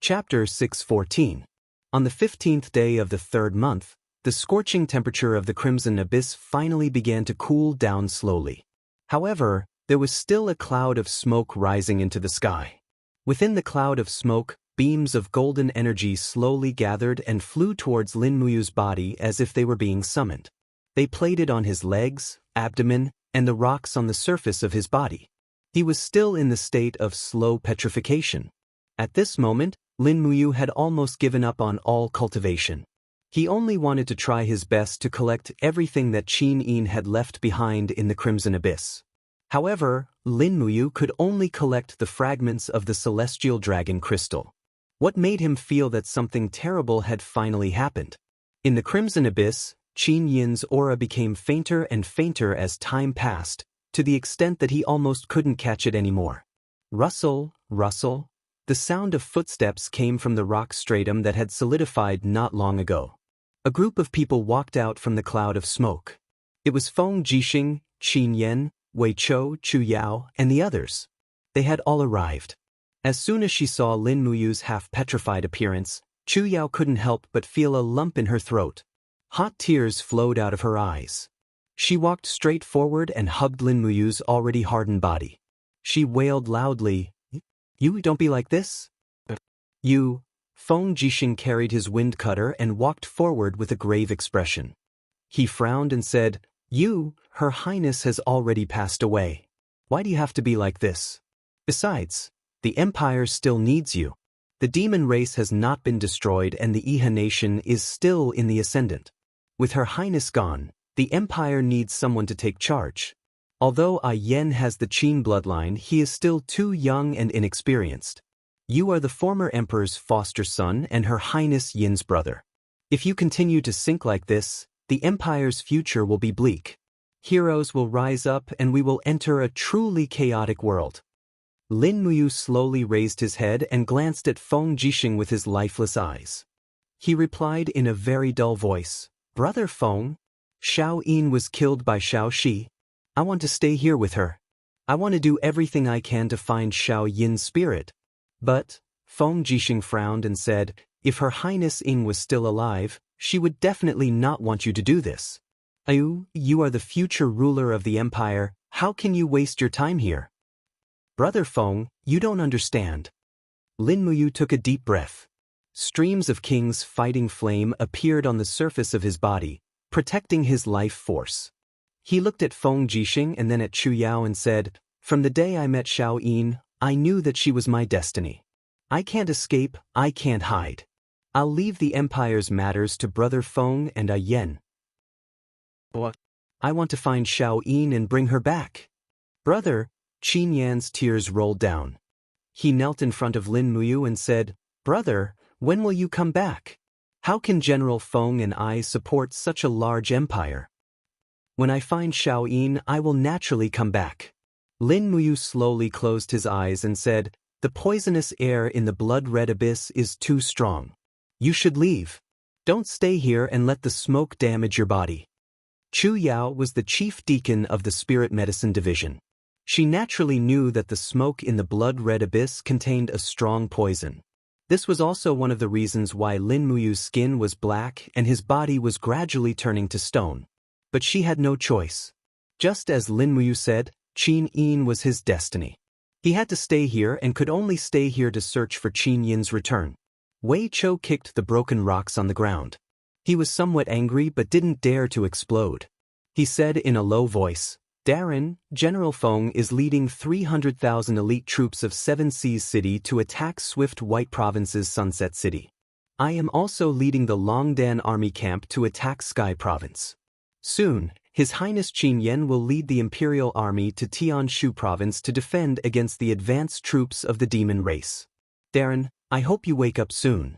Chapter 614. On the 15th day of the third month, the scorching temperature of the Crimson Abyss finally began to cool down slowly. However, there was still a cloud of smoke rising into the sky. Within the cloud of smoke, beams of golden energy slowly gathered and flew towards Lin Muyu's body as if they were being summoned. They played on his legs, abdomen, and the rocks on the surface of his body. He was still in the state of slow petrification. At this moment, Lin Muyu had almost given up on all cultivation. He only wanted to try his best to collect everything that Qin Yin had left behind in the Crimson Abyss. However, Lin Muyu could only collect the fragments of the celestial dragon crystal. What made him feel that something terrible had finally happened? In the Crimson Abyss, Qin Yin's aura became fainter and fainter as time passed, to the extent that he almost couldn't catch it anymore. Rustle, rustle. The sound of footsteps came from the rock stratum that had solidified not long ago. A group of people walked out from the cloud of smoke. It was Feng Jixing, Qin Yan, Wei Chou, Chu Yao, and the others. They had all arrived. As soon as she saw Lin Muyu's half-petrified appearance, Chu Yao couldn't help but feel a lump in her throat. Hot tears flowed out of her eyes. She walked straight forward and hugged Lin Muyu's already hardened body. She wailed loudly, "You don't be like this." Feng Jixing carried his wind cutter and walked forward with a grave expression. He frowned and said, Her Highness has already passed away. Why do you have to be like this? Besides, the Empire still needs you. The demon race has not been destroyed and the Iha nation is still in the ascendant. With Her Highness gone, the Empire needs someone to take charge. Although Yen has the Qin bloodline, he is still too young and inexperienced. You are the former Emperor's foster son and Her Highness Yin's brother. If you continue to sink like this, the Empire's future will be bleak. Heroes will rise up and we will enter a truly chaotic world. Lin Muyu slowly raised his head and glanced at Feng Jixing with his lifeless eyes. He replied in a very dull voice, "Brother Feng, Xiao Yin was killed by Xiao Shi. I want to stay here with her. I want to do everything I can to find Xiao Yin's spirit." But, Feng Jixing frowned and said, "If Her Highness Ying was still alive, she would definitely not want you to do this. You are the future ruler of the Empire, how can you waste your time here?" "Brother Feng, you don't understand." Lin Muyu took a deep breath. Streams of King's fighting flame appeared on the surface of his body, protecting his life force. He looked at Feng Jixing and then at Chu Yao and said, "From the day I met Xiao Yin, I knew that she was my destiny. I can't escape, I can't hide. I'll leave the Empire's matters to Brother Feng and Yen. What? I want to find Xiao Yin and bring her back." "Brother," Qin Yan's tears rolled down. He knelt in front of Lin Muyu and said, "Brother, when will you come back? How can General Feng and I support such a large empire?" "When I find Xiao Yin, I will naturally come back." Lin Muyu slowly closed his eyes and said, "The poisonous air in the blood-red abyss is too strong. You should leave. Don't stay here and let the smoke damage your body." Chu Yao was the chief deacon of the Spirit Medicine Division. She naturally knew that the smoke in the blood-red abyss contained a strong poison. This was also one of the reasons why Lin Muyu's skin was black and his body was gradually turning to stone. But she had no choice. Just as Lin Muyu said, Qin Yin was his destiny. He had to stay here and could only stay here to search for Qin Yin's return. Wei Chou kicked the broken rocks on the ground. He was somewhat angry but didn't dare to explode. He said in a low voice, "Darren, General Feng is leading 300,000 elite troops of Seven Seas City to attack Swift White Province's Sunset City. I am also leading the Longdan army camp to attack Sky Province. Soon, His Highness Qin Yan will lead the Imperial Army to Tianshu Province to defend against the advanced troops of the demon race. Darren, I hope you wake up soon."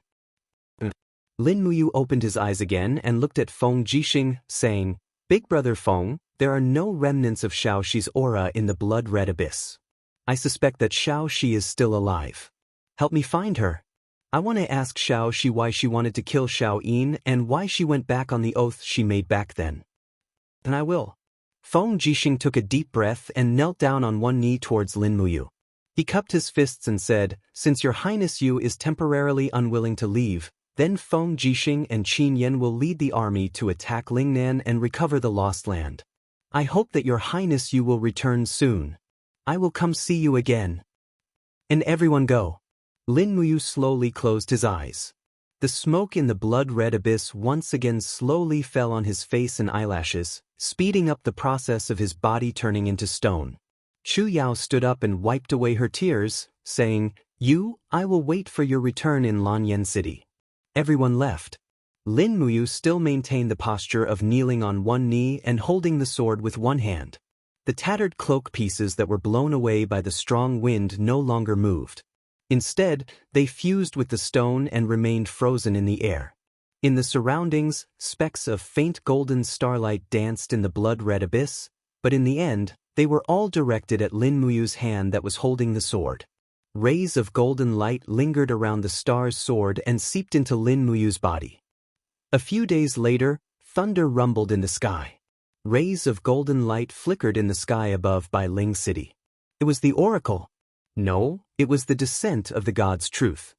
Lin Muyu opened his eyes again and looked at Feng Jixing, saying, "Big Brother Feng, there are no remnants of Xiao Shi's aura in the blood-red abyss. I suspect that Xiao Shi is still alive. Help me find her. I want to ask Xiao Shi why she wanted to kill Xiao Yin and why she went back on the oath she made back then." "Then I will." Feng Jixing took a deep breath and knelt down on one knee towards Lin Muyu. He cupped his fists and said, "Since your highness Yu is temporarily unwilling to leave, then Feng Jixing and Qin Yan will lead the army to attack Lingnan and recover the lost land. I hope that your highness Yu will return soon. I will come see you again." And everyone go. Lin Muyu slowly closed his eyes. The smoke in the blood-red abyss once again slowly fell on his face and eyelashes, speeding up the process of his body turning into stone. Chu Yao stood up and wiped away her tears, saying, "You, I will wait for your return in Lanyan City." Everyone left. Lin Muyu still maintained the posture of kneeling on one knee and holding the sword with one hand. The tattered cloak pieces that were blown away by the strong wind no longer moved. Instead, they fused with the stone and remained frozen in the air. In the surroundings, specks of faint golden starlight danced in the blood-red abyss, but in the end, they were all directed at Lin Muyu's hand that was holding the sword. Rays of golden light lingered around the star's sword and seeped into Lin Muyu's body. A few days later, thunder rumbled in the sky. Rays of golden light flickered in the sky above by Ling City. It was the oracle. No, it was the descent of the god's truth.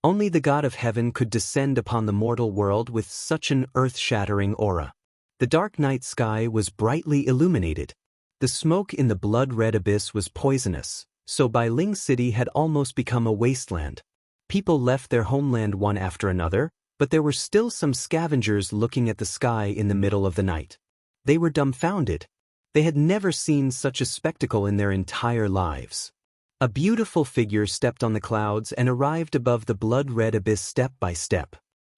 Only the god of heaven could descend upon the mortal world with such an earth-shattering aura. The dark night sky was brightly illuminated. The smoke in the blood-red abyss was poisonous, so Bai Ling City had almost become a wasteland. People left their homeland one after another, but there were still some scavengers looking at the sky in the middle of the night. They were dumbfounded. They had never seen such a spectacle in their entire lives. A beautiful figure stepped on the clouds and arrived above the blood-red abyss step by step.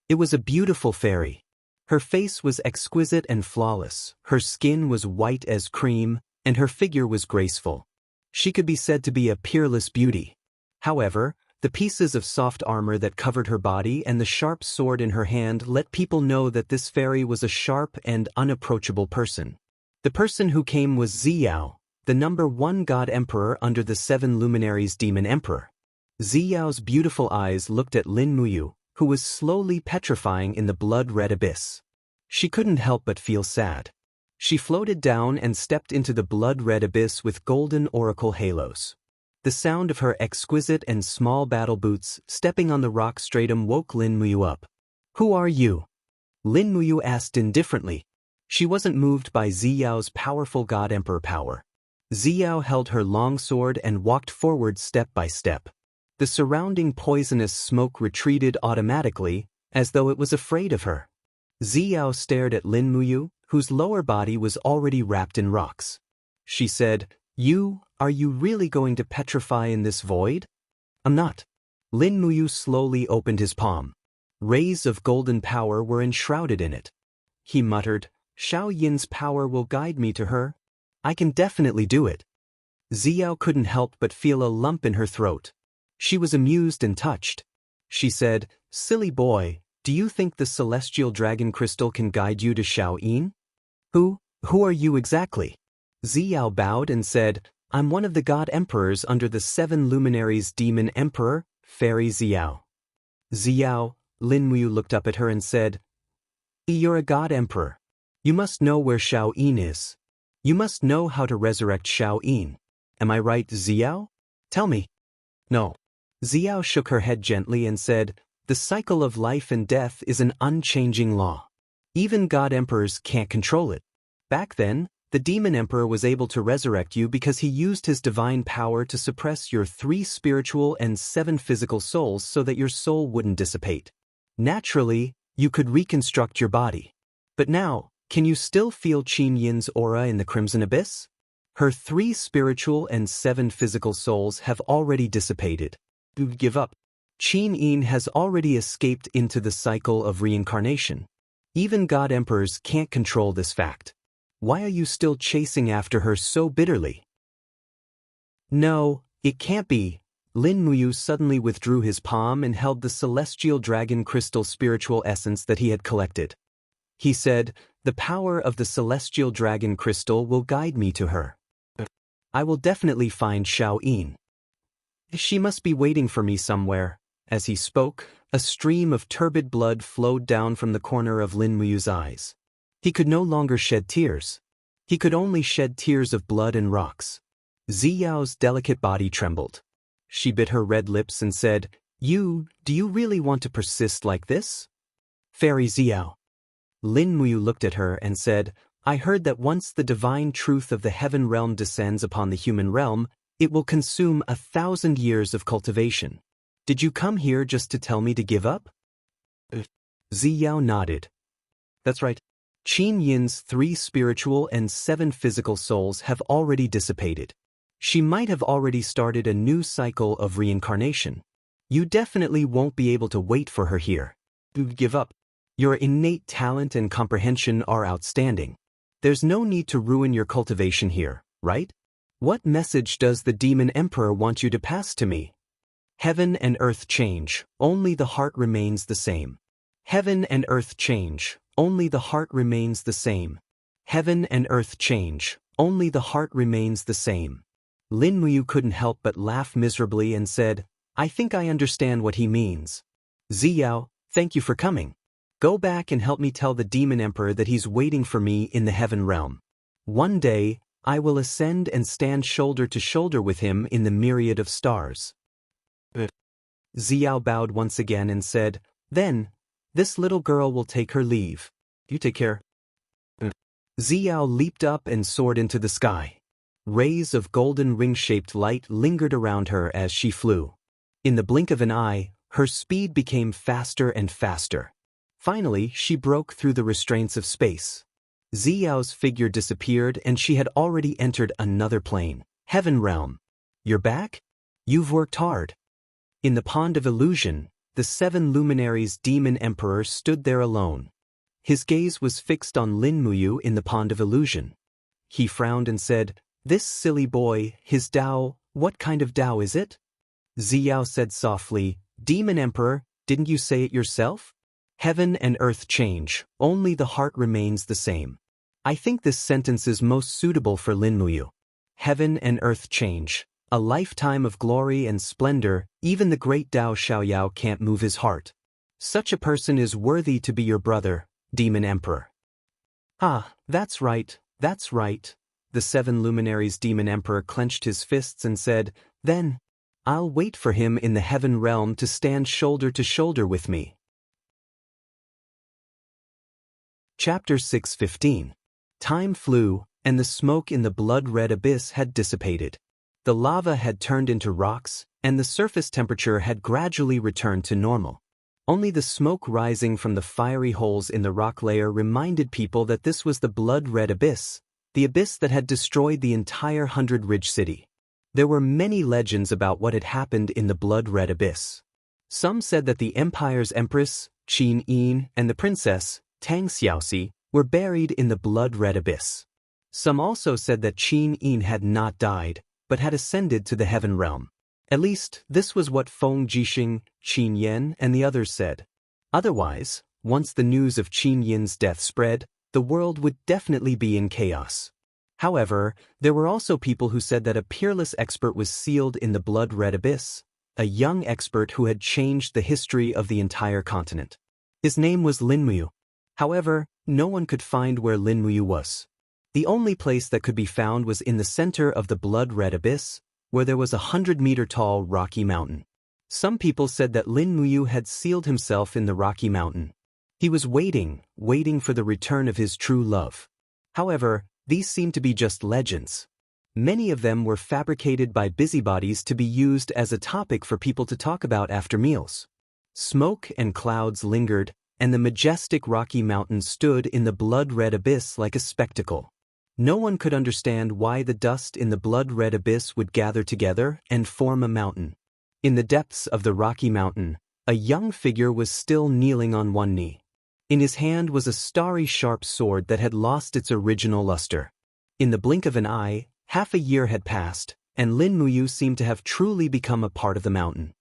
It was a beautiful fairy. Her face was exquisite and flawless, her skin was white as cream, and her figure was graceful. She could be said to be a peerless beauty. However, the pieces of soft armor that covered her body and the sharp sword in her hand let people know that this fairy was a sharp and unapproachable person. The person who came was Ziyao, the #1 god emperor under the 7 luminaries demon emperor. Ziyao's beautiful eyes looked at Lin Muyu, who was slowly petrifying in the blood-red abyss. She couldn't help but feel sad. She floated down and stepped into the blood-red abyss with golden oracle halos. The sound of her exquisite and small battle boots stepping on the rock stratum woke Lin Muyu up. "Who are you?" Lin Muyu asked indifferently. She wasn't moved by Ziyao's powerful god emperor power. Ziyao held her long sword and walked forward step by step. The surrounding poisonous smoke retreated automatically, as though it was afraid of her. Ziyao stared at Lin Muyu, whose lower body was already wrapped in rocks. She said, Are you really going to petrify in this void?" "I'm not." Lin Muyu slowly opened his palm. Rays of golden power were enshrouded in it. He muttered, "Xiao Yin's power will guide me to her. I can definitely do it." Ziyao couldn't help but feel a lump in her throat. She was amused and touched. She said, "Silly boy, do you think the celestial dragon crystal can guide you to Xiao Yin?" Who are you exactly?" Ziyao bowed and said, "I'm one of the god emperors under the 7 luminaries demon emperor, Fairy Ziyao." "Ziyao," Lin Muyu looked up at her and said, "You're a god emperor. You must know where Xiao Yin is. You must know how to resurrect Xiao Yin. Am I right, Ziyao? Tell me." "No." Ziyao shook her head gently and said, "The cycle of life and death is an unchanging law. Even god emperors can't control it. Back then, the demon emperor was able to resurrect you because he used his divine power to suppress your 3 spiritual and 7 physical souls so that your soul wouldn't dissipate. Naturally, you could reconstruct your body. But now, can you still feel Qin Yin's aura in the Crimson Abyss? Her 3 spiritual and 7 physical souls have already dissipated. Give up. Qin Yin has already escaped into the cycle of reincarnation. Even god emperors can't control this fact. Why are you still chasing after her so bitterly?" "No, it can't be." Lin Muyu suddenly withdrew his palm and held the celestial dragon crystal spiritual essence that he had collected. He said, "The power of the celestial dragon crystal will guide me to her. I will definitely find Xiao Yin. She must be waiting for me somewhere." As he spoke, a stream of turbid blood flowed down from the corner of Lin Muyu's eyes. He could no longer shed tears. He could only shed tears of blood and rocks. Ziyao's delicate body trembled. She bit her red lips and said, do you really want to persist like this? Fairy Ziyao. Lin Muyu looked at her and said, I heard that once the divine truth of the heaven realm descends upon the human realm, it will consume 1,000 years of cultivation. Did you come here just to tell me to give up? Ziyao nodded. That's right. Qin Yin's 3 spiritual and 7 physical souls have already dissipated. She might have already started a new cycle of reincarnation. You definitely won't be able to wait for her here. Give up. Your innate talent and comprehension are outstanding. There's no need to ruin your cultivation here, right? What message does the Demon Emperor want you to pass to me? Heaven and earth change, only the heart remains the same. Heaven and earth change, only the heart remains the same. Heaven and earth change, only the heart remains the same. Lin Muyu couldn't help but laugh miserably and said, I think I understand what he means. Ziyao, thank you for coming. Go back and help me tell the Demon Emperor that he's waiting for me in the heaven realm. One day, I will ascend and stand shoulder to shoulder with him in the myriad of stars. Ziyao bowed once again and said, Then, this little girl will take her leave. You take care. Ziyao leaped up and soared into the sky. Rays of golden ring-shaped light lingered around her as she flew. In the blink of an eye, her speed became faster and faster. Finally, she broke through the restraints of space. Ziyao's figure disappeared and she had already entered another plane, Heaven Realm. You're back? You've worked hard. In the Pond of Illusion, the 7 luminaries Demon Emperor stood there alone. His gaze was fixed on Lin Muyu in the Pond of Illusion. He frowned and said, This silly boy, his Dao, what kind of Dao is it? Ziyao said softly, Demon Emperor, didn't you say it yourself? Heaven and earth change, only the heart remains the same. I think this sentence is most suitable for Lin Muyu. Heaven and earth change, a lifetime of glory and splendor, even the great Dao Xiaoyao can't move his heart. Such a person is worthy to be your brother, Demon Emperor. Ah, that's right, that's right. The 7 luminaries Demon Emperor clenched his fists and said, Then, I'll wait for him in the heaven realm to stand shoulder to shoulder with me. Chapter 6:15. Time flew, and the smoke in the blood-red abyss had dissipated. The lava had turned into rocks, and the surface temperature had gradually returned to normal. Only the smoke rising from the fiery holes in the rock layer reminded people that this was the blood-red abyss, the abyss that had destroyed the entire 100-ridge city. There were many legends about what had happened in the blood-red abyss. Some said that the empire's empress, Qin Yin, and the princess, Tang Xiaoxi, were buried in the blood-red abyss. Some also said that Qin Yin had not died, but had ascended to the heaven realm. At least, this was what Feng Jixing, Qin Yan, and the others said. Otherwise, once the news of Qin Yin's death spread, the world would definitely be in chaos. However, there were also people who said that a peerless expert was sealed in the blood-red abyss, a young expert who had changed the history of the entire continent. His name was Lin Muyu. However, no one could find where Lin Muyu was. The only place that could be found was in the center of the blood-red abyss, where there was a 100-meter-tall rocky mountain. Some people said that Lin Muyu had sealed himself in the rocky mountain. He was waiting for the return of his true love. However, these seemed to be just legends. Many of them were fabricated by busybodies to be used as a topic for people to talk about after meals. Smoke and clouds lingered, and the majestic rocky mountain stood in the blood-red abyss like a spectacle. No one could understand why the dust in the blood-red abyss would gather together and form a mountain. In the depths of the rocky mountain, a young figure was still kneeling on one knee. In his hand was a starry sharp sword that had lost its original luster. In the blink of an eye, half a year had passed, and Lin Muyu seemed to have truly become a part of the mountain.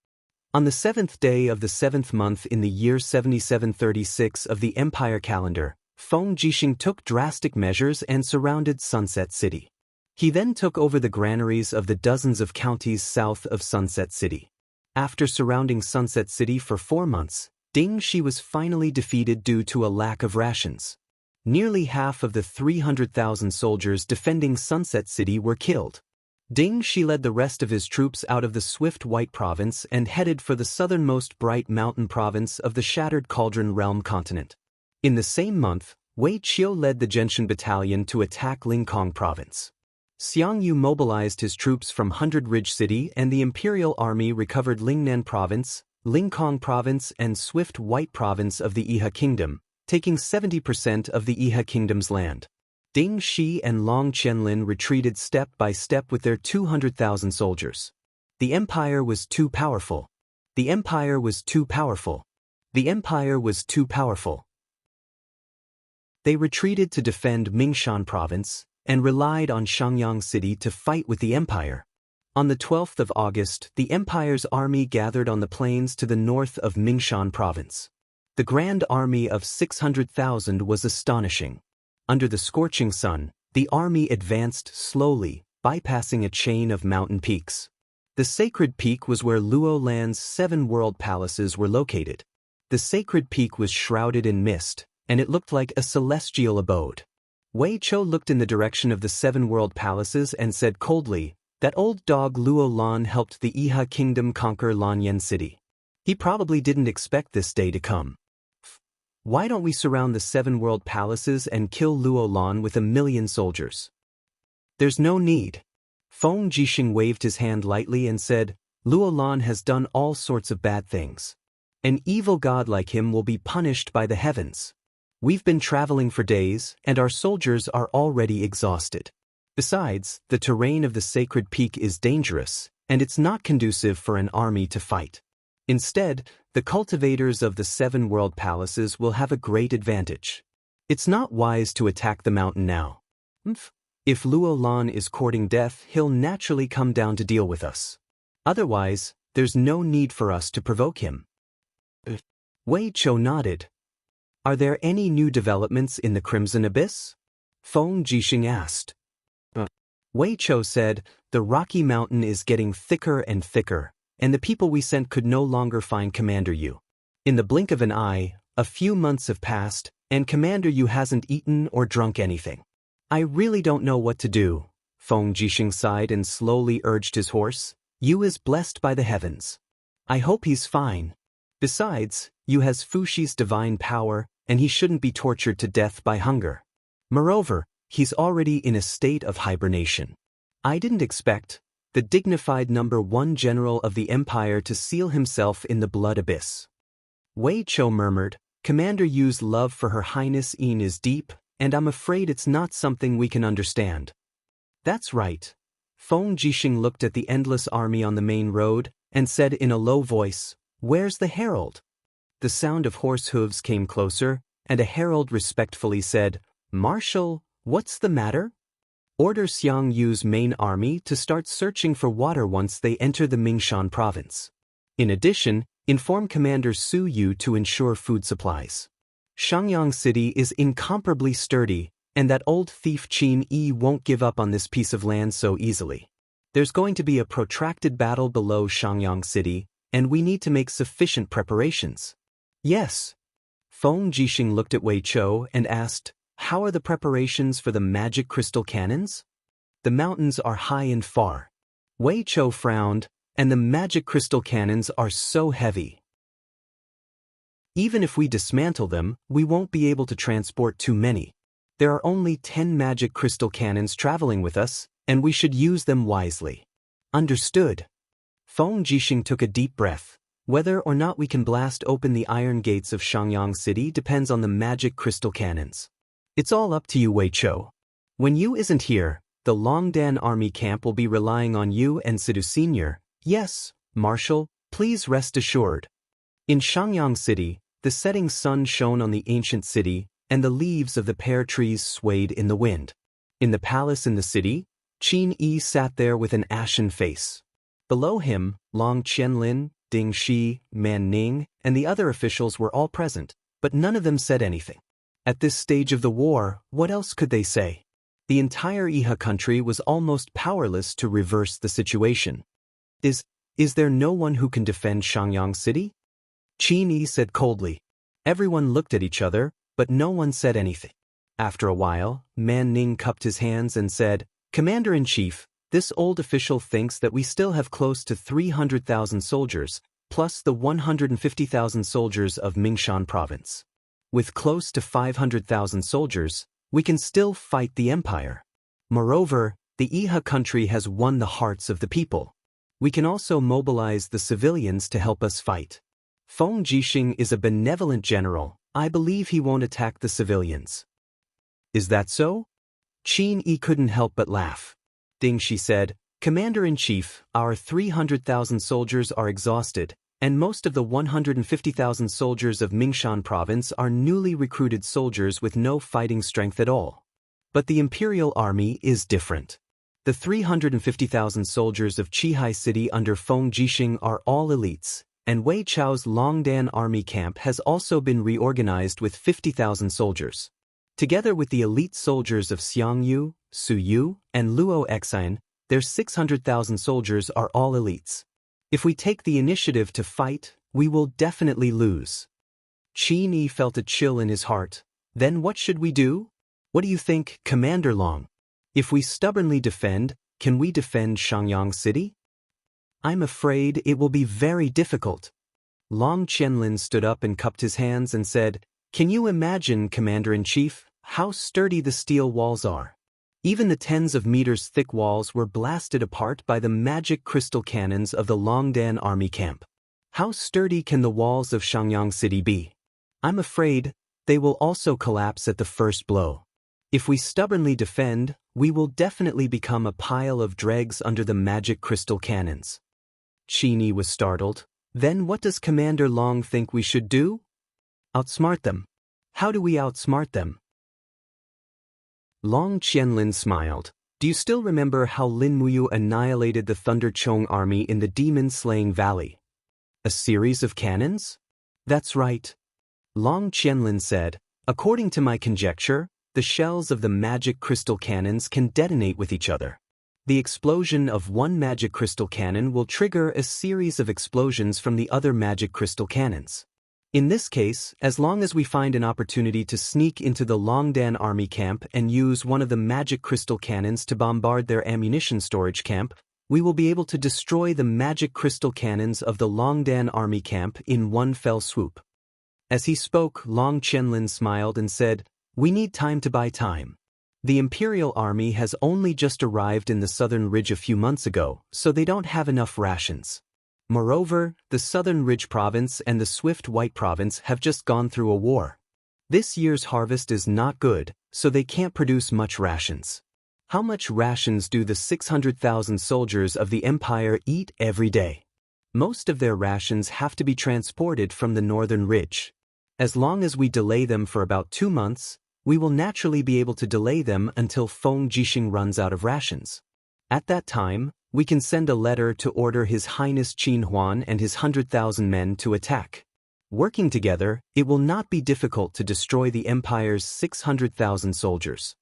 On the 7th day of the 7th month in the year 7736 of the Empire calendar, Feng Jixing took drastic measures and surrounded Sunset City. He then took over the granaries of the dozens of counties south of Sunset City. After surrounding Sunset City for 4 months, Ding Shi was finally defeated due to a lack of rations. Nearly half of the 300,000 soldiers defending Sunset City were killed. Ding Shi led the rest of his troops out of the swift White Province and headed for the southernmost bright mountain province of the Shattered Cauldron Realm continent. In the same month, Wei Qiu led the Gentian Battalion to attack Lingkong Province. Xiang Yu mobilized his troops from Hundred Ridge City, and the Imperial Army recovered Lingnan Province, Lingkong Province, and Swift White Province of the Iha Kingdom, taking 70% of the Iha Kingdom's land. Ding Shi and Long Qianlin retreated step by step with their 200,000 soldiers. The empire was too powerful. The empire was too powerful. The empire was too powerful. They retreated to defend Mingshan Province and relied on Shangyang City to fight with the empire. On the 12th of August, the empire's army gathered on the plains to the north of Mingshan Province. The grand army of 600,000 was astonishing. Under the scorching sun, the army advanced slowly, bypassing a chain of mountain peaks. The sacred peak was where Luo Lan's 7 world palaces were located. The sacred peak was shrouded in mist, and it looked like a celestial abode. Wei Qiu looked in the direction of the 7 world palaces and said coldly, "That old dog Luo Lan helped the Iha kingdom conquer Lanyan City. He probably didn't expect this day to come. Why don't we surround the 7 world palaces and kill Luo Lan with 1,000,000 soldiers?" "There's no need." Feng Jixing waved his hand lightly and said, "Luo Lan has done all sorts of bad things. An evil god like him will be punished by the heavens. We've been traveling for days, and our soldiers are already exhausted. Besides, the terrain of the sacred peak is dangerous, and it's not conducive for an army to fight. Instead, the cultivators of the 7 world palaces will have a great advantage. It's not wise to attack the mountain now. If Luo Lan is courting death, he'll naturally come down to deal with us. Otherwise, there's no need for us to provoke him." Wei Qiu nodded. "Are there any new developments in the Crimson Abyss?" Feng Jixing asked. Wei Qiu said, "The Rocky Mountain is getting thicker and thicker, and the people we sent could no longer find Commander Yu. In the blink of an eye, a few months have passed, and Commander Yu hasn't eaten or drunk anything. I really don't know what to do." Feng Jixing sighed and slowly urged his horse. "Yu is blessed by the heavens. I hope he's fine. Besides, Yu has Fushi's divine power, and he shouldn't be tortured to death by hunger. Moreover, he's already in a state of hibernation. I didn't expect the dignified #1 general of the empire to seal himself in the blood abyss." Wei Qiu murmured, "Commander Yu's love for Her Highness Yin is deep, and I'm afraid it's not something we can understand." "That's right." Feng Jixing looked at the endless army on the main road and said in a low voice, "Where's the herald?" The sound of horse hooves came closer, and a herald respectfully said, "Marshal, what's the matter?" "Order Xiang Yu's main army to start searching for water once they enter the Mingshan province. In addition, inform Commander Su Yu to ensure food supplies. Shangyang City is incomparably sturdy, and that old thief Qin Yi won't give up on this piece of land so easily. There's going to be a protracted battle below Shangyang City, and we need to make sufficient preparations." "Yes." Feng Jixing looked at Wei Qiu and asked, "How are the preparations for the magic crystal cannons?" "The mountains are high and far." Wei Qiu frowned, "And the magic crystal cannons are so heavy. Even if we dismantle them, we won't be able to transport too many. There are only 10 magic crystal cannons traveling with us, and we should use them wisely." "Understood." Feng Jixing took a deep breath. "Whether or not we can blast open the iron gates of Shangyang City depends on the magic crystal cannons. It's all up to you, Wei Qiu. When Yu isn't here, the Longdan army camp will be relying on you and Sidu Senior. Yes, Marshal, please rest assured." In Shangyang City, the setting sun shone on the ancient city, and the leaves of the pear trees swayed in the wind. In the palace in the city, Qin Yi sat there with an ashen face. Below him, Long Qianlin, Ding Shi, Man Ning, and the other officials were all present, but none of them said anything. At this stage of the war, what else could they say? The entire Iha country was almost powerless to reverse the situation. Is there no one who can defend Shangyang City?" Qin Yi said coldly. Everyone looked at each other, but no one said anything. After a while, Man Ning cupped his hands and said, "Commander-in-Chief, This old official thinks that we still have close to 300,000 soldiers, plus the 150,000 soldiers of Mingshan province. With close to 500,000 soldiers, we can still fight the empire. Moreover, the Iha country has won the hearts of the people. We can also mobilize the civilians to help us fight. Feng Jixing is a benevolent general. I believe he won't attack the civilians. Is that so? Qin Yi couldn't help but laugh. Ding Shi said, Commander-in-Chief, our 300,000 soldiers are exhausted, and most of the 150,000 soldiers of Mingshan province are newly recruited soldiers with no fighting strength at all. But the imperial army is different. The 350,000 soldiers of Qihai City under Feng Jixing are all elites, and Wei Chao's Longdan army camp has also been reorganized with 50,000 soldiers. Together with the elite soldiers of Xiangyu, Suyu, and Luo Xian, their 600,000 soldiers are all elites. If we take the initiative to fight, we will definitely lose. Qin Yi felt a chill in his heart. Then what should we do? What do you think, Commander Long? If we stubbornly defend, can we defend Xiangyang City? I'm afraid it will be very difficult. Long Qianlin stood up and cupped his hands and said, Can you imagine, Commander-in-Chief, how sturdy the steel walls are? Even the tens of meters thick walls were blasted apart by the magic crystal cannons of the Longdan army camp. How sturdy can the walls of Xiangyang City be? I'm afraid they will also collapse at the first blow. If we stubbornly defend, we will definitely become a pile of dregs under the magic crystal cannons. Qin Yi was startled. Then what does Commander Long think we should do? Outsmart them. How do we outsmart them? Long Qianlin smiled. Do you still remember how Lin Muyu annihilated the Thunder Chong army in the demon-slaying valley? A series of cannons? That's right. Long Qianlin said, According to my conjecture, the shells of the magic crystal cannons can detonate with each other. The explosion of one magic crystal cannon will trigger a series of explosions from the other magic crystal cannons. In this case, as long as we find an opportunity to sneak into the Longdan army camp and use one of the magic crystal cannons to bombard their ammunition storage camp, we will be able to destroy the magic crystal cannons of the Longdan army camp in one fell swoop. As he spoke, Long Qianlin smiled and said, We need time to buy time. The Imperial Army has only just arrived in the Southern Ridge a few months ago, so they don't have enough rations. Moreover, the Southern Ridge Province and the Swift White Province have just gone through a war. This year's harvest is not good, so they can't produce much rations. How much rations do the 600,000 soldiers of the Empire eat every day? Most of their rations have to be transported from the Northern Ridge. As long as we delay them for about 2 months, we will naturally be able to delay them until Feng Jixing runs out of rations. At that time, we can send a letter to order His Highness Qin Huan and his 100,000 men to attack. Working together, it will not be difficult to destroy the Empire's 600,000 soldiers.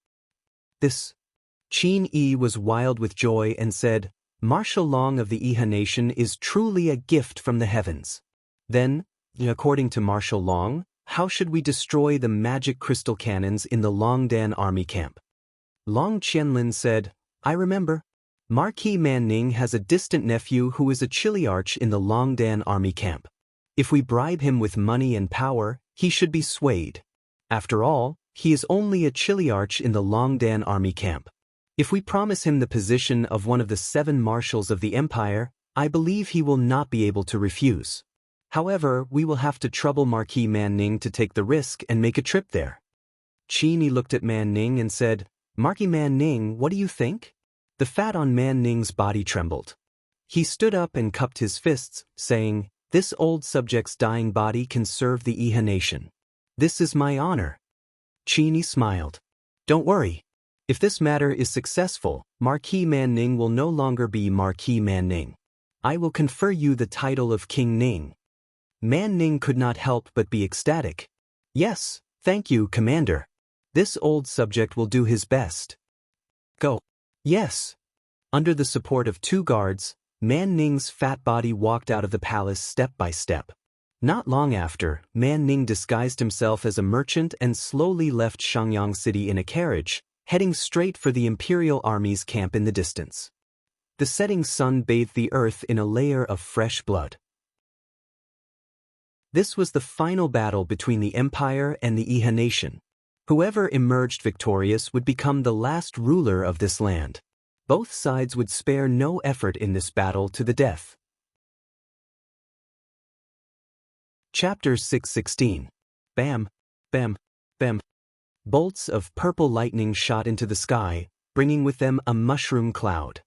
Qin Yi was wild with joy and said, Marshal Long of the Iha nation is truly a gift from the heavens. Then, according to Marshal Long, how should we destroy the magic crystal cannons in the Longdan army camp? Long Qianlin said, I remember. Marquis Manning has a distant nephew who is a chiliarch in the Longdan army camp. If we bribe him with money and power, he should be swayed. After all, he is only a chiliarch in the Longdan army camp. If we promise him the position of one of the 7 marshals of the empire, I believe he will not be able to refuse. However, we will have to trouble Marquis Manning to take the risk and make a trip there. Qin Yi looked at Manning and said, Marquis Manning, what do you think? The fat on Manning's body trembled. He stood up and cupped his fists, saying, This old subject's dying body can serve the Iha nation. This is my honor. Qin Yi smiled. Don't worry. If this matter is successful, Marquis Manning will no longer be Marquis Manning. I will confer you the title of King Ning. Manning could not help but be ecstatic. Yes, thank you, Commander. This old subject will do his best. Go. Yes. Under the support of 2 guards, Manning's fat body walked out of the palace step by step. Not long after, Manning disguised himself as a merchant and slowly left Xiangyang City in a carriage, heading straight for the Imperial Army's camp in the distance. The setting sun bathed the earth in a layer of fresh blood. This was the final battle between the Empire and the Iha nation. Whoever emerged victorious would become the last ruler of this land. Both sides would spare no effort in this battle to the death. Chapter 616. Bam, bam, bam. Bolts of purple lightning shot into the sky, bringing with them a mushroom cloud.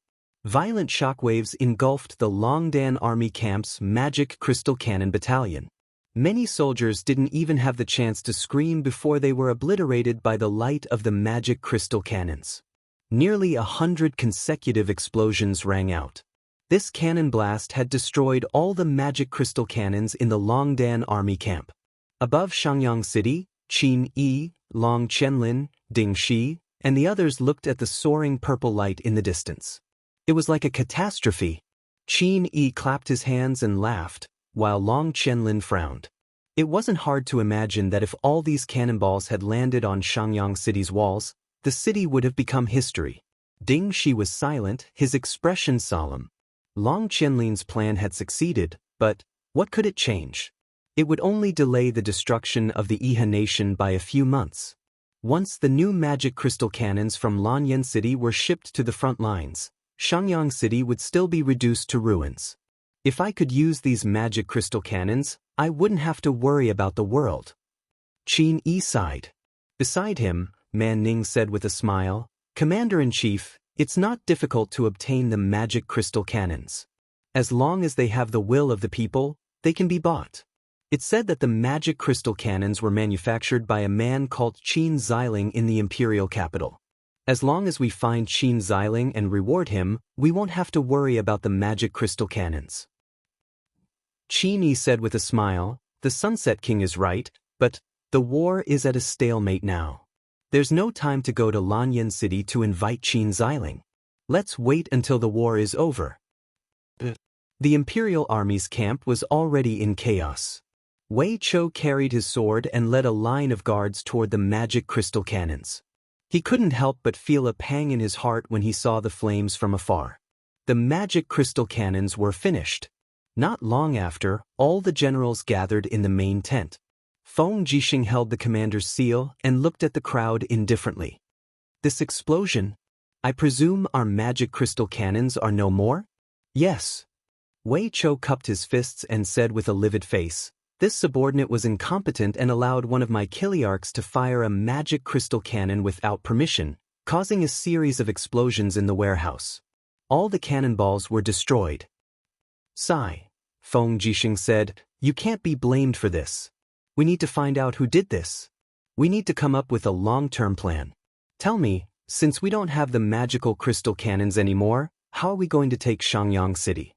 Violent shockwaves engulfed the Longdan army camp's magic crystal cannon battalion. Many soldiers didn't even have the chance to scream before they were obliterated by the light of the magic crystal cannons. Nearly 100 consecutive explosions rang out. This cannon blast had destroyed all the magic crystal cannons in the Longdan army camp. Above Xiangyang City, Qin Yi, Long Chenlin, Ding Shi, and the others looked at the soaring purple light in the distance. It was like a catastrophe. Qin Yi clapped his hands and laughed, while Long Chenlin frowned. It wasn't hard to imagine that if all these cannonballs had landed on Xiangyang City's walls, the city would have become history. Ding Shi was silent, his expression solemn. Long Chenlin's plan had succeeded, but what could it change? It would only delay the destruction of the Iha nation by a few months. Once the new magic crystal cannons from Lanyan City were shipped to the front lines, Xiangyang City would still be reduced to ruins. If I could use these magic crystal cannons, I wouldn't have to worry about the world. Qin Yi sighed. Beside him, Man Ning said with a smile, Commander-in-Chief, it's not difficult to obtain the magic crystal cannons. As long as they have the will of the people, they can be bought. It's said that the magic crystal cannons were manufactured by a man called Qin Xiling in the imperial capital. As long as we find Qin Xiling and reward him, we won't have to worry about the magic crystal cannons. Qin Yi said with a smile, the Sunset King is right, but the war is at a stalemate now. There's no time to go to Lanyan City to invite Qin Xiling. Let's wait until the war is over. The Imperial Army's camp was already in chaos. Wei Chou carried his sword and led a line of guards toward the magic crystal cannons. He couldn't help but feel a pang in his heart when he saw the flames from afar. The magic crystal cannons were finished. Not long after, all the generals gathered in the main tent. Feng Jixing held the commander's seal and looked at the crowd indifferently. This explosion? I presume our magic crystal cannons are no more? Yes. Wei Chou cupped his fists and said with a livid face, this subordinate was incompetent and allowed one of my Kiliarchs to fire a magic crystal cannon without permission, causing a series of explosions in the warehouse. All the cannonballs were destroyed. Sigh. Feng Jixing said, you can't be blamed for this. We need to find out who did this. We need to come up with a long-term plan. Tell me, since we don't have the magical crystal cannons anymore, how are we going to take Xiangyang City?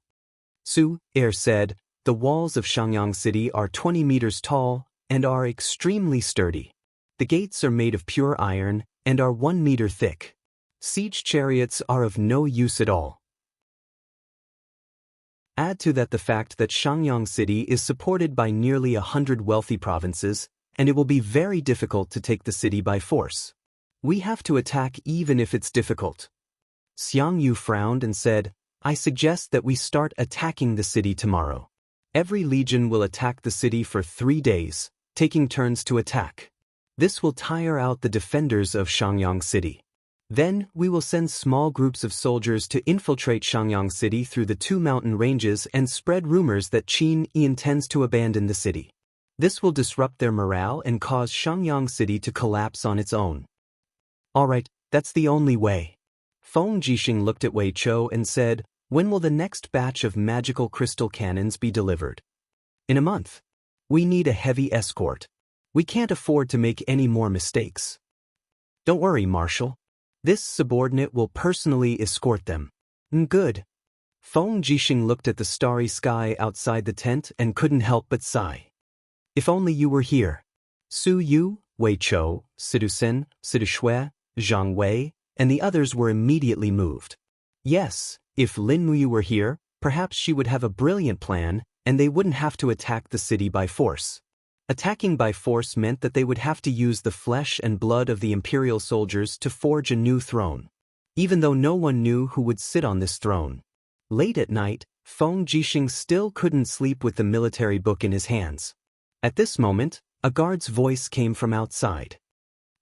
Su Er said, the walls of Xiangyang City are 20 meters tall and are extremely sturdy. The gates are made of pure iron and are 1 meter thick. Siege chariots are of no use at all. Add to that the fact that Xiangyang City is supported by nearly 100 wealthy provinces, and it will be very difficult to take the city by force. We have to attack even if it's difficult. Xiang Yu frowned and said, I suggest that we start attacking the city tomorrow. Every legion will attack the city for 3 days, taking turns to attack. This will tire out the defenders of Xiangyang City. Then, we will send small groups of soldiers to infiltrate Xiangyang City through the 2 mountain ranges and spread rumors that Qin Yi intends to abandon the city. This will disrupt their morale and cause Xiangyang City to collapse on its own. Alright, that's the only way. Feng Jixing looked at Wei Chou and said, when will the next batch of magical crystal cannons be delivered? In a month. We need a heavy escort. We can't afford to make any more mistakes. Don't worry, Marshal. This subordinate will personally escort them. Good. Feng Jixing looked at the starry sky outside the tent and couldn't help but sigh. If only you were here. Su Yu, Wei Chou, Sidu Sen, Sidu Shui, Zhang Wei, and the others were immediately moved. Yes, if Lin Muyu were here, perhaps she would have a brilliant plan, and they wouldn't have to attack the city by force. Attacking by force meant that they would have to use the flesh and blood of the imperial soldiers to forge a new throne. even though no one knew who would sit on this throne. Late at night, Feng Jixing still couldn't sleep with the military book in his hands. At this moment, a guard's voice came from outside.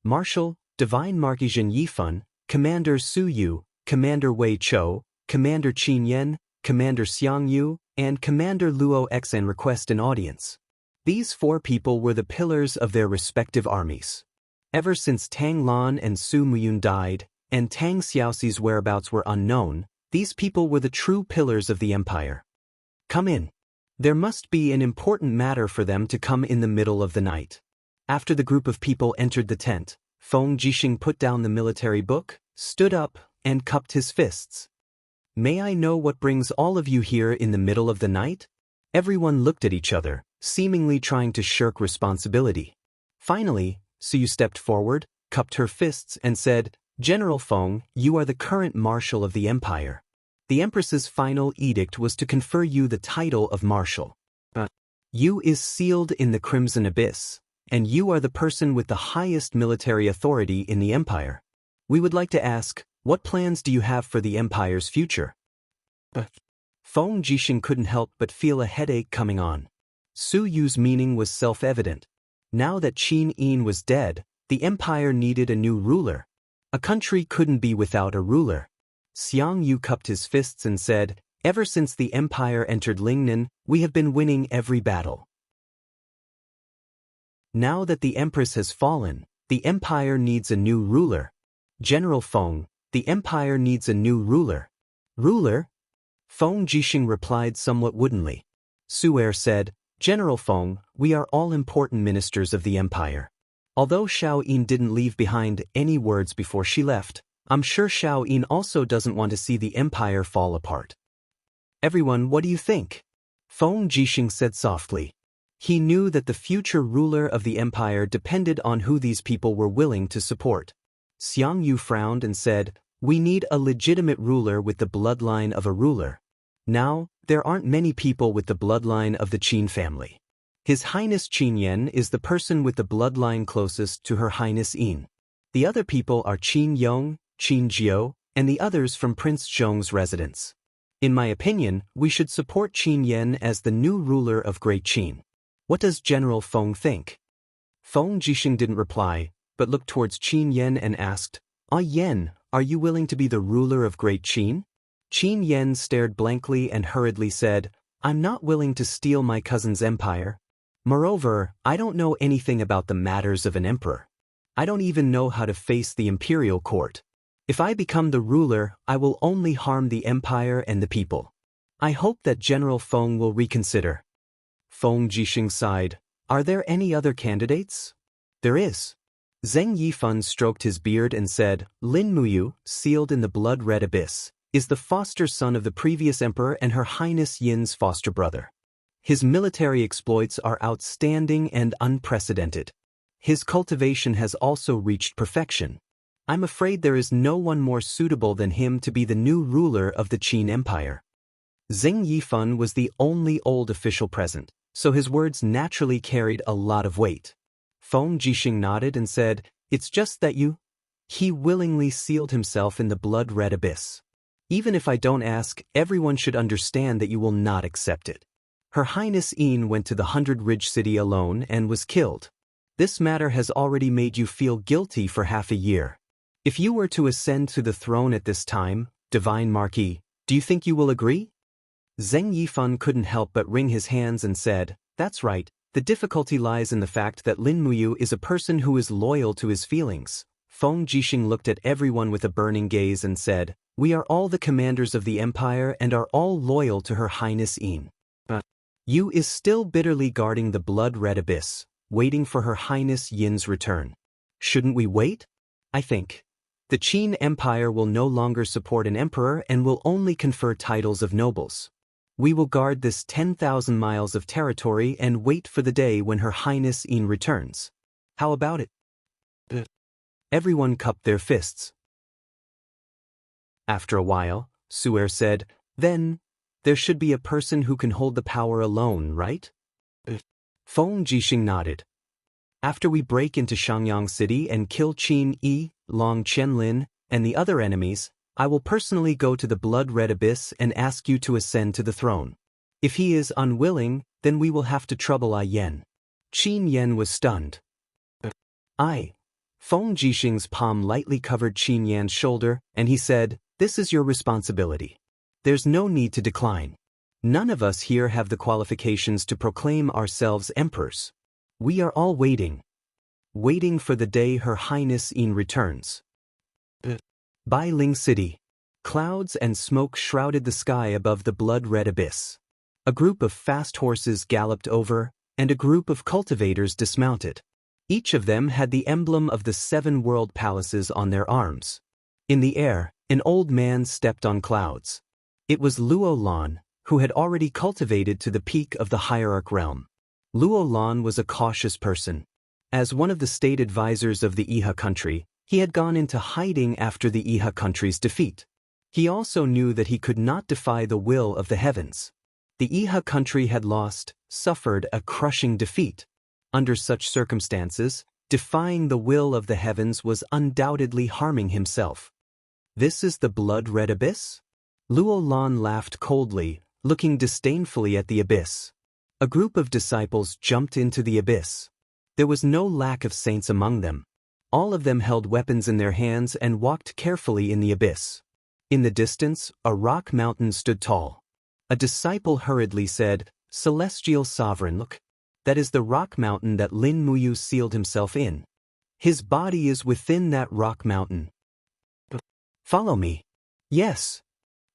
Marshal, Divine Marquis Zhen Yifan, Commander Su Yu, Commander Wei Chou, Commander Qin Yan, Commander Xiang Yu, and Commander Luo Xan request an audience. These 4 people were the pillars of their respective armies. Ever since Tang Lan and Su Muyun died, and Tang Xiaoxi's whereabouts were unknown, these people were the true pillars of the empire. Come in. There must be an important matter for them to come in the middle of the night. After the group of people entered the tent, Feng Jixing put down the military book, stood up, and cupped his fists. May I know what brings all of you here in the middle of the night? Everyone looked at each other, seemingly trying to shirk responsibility. Finally, Su Yu stepped forward, cupped her fists, and said, General Feng, you are the current marshal of the empire. The Empress's final edict was to confer you the title of marshal. You is sealed in the Crimson Abyss, and you are the person with the highest military authority in the empire. We would like to ask, what plans do you have for the empire's future? Feng Jixing couldn't help but feel a headache coming on. Su Yu's meaning was self-evident. Now that Qin Yin was dead, the empire needed a new ruler. A country couldn't be without a ruler. Xiang Yu cupped his fists and said, Ever since the empire entered Lingnan, we have been winning every battle. Now that the empress has fallen, the empire needs a new ruler. General Feng, the empire needs a new ruler. Ruler? Feng Jixing replied somewhat woodenly. Su Er said, General Feng, we are all important ministers of the empire. Although Xiao Yin didn't leave behind any words before she left, I'm sure Xiao Yin also doesn't want to see the empire fall apart. Everyone, what do you think? Feng Jixing said softly. He knew that the future ruler of the empire depended on who these people were willing to support. Xiang Yu frowned and said, We need a legitimate ruler with the bloodline of a ruler. Now, there aren't many people with the bloodline of the Qin family. His Highness Qin Yan is the person with the bloodline closest to Her Highness Yin. The other people are Qin Yong, Qin Jiao, and the others from Prince Zhong's residence. In my opinion, we should support Qin Yan as the new ruler of Great Qin. What does General Feng think? Feng Jixing didn't reply, but looked towards Qin Yan and asked, Yan, are you willing to be the ruler of Great Qin? Qin Yan stared blankly and hurriedly said, I'm not willing to steal my cousin's empire. Moreover, I don't know anything about the matters of an emperor. I don't even know how to face the imperial court. If I become the ruler, I will only harm the empire and the people. I hope that General Feng will reconsider. Feng Jixing sighed. Are there any other candidates? There is. Zheng Yifan stroked his beard and said, Lin Muyu, sealed in the blood-red abyss, is the foster son of the previous emperor and Her Highness Yin's foster brother. His military exploits are outstanding and unprecedented. His cultivation has also reached perfection. I'm afraid there is no one more suitable than him to be the new ruler of the Qin Empire. Zheng Yifan was the only old official present, so his words naturally carried a lot of weight. Feng Jixing nodded and said, It's just that He willingly sealed himself in the blood-red abyss. Even if I don't ask, everyone should understand that you will not accept it. Her Highness Yin went to the 100 Ridge City alone and was killed. This matter has already made you feel guilty for half a year. If you were to ascend to the throne at this time, Divine Marquis, do you think you will agree? Zheng Yifan couldn't help but wring his hands and said, That's right, the difficulty lies in the fact that Lin Muyu is a person who is loyal to his feelings. Feng Jixing looked at everyone with a burning gaze and said, We are all the commanders of the empire and are all loyal to Her Highness Yin. Yu is still bitterly guarding the blood-red abyss, waiting for Her Highness Yin's return. Shouldn't we wait? I think. The Qin Empire will no longer support an emperor and will only confer titles of nobles. We will guard this 10,000 miles of territory and wait for the day when Her Highness Yin returns. How about it? Everyone cupped their fists. After a while, Su Er said, Then, there should be a person who can hold the power alone, right? Feng Jixing nodded. After we break into Shangyang City and kill Qin Yi, Long Lin, and the other enemies, I will personally go to the blood-red abyss and ask you to ascend to the throne. If he is unwilling, then we will have to trouble I Yan. Qin Yan was stunned. Feng Jixing's palm lightly covered Qin Yan's shoulder, and he said, "This is your responsibility. There's no need to decline. None of us here have the qualifications to proclaim ourselves emperors. We are all waiting for the day Her Highness Yin returns." Bai Ling City. Clouds and smoke shrouded the sky above the blood-red abyss. A group of fast horses galloped over, and a group of cultivators dismounted. Each of them had the emblem of the 7 world palaces on their arms. In the air, an old man stepped on clouds. It was Luo Lan, who had already cultivated to the peak of the hierarch realm. Luo Lan was a cautious person. As one of the state advisors of the Iha country, he had gone into hiding after the Iha country's defeat. He also knew that he could not defy the will of the heavens. The Iha country had suffered a crushing defeat. Under such circumstances, defying the will of the heavens was undoubtedly harming himself. This is the blood-red abyss? Luo Lan laughed coldly, looking disdainfully at the abyss. A group of disciples jumped into the abyss. There was no lack of saints among them. All of them held weapons in their hands and walked carefully in the abyss. In the distance, a rock mountain stood tall. A disciple hurriedly said, "Celestial Sovereign, look. That is the rock mountain that Lin Muyu sealed himself in. His body is within that rock mountain. Follow me." Yes.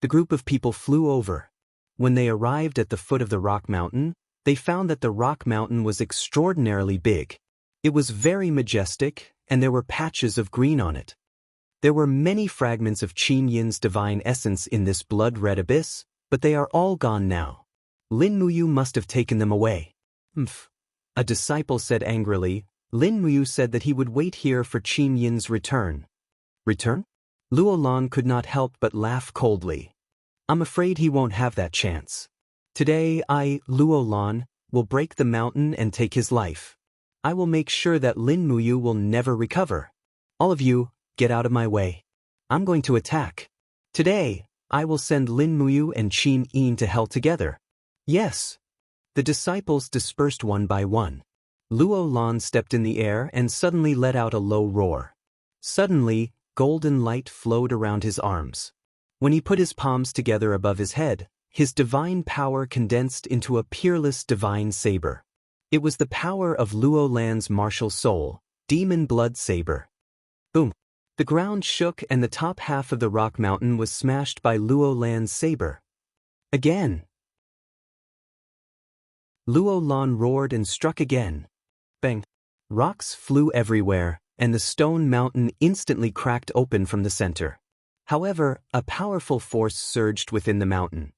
The group of people flew over. When they arrived at the foot of the rock mountain, they found that the rock mountain was extraordinarily big. It was very majestic, and there were patches of green on it. There were many fragments of Qin Yin's divine essence in this blood-red abyss, but they are all gone now. Lin Muyu must have taken them away. A disciple said angrily. Lin Muyu said that he would wait here for Qin Yin's return. Return? Luo Lan could not help but laugh coldly. I'm afraid he won't have that chance. Today I, Luo Lan, will break the mountain and take his life. I will make sure that Lin Muyu will never recover. All of you, get out of my way. I'm going to attack. Today, I will send Lin Muyu and Qin Yin to hell together. Yes. The disciples dispersed one by one. Luo Lan stepped in the air and suddenly let out a low roar. Suddenly, golden light flowed around his arms. When he put his palms together above his head, his divine power condensed into a peerless divine saber. It was the power of Luo Lan's martial soul, demon blood saber. Boom! The ground shook and the top half of the rock mountain was smashed by Luo Lan's saber. Again! Luo Lan roared and struck again. Bang! Rocks flew everywhere, and the stone mountain instantly cracked open from the center. However, a powerful force surged within the mountain.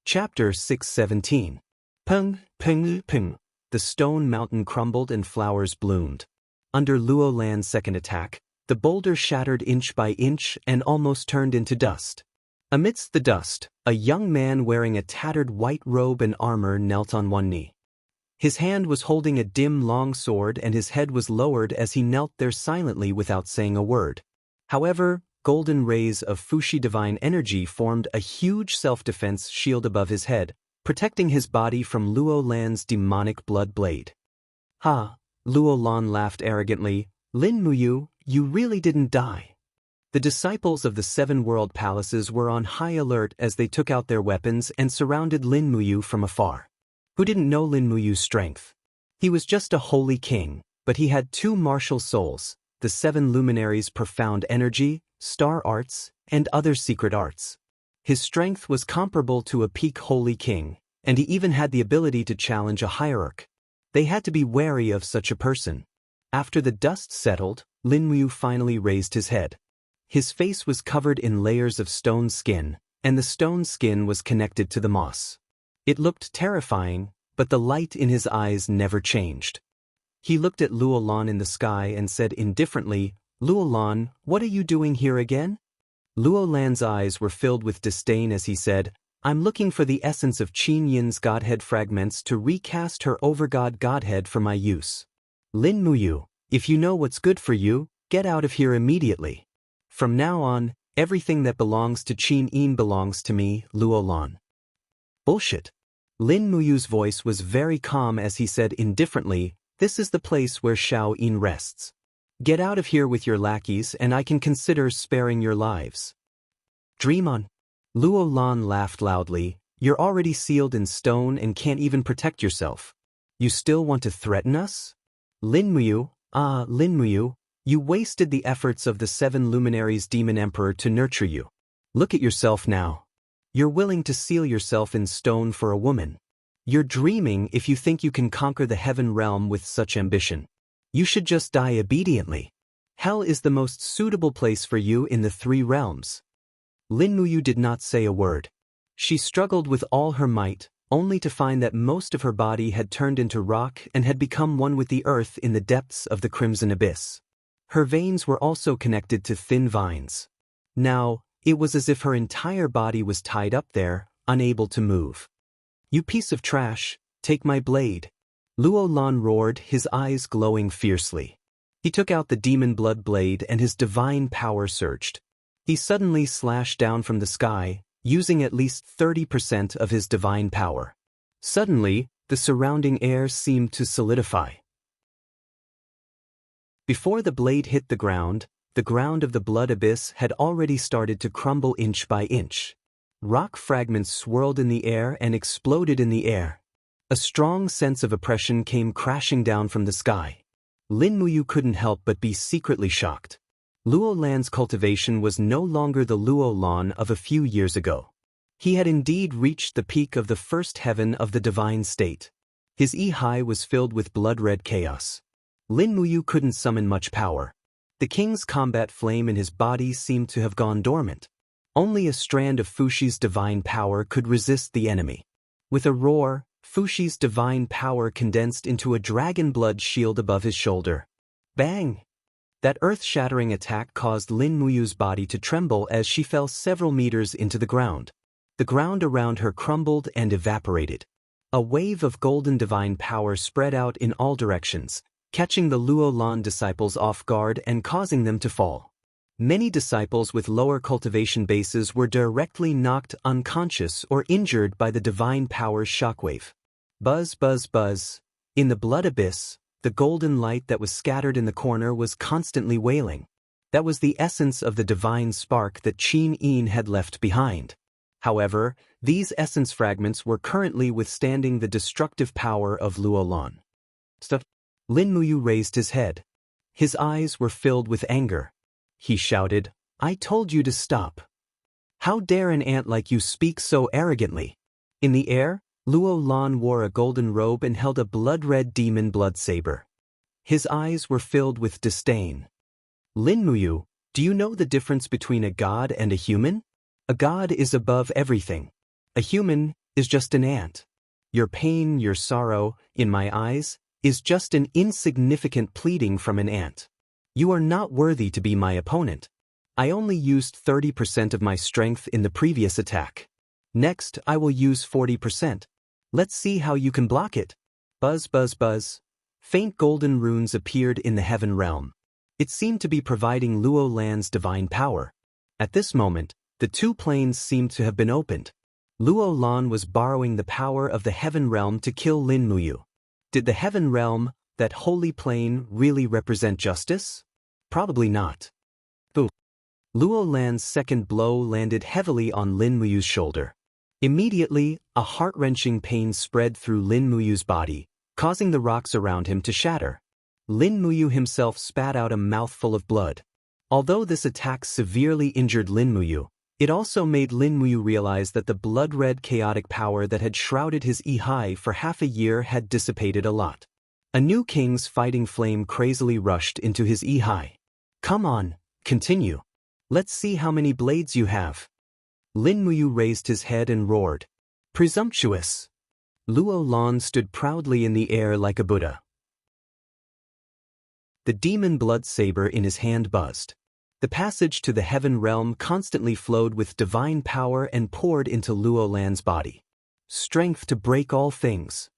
Chapter 617. Peng, peng, peng. The stone mountain crumbled and flowers bloomed. Under Luo Lan's second attack, the boulder shattered inch by inch and almost turned into dust. Amidst the dust, a young man wearing a tattered white robe and armor knelt on one knee. His hand was holding a dim long sword and his head was lowered as he knelt there silently without saying a word. However, golden rays of Fuxi divine energy formed a huge self-defense shield above his head, protecting his body from Luo Lan's demonic blood blade. Ha! Luo Lan laughed arrogantly. Lin Muyu, you really didn't die. The disciples of the 7 world palaces were on high alert as they took out their weapons and surrounded Lin Muyu from afar. Who didn't know Lin Muyu's strength? He was just a holy king, but he had 2 martial souls, the 7 luminaries' profound energy, star arts, and other secret arts. His strength was comparable to a peak holy king, and he even had the ability to challenge a hierarch. They had to be wary of such a person. After the dust settled, Lin Muyu finally raised his head. His face was covered in layers of stone skin, and the stone skin was connected to the moss. It looked terrifying, but the light in his eyes never changed. He looked at Luo Lan in the sky and said indifferently, Luo Lan, what are you doing here again? Luo Lan's eyes were filled with disdain as he said, I'm looking for the essence of Qin Yin's godhead fragments to recast her overgod godhead for my use. Lin Muyu, if you know what's good for you, Get out of here immediately. From now on, everything that belongs to Qin Yin belongs to me, Luo Lan. Bullshit. Lin Muyu's voice was very calm as he said indifferently, "This is the place where Xiao Yin rests. Get out of here with your lackeys and I can consider sparing your lives." Dream on. Luo Lan laughed loudly. "You're already sealed in stone and can't even protect yourself. You still want to threaten us? Lin Muyu, Lin Muyu, you wasted the efforts of the 7 luminaries Demon Emperor to nurture you. Look at yourself now. You're willing to seal yourself in stone for a woman. You're dreaming if you think you can conquer the heaven realm with such ambition. You should just die obediently. Hell is the most suitable place for you in the 3 realms." Lin Muyu did not say a word. She struggled with all her might, only to find that most of her body had turned into rock and had become one with the earth in the depths of the crimson abyss. Her veins were also connected to thin vines. Now, it was as if her entire body was tied up there, unable to move. "You piece of trash, take my blade." Luo Lan roared, his eyes glowing fiercely. He took out the demon blood blade and his divine power surged. He suddenly slashed down from the sky, using at least 30% of his divine power. Suddenly, the surrounding air seemed to solidify. Before the blade hit the ground of the blood abyss had already started to crumble inch by inch. Rock fragments swirled in the air and exploded in the air. A strong sense of oppression came crashing down from the sky. Lin Muyu couldn't help but be secretly shocked. Luo Lan's cultivation was no longer the Luo Lan of a few years ago. He had indeed reached the peak of the first heaven of the divine state. His Yi was filled with blood-red chaos. Lin Muyu couldn't summon much power. The king's combat flame in his body seemed to have gone dormant. Only a strand of Fushi's divine power could resist the enemy. With a roar, Fushi's divine power condensed into a dragon blood shield above his shoulder. Bang! That earth-shattering attack caused Lin Muyu's body to tremble as she fell several meters into the ground. The ground around her crumbled and evaporated. A wave of golden divine power spread out in all directions, catching the Luo Lan disciples off guard and causing them to fall. Many disciples with lower cultivation bases were directly knocked unconscious or injured by the divine power's shockwave. Buzz, buzz, buzz. In the blood abyss, the golden light that was scattered in the corner was constantly wailing. That was the essence of the divine spark that Qin Yin had left behind. However, these essence fragments were currently withstanding the destructive power of Luo Lan. Stop! Lin Muyu raised his head. His eyes were filled with anger. He shouted, "I told you to stop. How dare an ant like you speak so arrogantly?" In the air, Luo Lan wore a golden robe and held a blood-red demon blood saber. His eyes were filled with disdain. "Lin Muyu, do you know the difference between a god and a human? A god is above everything. A human is just an ant. Your pain, your sorrow, in my eyes, is just an insignificant pleading from an ant. You are not worthy to be my opponent. I only used 30% of my strength in the previous attack. Next, I will use 40%. Let's see how you can block it." Buzz, buzz, buzz. Faint golden runes appeared in the heaven realm. It seemed to be providing Luo Lan's divine power. At this moment, the 2 planes seemed to have been opened. Luo Lan was borrowing the power of the heaven realm to kill Lin Muyu. Did the heaven realm, that holy plane, really represent justice? Probably not. Boo! Luo Lan's second blow landed heavily on Lin Muyu's shoulder. Immediately, a heart-wrenching pain spread through Lin Muyu's body, causing the rocks around him to shatter. Lin Muyu himself spat out a mouthful of blood. Although this attack severely injured Lin Muyu, it also made Lin Muyu realize that the blood-red chaotic power that had shrouded his Yi for half a year had dissipated a lot. A new king's fighting flame crazily rushed into his Yi. "Come on, continue. Let's see how many blades you have." Lin Muyu raised his head and roared. "Presumptuous!" Luo Lan stood proudly in the air like a Buddha. The demon blood saber in his hand buzzed. The passage to the heaven realm constantly flowed with divine power and poured into Luo Lan's body. Strength to break all things.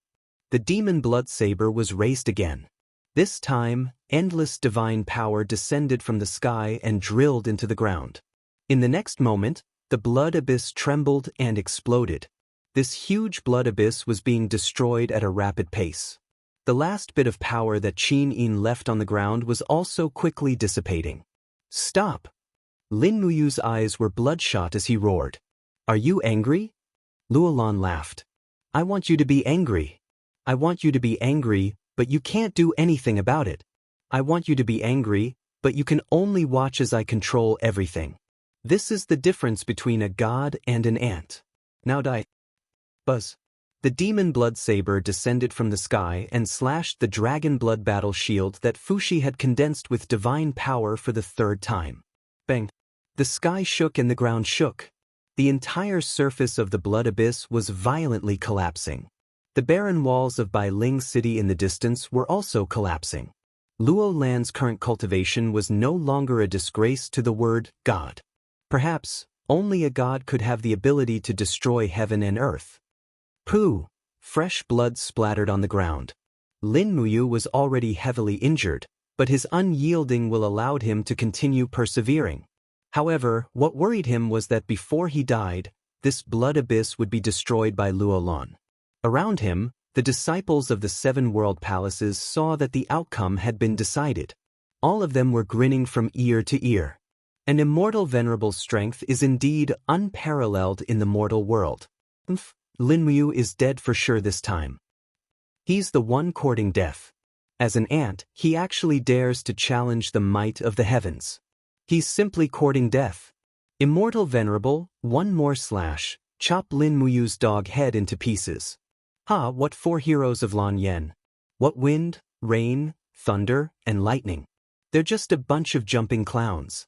The demon blood saber was raised again. This time, endless divine power descended from the sky and drilled into the ground. In the next moment, the blood abyss trembled and exploded. This huge blood abyss was being destroyed at a rapid pace. The last bit of power that Qin Yin left on the ground was also quickly dissipating. "Stop!" Lin Muyu's eyes were bloodshot as he roared. "Are you angry?" Luolan laughed. "I want you to be angry. I want you to be angry, but you can't do anything about it. I want you to be angry, but you can only watch as I control everything. This is the difference between a god and an ant. Now die." Buzz. The demon blood saber descended from the sky and slashed the dragon blood battle shield that Fuxi had condensed with divine power for the third time. Bang! The sky shook and the ground shook. The entire surface of the blood abyss was violently collapsing. The barren walls of Bailing City in the distance were also collapsing. Luo Lan's current cultivation was no longer a disgrace to the word God. Perhaps, only a god could have the ability to destroy heaven and earth. Pooh! Fresh blood splattered on the ground. Lin Muyu was already heavily injured, but his unyielding will allowed him to continue persevering. However, what worried him was that before he died, this blood abyss would be destroyed by Luolan. Around him, the disciples of the 7 world palaces saw that the outcome had been decided. All of them were grinning from ear to ear. An immortal venerable strength is indeed unparalleled in the mortal world. Lin Muyu is dead for sure this time. He's the one courting death. As an ant, he actually dares to challenge the might of the heavens. He's simply courting death. Immortal venerable, one more slash, chop Lin Muyu's dog head into pieces. Ha, what 4 heroes of Lan Yen. What wind, rain, thunder, and lightning. They're just a bunch of jumping clowns.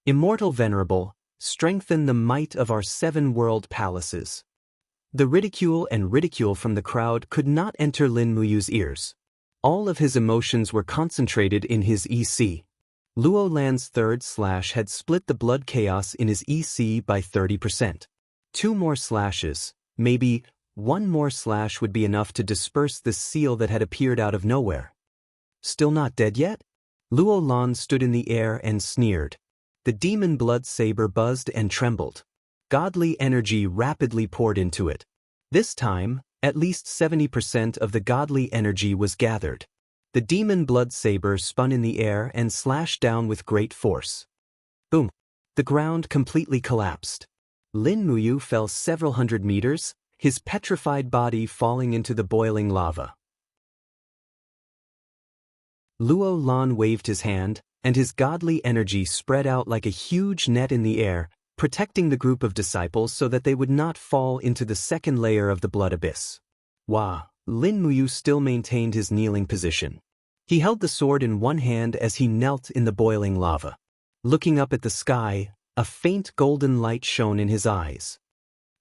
Immortal venerable, strengthen the might of our 7 world palaces. The ridicule from the crowd could not enter Lin Muyu's ears. All of his emotions were concentrated in his EC. Luo Lan's third slash had split the blood chaos in his EC by 30%. 2 more slashes, maybe 1 more slash would be enough to disperse this seal that had appeared out of nowhere. Still not dead yet? Luo Lan stood in the air and sneered. The demon blood saber buzzed and trembled. Godly energy rapidly poured into it. This time, at least 70% of the godly energy was gathered. The demon blood saber spun in the air and slashed down with great force. Boom! The ground completely collapsed. Lin Muyu fell several hundred meters, his petrified body falling into the boiling lava. Luo Lan waved his hand, and his godly energy spread out like a huge net in the air, protecting the group of disciples so that they would not fall into the second layer of the blood abyss. Wah! Lin Muyu still maintained his kneeling position. He held the sword in one hand as he knelt in the boiling lava. Looking up at the sky, a faint golden light shone in his eyes.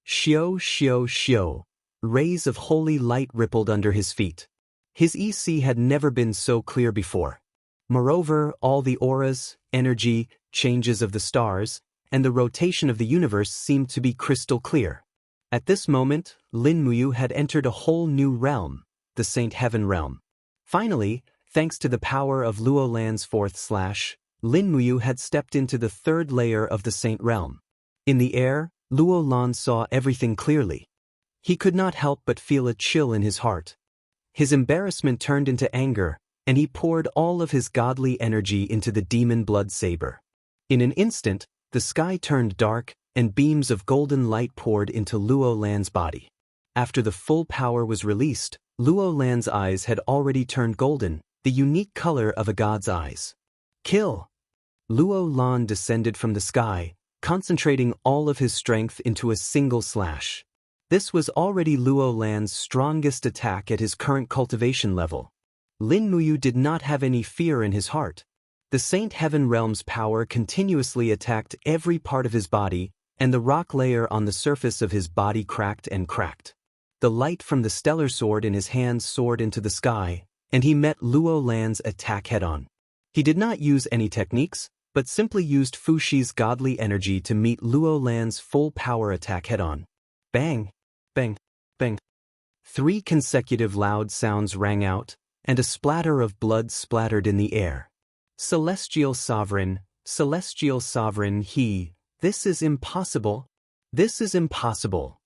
Xiao, xiao, xiao. Rays of holy light rippled under his feet. His EC had never been so clear before. Moreover, all the auras, energy, changes of the stars, and the rotation of the universe seemed to be crystal clear. At this moment, Lin Muyu had entered a whole new realm, the Saint Heaven realm. Finally, thanks to the power of Luo Lan's fourth slash, Lin Muyu had stepped into the third layer of the Saint realm. In the air, Luo Lan saw everything clearly. He could not help but feel a chill in his heart. His embarrassment turned into anger, and he poured all of his godly energy into the demon blood saber. In an instant, the sky turned dark, and beams of golden light poured into Luo Lan's body. After the full power was released, Luo Lan's eyes had already turned golden, the unique color of a god's eyes. Kill! Luo Lan descended from the sky, concentrating all of his strength into a single slash. This was already Luo Lan's strongest attack at his current cultivation level. Lin Muyu did not have any fear in his heart. The Saint Heaven realm's power continuously attacked every part of his body, and the rock layer on the surface of his body cracked and cracked. The light from the stellar sword in his hands soared into the sky, and he met Luo Lan's attack head-on. He did not use any techniques, but simply used Fuxi's godly energy to meet Luo Lan's full power attack head-on. Bang! Bang! Bang! 3 consecutive loud sounds rang out, and a splatter of blood splattered in the air. Celestial Sovereign, this is impossible. This is impossible.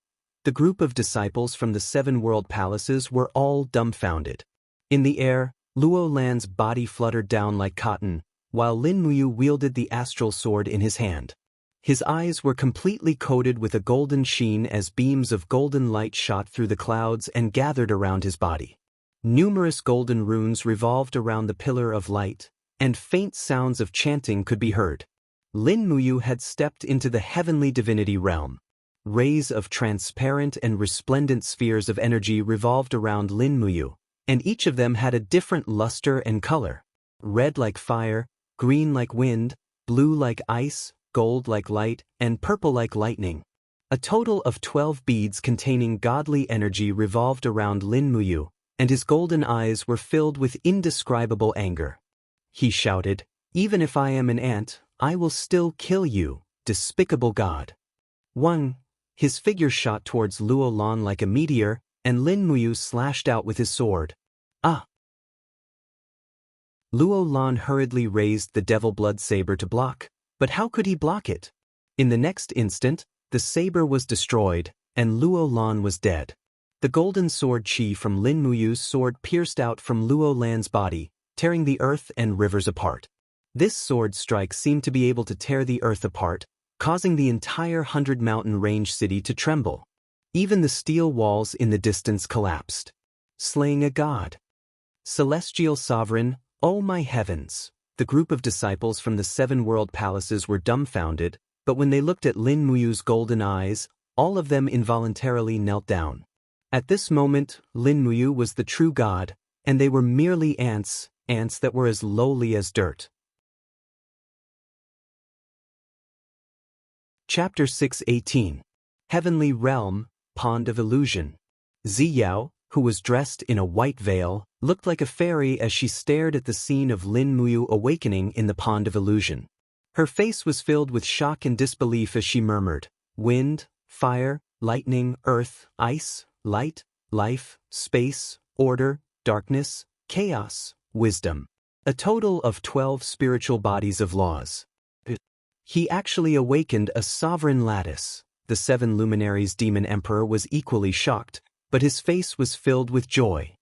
The group of disciples from the 7 world palaces were all dumbfounded. In the air, Luo Lan's body fluttered down like cotton, while Lin Muyu wielded the astral sword in his hand. His eyes were completely coated with a golden sheen as beams of golden light shot through the clouds and gathered around his body. Numerous golden runes revolved around the pillar of light, and faint sounds of chanting could be heard. Lin Muyu had stepped into the heavenly divinity realm. Rays of transparent and resplendent spheres of energy revolved around Lin Muyu, and each of them had a different luster and color. Red like fire, green like wind, blue like ice, gold like light, and purple like lightning. A total of 12 beads containing godly energy revolved around Lin Muyu, and his golden eyes were filled with indescribable anger. He shouted, "Even if I am an ant, I will still kill you, despicable god." One, his figure shot towards Luo Lan like a meteor, and Lin Muyu slashed out with his sword. Ah! Luo Lan hurriedly raised the devil blood saber to block, but how could he block it? In the next instant, the saber was destroyed, and Luo Lan was dead. The golden sword chi from Lin Muyu's sword pierced out from Luo Lan's body, tearing the earth and rivers apart. This sword strike seemed to be able to tear the earth apart, causing the entire 100-mountain range city to tremble. Even the steel walls in the distance collapsed. Slaying a god. Celestial Sovereign, oh my heavens! The group of disciples from the 7 world palaces were dumbfounded, but when they looked at Lin Muyu's golden eyes, all of them involuntarily knelt down. At this moment, Lin Muyu was the true god, and they were merely ants that were as lowly as dirt. Chapter 6:18. Heavenly Realm, Pond of Illusion. Ziyao, who was dressed in a white veil, looked like a fairy as she stared at the scene of Lin Muyu awakening in the Pond of Illusion. Her face was filled with shock and disbelief as she murmured, "Wind, fire, lightning, earth, ice, light, life, space, order, darkness, chaos, wisdom. A total of 12 spiritual bodies of laws." He actually awakened a sovereign lattice. The 7 luminaries' demon emperor was equally shocked, but his face was filled with joy.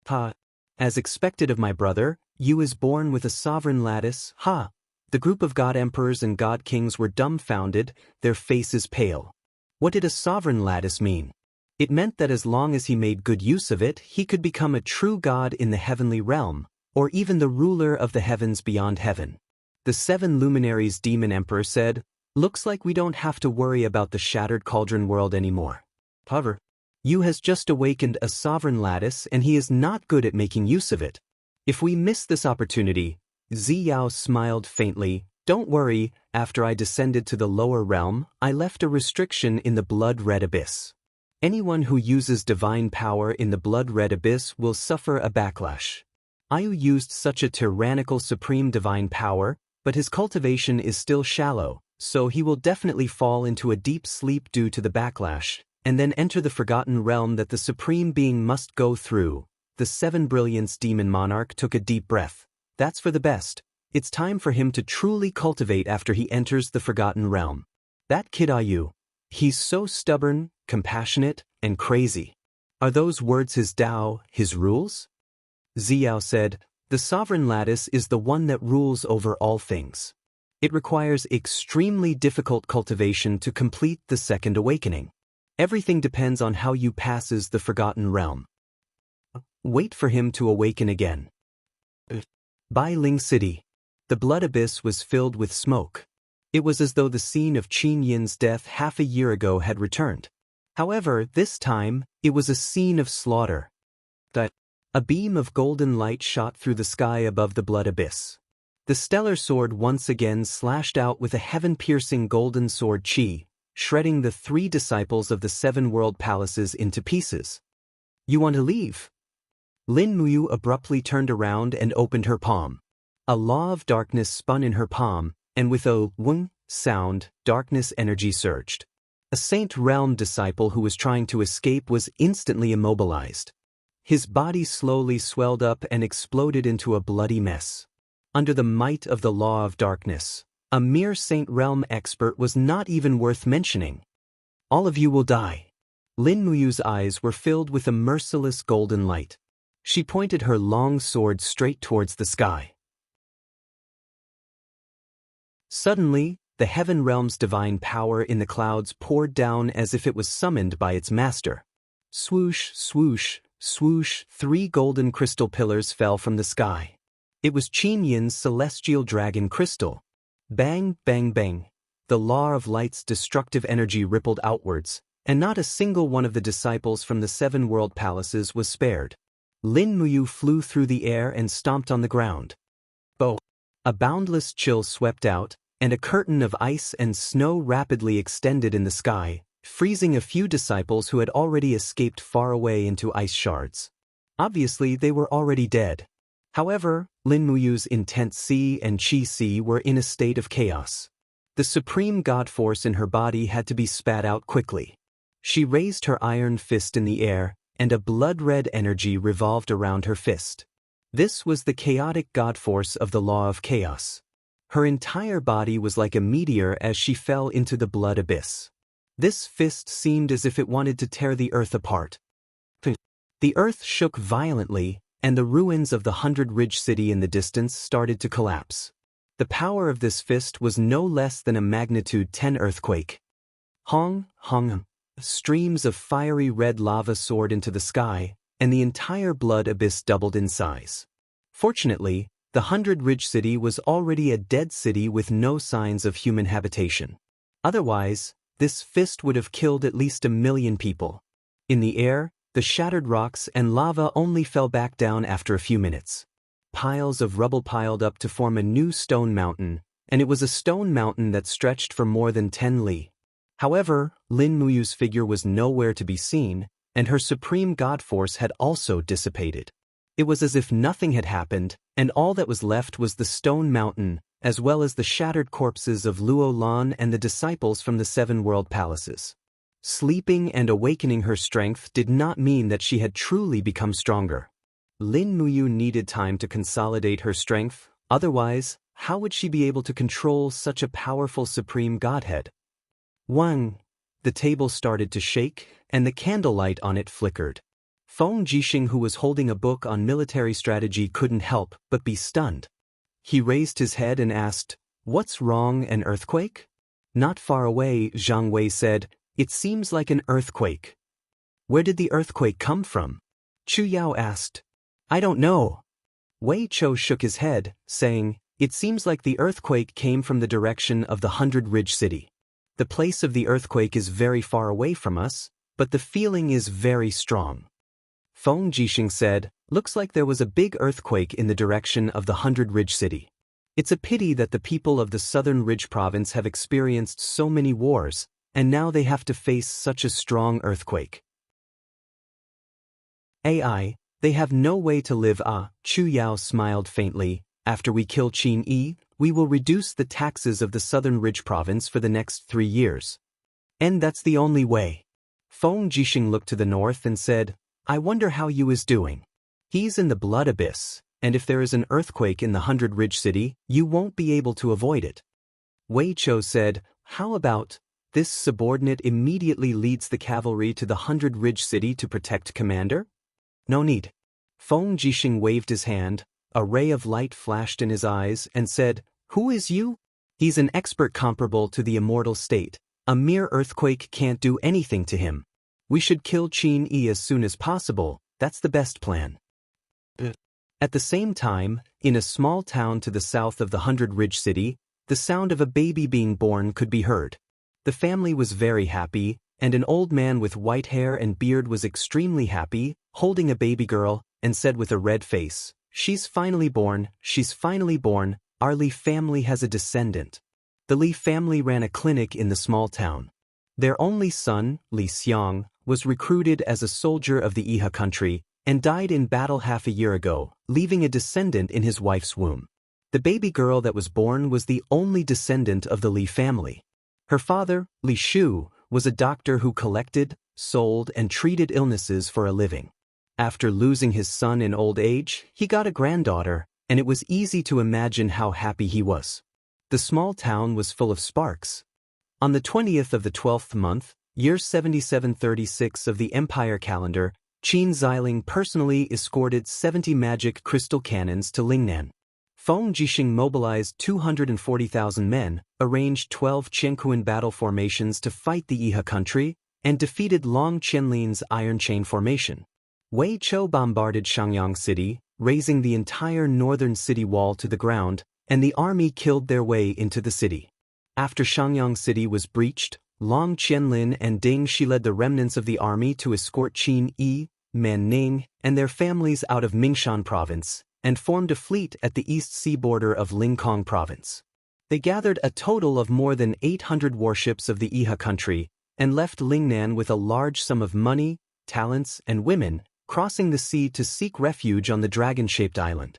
"Ha! As expected of my brother, you is born with a sovereign lattice, ha!" The group of god emperors and god kings were dumbfounded, their faces pale. What did a sovereign lattice mean? It meant that as long as he made good use of it, he could become a true god in the heavenly realm, or even the ruler of the heavens beyond heaven. The 7 luminaries' demon emperor said, "Looks like we don't have to worry about the shattered cauldron world anymore. However, you has just awakened a sovereign lattice and he is not good at making use of it. If we miss this opportunity," Ziyao smiled faintly, "don't worry, after I descended to the lower realm, I left a restriction in the blood-red abyss. Anyone who uses divine power in the blood-red abyss will suffer a backlash. Ayu used such a tyrannical supreme divine power, but his cultivation is still shallow, so he will definitely fall into a deep sleep due to the backlash, and then enter the forgotten realm that the supreme being must go through." The 7 brilliance demon monarch took a deep breath. That's for the best. It's time for him to truly cultivate after he enters the forgotten realm. That kid Ayu. He's so stubborn, compassionate, and crazy. Are those words his Dao, his rules? Ziyao said, "The sovereign lattice is the one that rules over all things. It requires extremely difficult cultivation to complete the second awakening. Everything depends on how you passes the forgotten realm. Wait for him to awaken again." Bai Ling City. The blood abyss was filled with smoke. It was as though the scene of Qin Yin's death half a year ago had returned. However, this time, it was a scene of slaughter. A beam of golden light shot through the sky above the blood abyss. The stellar sword once again slashed out with a heaven-piercing golden sword chi, shredding the 3 disciples of the 7 world palaces into pieces. "You want to leave?" Lin Muyu abruptly turned around and opened her palm. A law of darkness spun in her palm, and with a "wung" sound, darkness energy surged. A Saint Realm disciple who was trying to escape was instantly immobilized. His body slowly swelled up and exploded into a bloody mess. Under the might of the law of darkness, a mere Saint Realm expert was not even worth mentioning. All of you will die. Lin Muyu's eyes were filled with a merciless golden light. She pointed her long sword straight towards the sky. Suddenly, the heaven realm's divine power in the clouds poured down as if it was summoned by its master. Swoosh, swoosh, swoosh, 3 golden crystal pillars fell from the sky. It was Qin Yin's celestial dragon crystal. Bang, bang, bang. The law of light's destructive energy rippled outwards, and not a single one of the disciples from the 7 world palaces was spared. Lin Muyu flew through the air and stomped on the ground. Bo! A boundless chill swept out, and a curtain of ice and snow rapidly extended in the sky, freezing a few disciples who had already escaped far away into ice shards. Obviously, they were already dead. However, Lin Muyu's intense Qi and Qi Qi were in a state of chaos. The supreme god force in her body had to be spat out quickly. She raised her iron fist in the air, and a blood-red energy revolved around her fist. This was the chaotic god force of the law of chaos. Her entire body was like a meteor as she fell into the blood abyss. This fist seemed as if it wanted to tear the earth apart. The earth shook violently, and the ruins of the 100-ridge city in the distance started to collapse. The power of this fist was no less than a magnitude 10 earthquake. Hong, hong. Streams of fiery red lava soared into the sky, and the entire blood abyss doubled in size. Fortunately, the 100-ridge city was already a dead city with no signs of human habitation. Otherwise, this fist would have killed at least 1 million people. In the air, the shattered rocks and lava only fell back down after a few minutes. Piles of rubble piled up to form a new stone mountain, and it was a stone mountain that stretched for more than 10 li. However, Lin Muyu's figure was nowhere to be seen, and her supreme god force had also dissipated. It was as if nothing had happened, and all that was left was the stone mountain, as well as the shattered corpses of Luo Lan and the disciples from the 7 world palaces. Sleeping and awakening her strength did not mean that she had truly become stronger. Lin Muyu needed time to consolidate her strength, otherwise, how would she be able to control such a powerful supreme godhead? Wang! The table started to shake, and the candlelight on it flickered. Feng Jixing, who was holding a book on military strategy, couldn't help but be stunned. He raised his head and asked, "What's wrong, an earthquake?" Not far away, Zhang Wei said, "It seems like an earthquake." "Where did the earthquake come from?" Chu Yao asked. "I don't know." Wei Chou shook his head, saying, "It seems like the earthquake came from the direction of the 100-ridge city. The place of the earthquake is very far away from us, but the feeling is very strong." Feng Jixing said, "Looks like there was a big earthquake in the direction of the 100-ridge city. It's a pity that the people of the Southern Ridge province have experienced so many wars, and now they have to face such a strong earthquake. AI, they have no way to live. Chu Yao smiled faintly. "After we kill Qin Yi, we will reduce the taxes of the Southern Ridge province for the next 3 years. And that's the only way." Feng Jixing looked to the north and said, "I wonder how Yu is doing. He's in the blood abyss, and if there is an earthquake in the 100-ridge city, you won't be able to avoid it." Wei Chou said, "How about this subordinate immediately leads the cavalry to the 100-ridge city to protect commander?" "No need." Feng Jixing waved his hand, a ray of light flashed in his eyes, and said, "Who is Yu? He's an expert comparable to the immortal state. A mere earthquake can't do anything to him. We should kill Qin Yi as soon as possible. That's the best plan." At the same time, in a small town to the south of the 100-ridge city, the sound of a baby being born could be heard. The family was very happy, and an old man with white hair and beard was extremely happy, holding a baby girl, and said with a red face, "She's finally born, she's finally born. Our Li family has a descendant." The Li family ran a clinic in the small town. Their only son, Li Xiang, was recruited as a soldier of the Iha country, and died in battle half a year ago, leaving a descendant in his wife's womb. The baby girl that was born was the only descendant of the Li family. Her father, Li Shu, was a doctor who collected, sold, and treated illnesses for a living. After losing his son in old age, he got a granddaughter, and it was easy to imagine how happy he was. The small town was full of sparks. On the 20th of the 12th month, year 7736 of the Empire calendar, Qin Xiling personally escorted 70 magic crystal cannons to Lingnan. Feng Jixing mobilized 240,000 men, arranged 12 Qianquan battle formations to fight the Iha country, and defeated Long Qianlin's Iron Chain formation. Wei Chou bombarded Xiangyang City, razing the entire northern city wall to the ground, and the army killed their way into the city. After Xiangyang City was breached, Long Qianlin and Ding Shi led the remnants of the army to escort Qin Yi, Man Ning, and their families out of Mingshan province, and formed a fleet at the east sea border of Lingkong province. They gathered a total of more than 800 warships of the Iha country, and left Lingnan with a large sum of money, talents, and women, crossing the sea to seek refuge on the dragon-shaped island.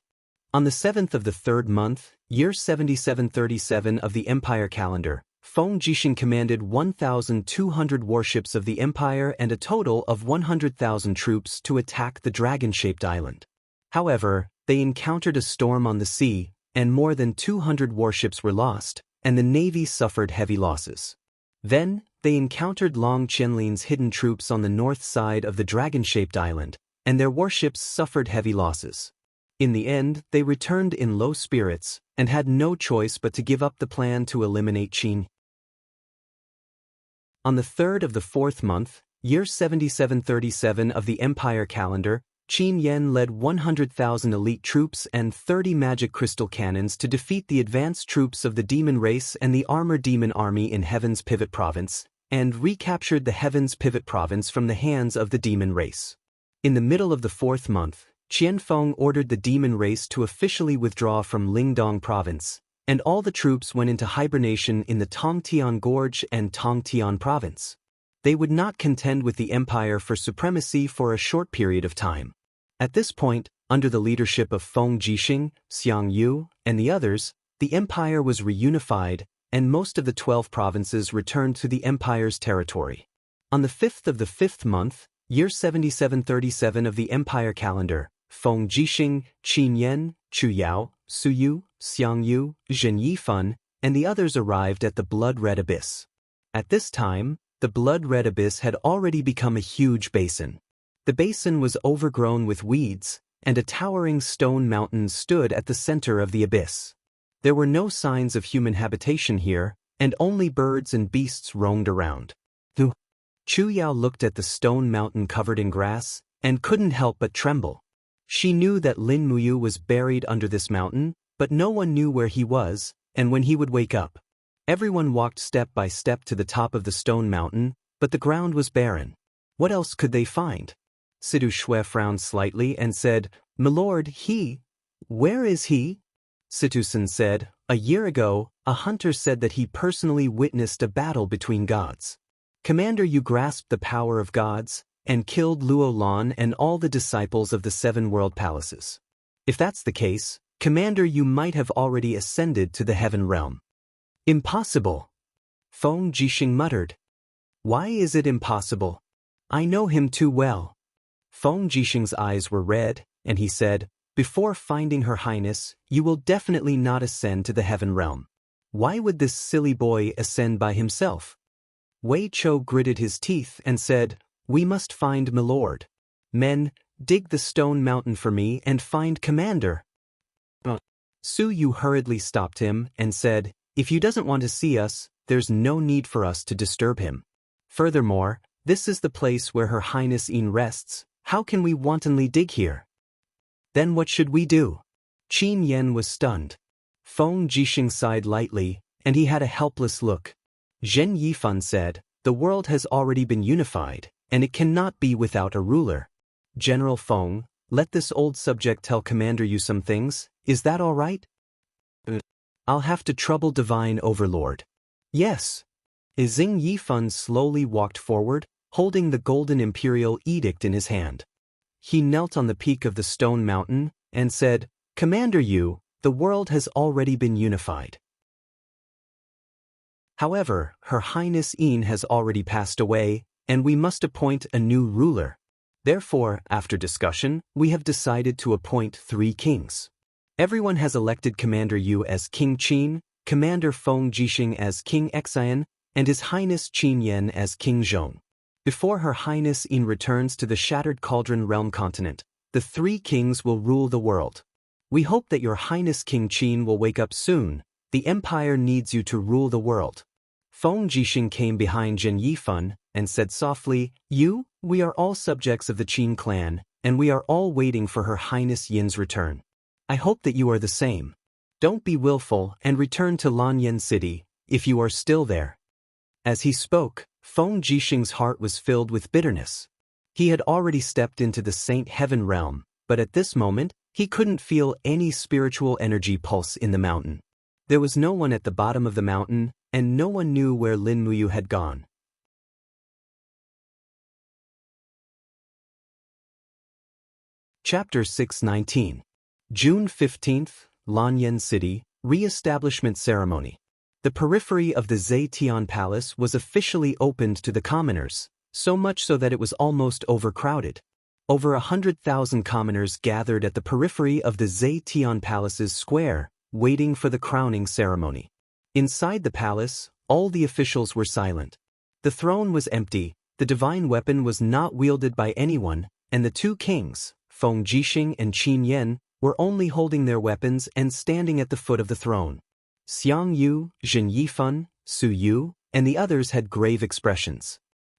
On the 7th of the 3rd month, year 7737 of the Empire calendar, Feng Jixing commanded 1,200 warships of the Empire and a total of 100,000 troops to attack the dragon-shaped island. However, they encountered a storm on the sea, and more than 200 warships were lost, and the navy suffered heavy losses. Then, they encountered Long Qianlin's hidden troops on the north side of the dragon-shaped island, and their warships suffered heavy losses. In the end, they returned in low spirits, and had no choice but to give up the plan to eliminate Qin. On the 3rd of the 4th month, year 7737 of the Empire calendar, Qin Yen led 100,000 elite troops and 30 magic crystal cannons to defeat the advanced troops of the demon race and the armored demon army in Heaven's Pivot Province, and recaptured the Heaven's Pivot Province from the hands of the demon race. In the middle of the 4th month, Qianfeng ordered the demon race to officially withdraw from Lingdong Province, and all the troops went into hibernation in the Tongtian Gorge and Tongtian Province. They would not contend with the Empire for supremacy for a short period of time. At this point, under the leadership of Feng Jixing, Xiang Yu, and the others, the Empire was reunified, and most of the 12 provinces returned to the Empire's territory. On the 5th of the 5th month, year 7737 of the Empire calendar, Feng Jixing, Qin Yen, Chu Yao, Su Yu, Xiang Yu, Zhen Yifan, and the others arrived at the Blood-Red Abyss. At this time, the Blood-Red Abyss had already become a huge basin. The basin was overgrown with weeds, and a towering stone mountain stood at the center of the abyss. There were no signs of human habitation here, and only birds and beasts roamed around. Chu Yao looked at the stone mountain covered in grass, and couldn't help but tremble. She knew that Lin Muyu was buried under this mountain, but no one knew where he was, and when he would wake up. Everyone walked step by step to the top of the stone mountain, but the ground was barren. What else could they find? Sidu Shui frowned slightly and said, "Milord, where is he?" Situsen said, "A year ago, a hunter said that he personally witnessed a battle between gods. Commander, you grasped the power of gods, and killed Luo Lan and all the disciples of the 7 world palaces. If that's the case, Commander, you might have already ascended to the heaven realm." "Impossible," Feng Jixing muttered. "Why is it impossible? I know him too well." Feng Jixing's eyes were red, and he said, "Before finding Her Highness, you will definitely not ascend to the heaven realm. Why would this silly boy ascend by himself?" Wei Chou gritted his teeth and said, "We must find Milord. Men, dig the stone mountain for me and find Commander." Su Yu hurriedly stopped him and said, "If he doesn't want to see us, there's no need for us to disturb him. Furthermore, this is the place where Her Highness Yin rests. How can we wantonly dig here?" "Then what should we do?" Qin Yen was stunned. Feng Jixing sighed lightly, and he had a helpless look. Zhen Yifan said, "The world has already been unified, and it cannot be without a ruler. General Feng, let this old subject tell Commander you some things, is that all right?" "I'll have to trouble Divine Overlord." "Yes." Xing Yifan slowly walked forward, holding the golden imperial edict in his hand. He knelt on the peak of the stone mountain, and said, "Commander Yu, the world has already been unified. However, Her Highness Yin has already passed away, and we must appoint a new ruler. Therefore, after discussion, we have decided to appoint 3 kings. Everyone has elected Commander Yu as King Qin, Commander Feng Jixing as King Xian, and His Highness Qin Yan as King Zhong. Before Her Highness Yin returns to the Shattered Cauldron Realm continent, the 3 kings will rule the world. We hope that Your Highness King Qin will wake up soon. The Empire needs you to rule the world. Feng Jixing came behind Zhen Yifan and said softly, "You, we are all subjects of the Qin clan, and we are all waiting for Her Highness Yin's return. I hope that you are the same. Don't be willful and return to Lanyan City, if you are still there." As he spoke, Feng Jixing's heart was filled with bitterness. He had already stepped into the Saint Heaven realm, but at this moment, he couldn't feel any spiritual energy pulse in the mountain. There was no one at the bottom of the mountain, and no one knew where Lin Muyu had gone. Chapter 619. June 15th, Lanyan City, Re-establishment Ceremony. The periphery of the Zetian Palace was officially opened to the commoners, so much so that it was almost overcrowded. Over 100,000 commoners gathered at the periphery of the Zetian Palace's square, waiting for the crowning ceremony. Inside the palace, all the officials were silent. The throne was empty, the divine weapon was not wielded by anyone, and the 2 kings, Feng Jixing and Qin Yan, were only holding their weapons and standing at the foot of the throne. Xiang Yu, Zhen Yifan, Su Yu, and the others had grave expressions.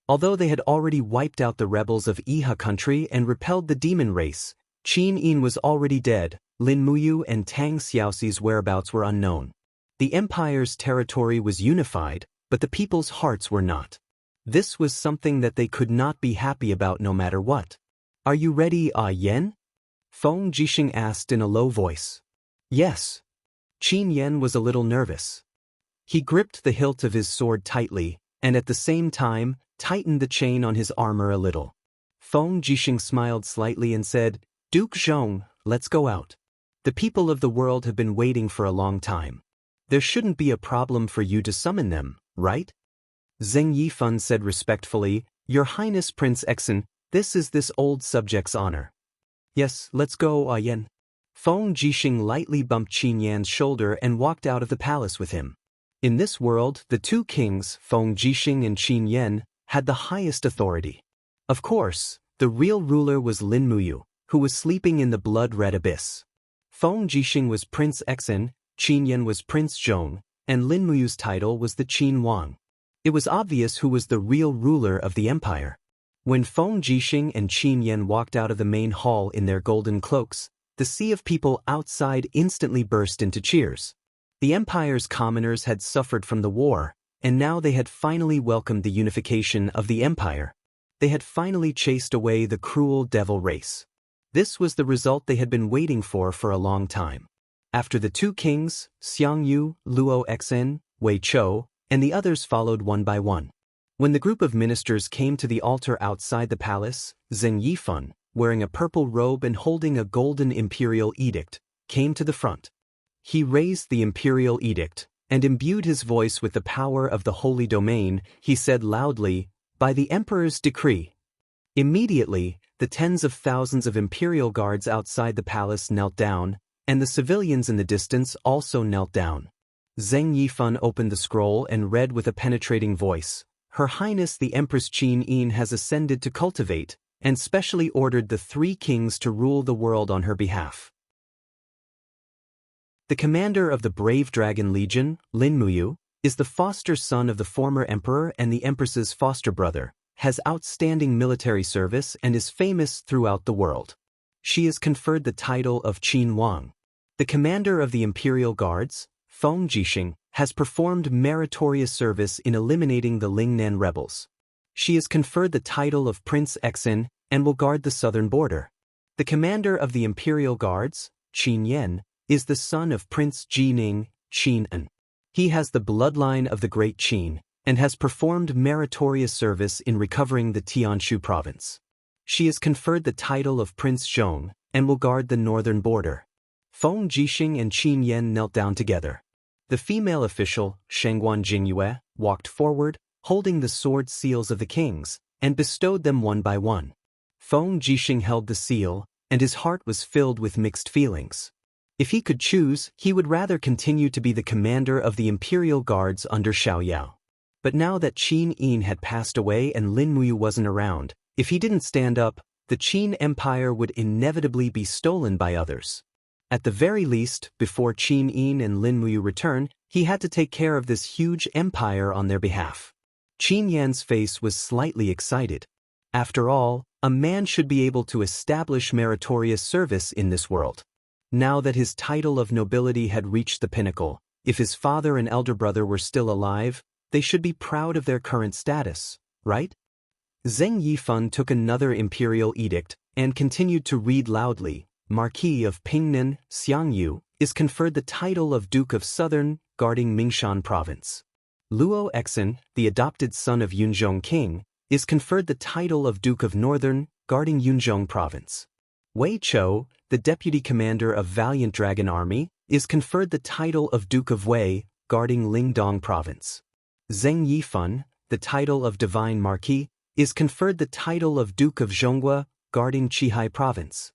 Although they had already wiped out the rebels of Iha country and repelled the demon race, Qin Yin was already dead. Lin Muyu and Tang Xiaoxi's whereabouts were unknown. The empire's territory was unified, but the people's hearts were not. This was something that they could not be happy about no matter what. "Are you ready, Yan?" Feng Jixing asked in a low voice. "Yes." Qin Yan was a little nervous. He gripped the hilt of his sword tightly, and at the same time, tightened the chain on his armor a little. Feng Jixing smiled slightly and said, "Duke Zhong, let's go out. The people of the world have been waiting for a long time. There shouldn't be a problem for you to summon them, right?" Zheng Yifan said respectfully, "Your Highness Prince Exen, this is this old subject's honor." "Yes, let's go, Yan." Feng Jixing lightly bumped Qin Yan's shoulder and walked out of the palace with him. In this world, the 2 kings, Feng Jixing and Qin Yan, had the highest authority. Of course, the real ruler was Lin Muyu, who was sleeping in the blood-red abyss. Feng Jixing was Prince Exen, Qin Yan was Prince Zhong, and Lin Muyu's title was the Qin Wang. It was obvious who was the real ruler of the empire. When Feng Jixing and Qin Yan walked out of the main hall in their golden cloaks, the sea of people outside instantly burst into cheers. The empire's commoners had suffered from the war, and now they had finally welcomed the unification of the empire. They had finally chased away the cruel devil race. This was the result they had been waiting for a long time. After the 2 kings, Xiang Yu, Luo Xen, Wei Chou, and the others followed one by one. When the group of ministers came to the altar outside the palace, Zheng Yifan, wearing a purple robe and holding a golden imperial edict, came to the front. He raised the imperial edict, and imbued his voice with the power of the holy domain. He said loudly, "By the emperor's decree." Immediately, the tens of thousands of imperial guards outside the palace knelt down, and the civilians in the distance also knelt down. Zheng Yifan opened the scroll and read with a penetrating voice, "Her Highness the Empress Qin Yin has ascended to cultivate, and specially ordered the 3 kings to rule the world on her behalf." The commander of the Brave Dragon Legion, Lin Muyu, is the foster son of the former emperor and the empress's foster brother, has outstanding military service and is famous throughout the world. She is conferred the title of Qin Wang. The commander of the Imperial Guards, Feng Jixing, has performed meritorious service in eliminating the Lingnan rebels. She is conferred the title of Prince Exen and will guard the southern border. The commander of the Imperial Guards, Qin Yan, is the son of Prince Jining, Qin An. He has the bloodline of the Great Qin, and has performed meritorious service in recovering the Tianshu province. She is conferred the title of Prince Zhong, and will guard the northern border. Feng Jixing and Qin Yan knelt down together. The female official, Shengguan Jingyue, walked forward, holding the sword seals of the kings, and bestowed them one by one. Feng Jixing held the seal, and his heart was filled with mixed feelings. If he could choose, he would rather continue to be the commander of the Imperial Guards under Xiaoyao. But now that Qin Yin had passed away and Lin Muyu wasn't around, if he didn't stand up, the Qin Empire would inevitably be stolen by others. At the very least, before Qin Yin and Lin Muyu return, he had to take care of this huge empire on their behalf. Qin Yan's face was slightly excited. After all, a man should be able to establish meritorious service in this world. Now that his title of nobility had reached the pinnacle, if his father and elder brother were still alive, they should be proud of their current status, right? Zheng Yifan took another imperial edict and continued to read loudly. Marquis of Pingnan, Xiangyu, is conferred the title of Duke of Southern, guarding Mingshan Province. Luo Exin, the adopted son of Yunzhong King, is conferred the title of Duke of Northern, guarding Yunzhong Province. Wei Chou, the deputy commander of Valiant Dragon Army, is conferred the title of Duke of Wei, guarding Lingdong Province. Zheng Yifan, the title of Divine Marquis, is conferred the title of Duke of Zhonghua, guarding Qihai Province.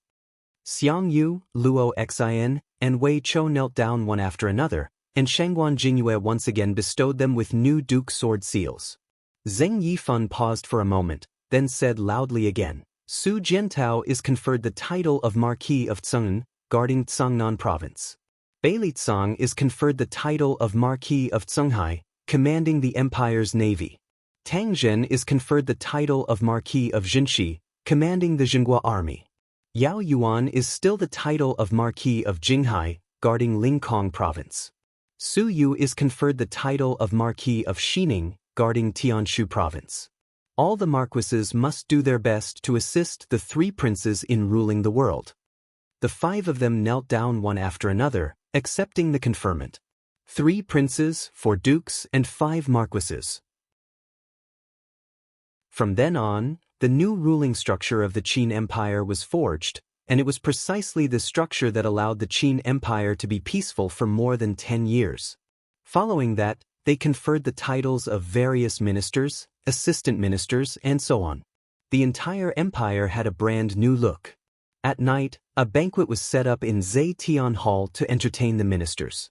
Xiangyu, Luo Xin, and Wei Chou knelt down one after another, and Shangguan Jingyue once again bestowed them with new Duke sword seals. Zheng Yifan paused for a moment, then said loudly again, Su Jiantao is conferred the title of Marquis of Tsungen, guarding Tsangnan Province. Beili Tsang is conferred the title of Marquis of Tsunghai, commanding the Empire's navy. Tang Zhen is conferred the title of Marquis of Jinshi, commanding the Jinghua army. Yao Yuan is still the title of Marquis of Jinghai, guarding Lingkong Province. Su Yu is conferred the title of Marquis of Xining, guarding Tianshu Province. All the marquises must do their best to assist the three princes in ruling the world. The five of them knelt down one after another, accepting the conferment. 3 princes, 4 dukes, and 5 marquises. From then on, the new ruling structure of the Qin Empire was forged, and it was precisely the structure that allowed the Qin Empire to be peaceful for more than 10 years. Following that, they conferred the titles of various ministers, assistant ministers, and so on. The entire empire had a brand new look. At night, a banquet was set up in Zetian Hall to entertain the ministers.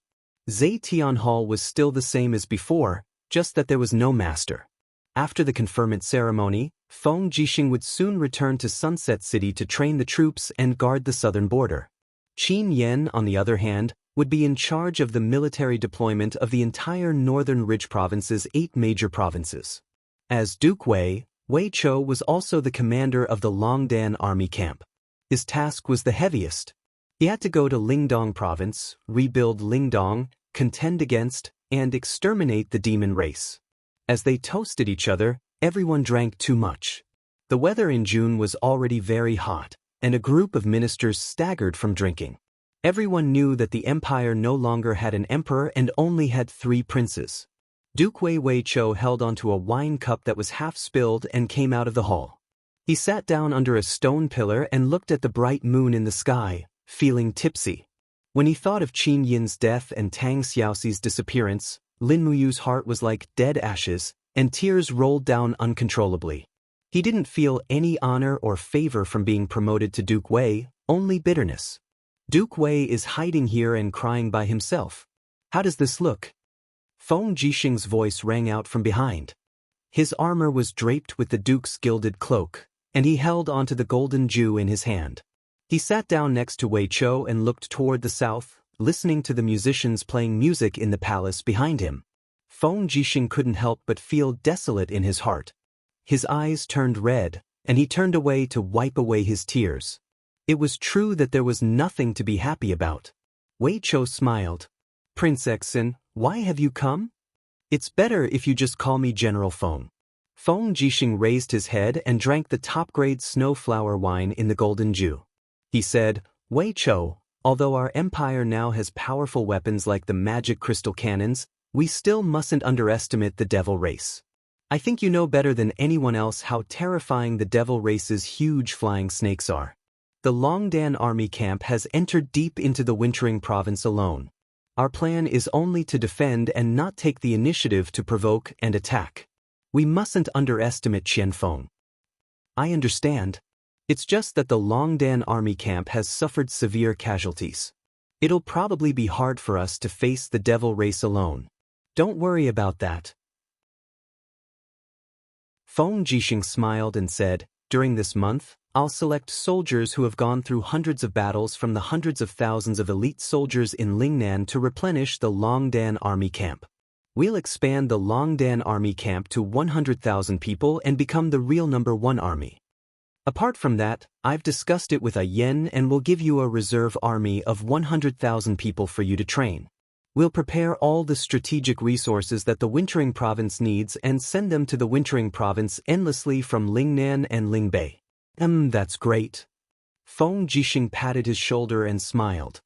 Zetian Hall was still the same as before, just that there was no master. After the conferment ceremony, Feng Jixing would soon return to Sunset City to train the troops and guard the southern border. Qin Yan, on the other hand, would be in charge of the military deployment of the entire Northern Ridge Province's 8 major provinces. As Duke Wei, Wei Chou was also the commander of the Longdan army camp. His task was the heaviest. He had to go to Lingdong Province, rebuild Lingdong, contend against, and exterminate the demon race. As they toasted each other, everyone drank too much. The weather in June was already very hot, and a group of ministers staggered from drinking. Everyone knew that the empire no longer had an emperor and only had 3 princes. Duke Wei Chou held onto a wine cup that was half spilled and came out of the hall. He sat down under a stone pillar and looked at the bright moon in the sky, feeling tipsy. When he thought of Qin Yin's death and Tang Xiaoxi's disappearance, Lin Muyu's heart was like dead ashes, and tears rolled down uncontrollably. He didn't feel any honor or favor from being promoted to Duke Wei, only bitterness. Duke Wei is hiding here and crying by himself. How does this look? Feng Jixing's voice rang out from behind. His armor was draped with the Duke's gilded cloak, and he held onto the golden Ju in his hand. He sat down next to Wei Chou and looked toward the south, listening to the musicians playing music in the palace behind him. Feng Jixing couldn't help but feel desolate in his heart. His eyes turned red, and he turned away to wipe away his tears. It was true that there was nothing to be happy about. Wei Chou smiled. Prince Exin, why have you come? It's better if you just call me General Feng. Feng Jixing raised his head and drank the top-grade snowflower wine in the golden Ju. He said, Wei Chou, although our empire now has powerful weapons like the magic crystal cannons, we still mustn't underestimate the devil race. I think you know better than anyone else how terrifying the devil race's huge flying snakes are. The Longdan army camp has entered deep into the wintering province alone. Our plan is only to defend and not take the initiative to provoke and attack. We mustn't underestimate Qianfeng. I understand. It's just that the Longdan army camp has suffered severe casualties. It'll probably be hard for us to face the devil race alone. Don't worry about that. Feng Jixing smiled and said, during this month, I'll select soldiers who have gone through hundreds of battles from the hundreds of thousands of elite soldiers in Lingnan to replenish the Longdan army camp. We'll expand the Longdan army camp to 100,000 people and become the real #1 army. Apart from that, I've discussed it with a Yen and will give you a reserve army of 100,000 people for you to train. We'll prepare all the strategic resources that the Wintering Province needs and send them to the Wintering Province endlessly from Lingnan and Lingbei. That's great. Feng Jixing patted his shoulder and smiled.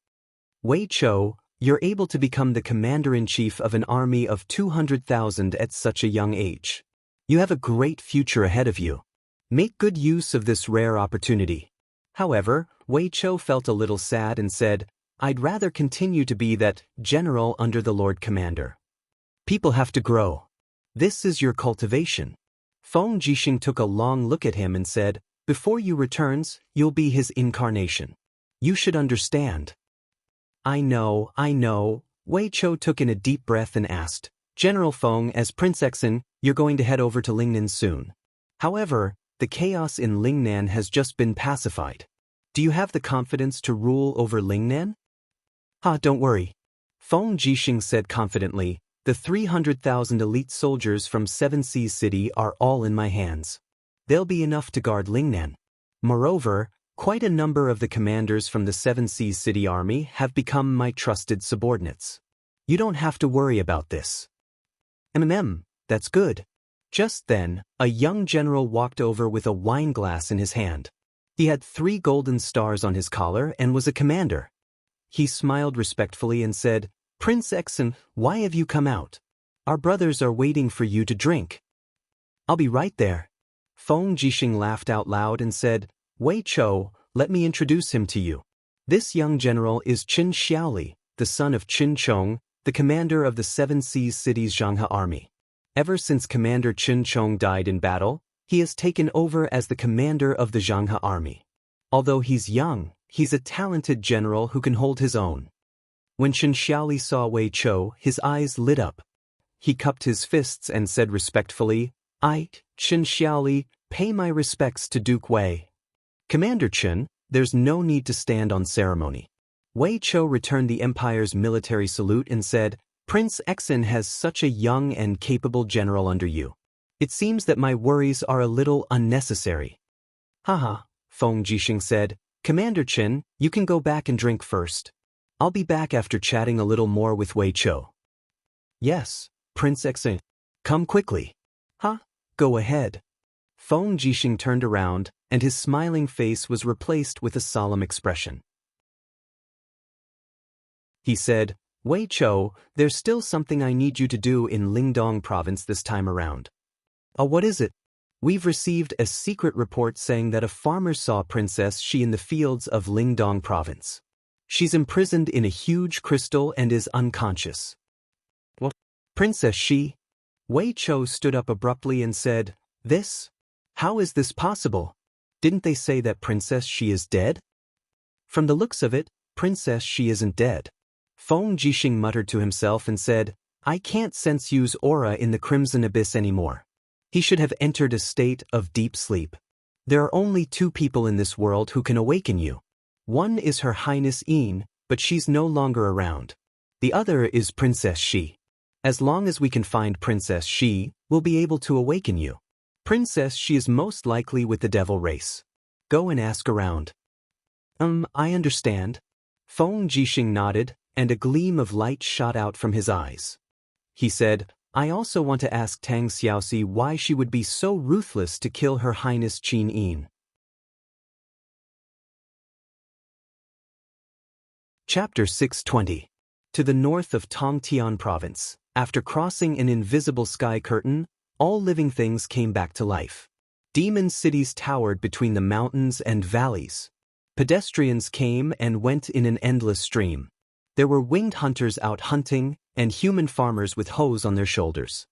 Wei Chou, you're able to become the commander-in-chief of an army of 200,000 at such a young age. You have a great future ahead of you. Make good use of this rare opportunity. However, Wei Chou felt a little sad and said, I'd rather continue to be that general under the Lord Commander. People have to grow. This is your cultivation. Feng Jixing took a long look at him and said, before you returns, you'll be his incarnation. You should understand. I know. Wei Chou took in a deep breath and asked, General Feng, as Prince Exin, you're going to head over to Lingnan soon. However, the chaos in Lingnan has just been pacified. Do you have the confidence to rule over Lingnan? Don't worry. Feng Jixing said confidently, the 300,000 elite soldiers from Seven Seas City are all in my hands. They'll be enough to guard Lingnan. Moreover, quite a number of the commanders from the Seven Seas City army have become my trusted subordinates. You don't have to worry about this. That's good. Just then, a young general walked over with a wine glass in his hand. He had 3 golden stars on his collar and was a commander. He smiled respectfully and said, Prince Exin, why have you come out? Our brothers are waiting for you to drink. I'll be right there. Feng Jixing laughed out loud and said, Wei Chou, let me introduce him to you. This young general is Qin Xiaoli, the son of Qin Chong, the commander of the Seven Seas City's Xianxia army. Ever since Commander Qin Chong died in battle, he has taken over as the commander of the Xianxia army. Although he's young, he's a talented general who can hold his own. When Qin Xiaoli saw Wei Chou, his eyes lit up. He cupped his fists and said respectfully, I, Qin Xiaoli, pay my respects to Duke Wei. Commander Qin, there's no need to stand on ceremony. Wei Chou returned the Empire's military salute and said, Prince Exin has such a young and capable general under you. It seems that my worries are a little unnecessary. Feng Jixing said, Commander Qin, you can go back and drink first. I'll be back after chatting a little more with Wei Chou. Yes, Prince Exin. Come quickly. Go ahead. Feng Jixing turned around, and his smiling face was replaced with a solemn expression. He said, Wei Chou, there's still something I need you to do in Lingdong province this time around. What is it? We've received a secret report saying that a farmer saw Princess Xi in the fields of Lingdong province. She's imprisoned in a huge crystal and is unconscious. What? Princess Xi? Wei Chou stood up abruptly and said, This? How is this possible? Didn't they say that Princess Xi is dead? From the looks of it, Princess Xi isn't dead. Feng Jixing muttered to himself and said, I can't sense Yu's aura in the Crimson Abyss anymore. He should have entered a state of deep sleep. There are only 2 people in this world who can awaken you. One is Her Highness Yin, but she's no longer around. The other is Princess Xi. As long as we can find Princess Xi, we'll be able to awaken you. Princess Xi is most likely with the devil race. Go and ask around. I understand. Feng Jixing nodded, and a gleam of light shot out from his eyes. He said, I also want to ask Tang Xiaoxi why she would be so ruthless to kill Her Highness Qin Yin. Chapter 620. To the north of Tongtian Province, after crossing an invisible sky curtain, all living things came back to life. Demon cities towered between the mountains and valleys. Pedestrians came and went in an endless stream. There were winged hunters out hunting, and human farmers with hoes on their shoulders.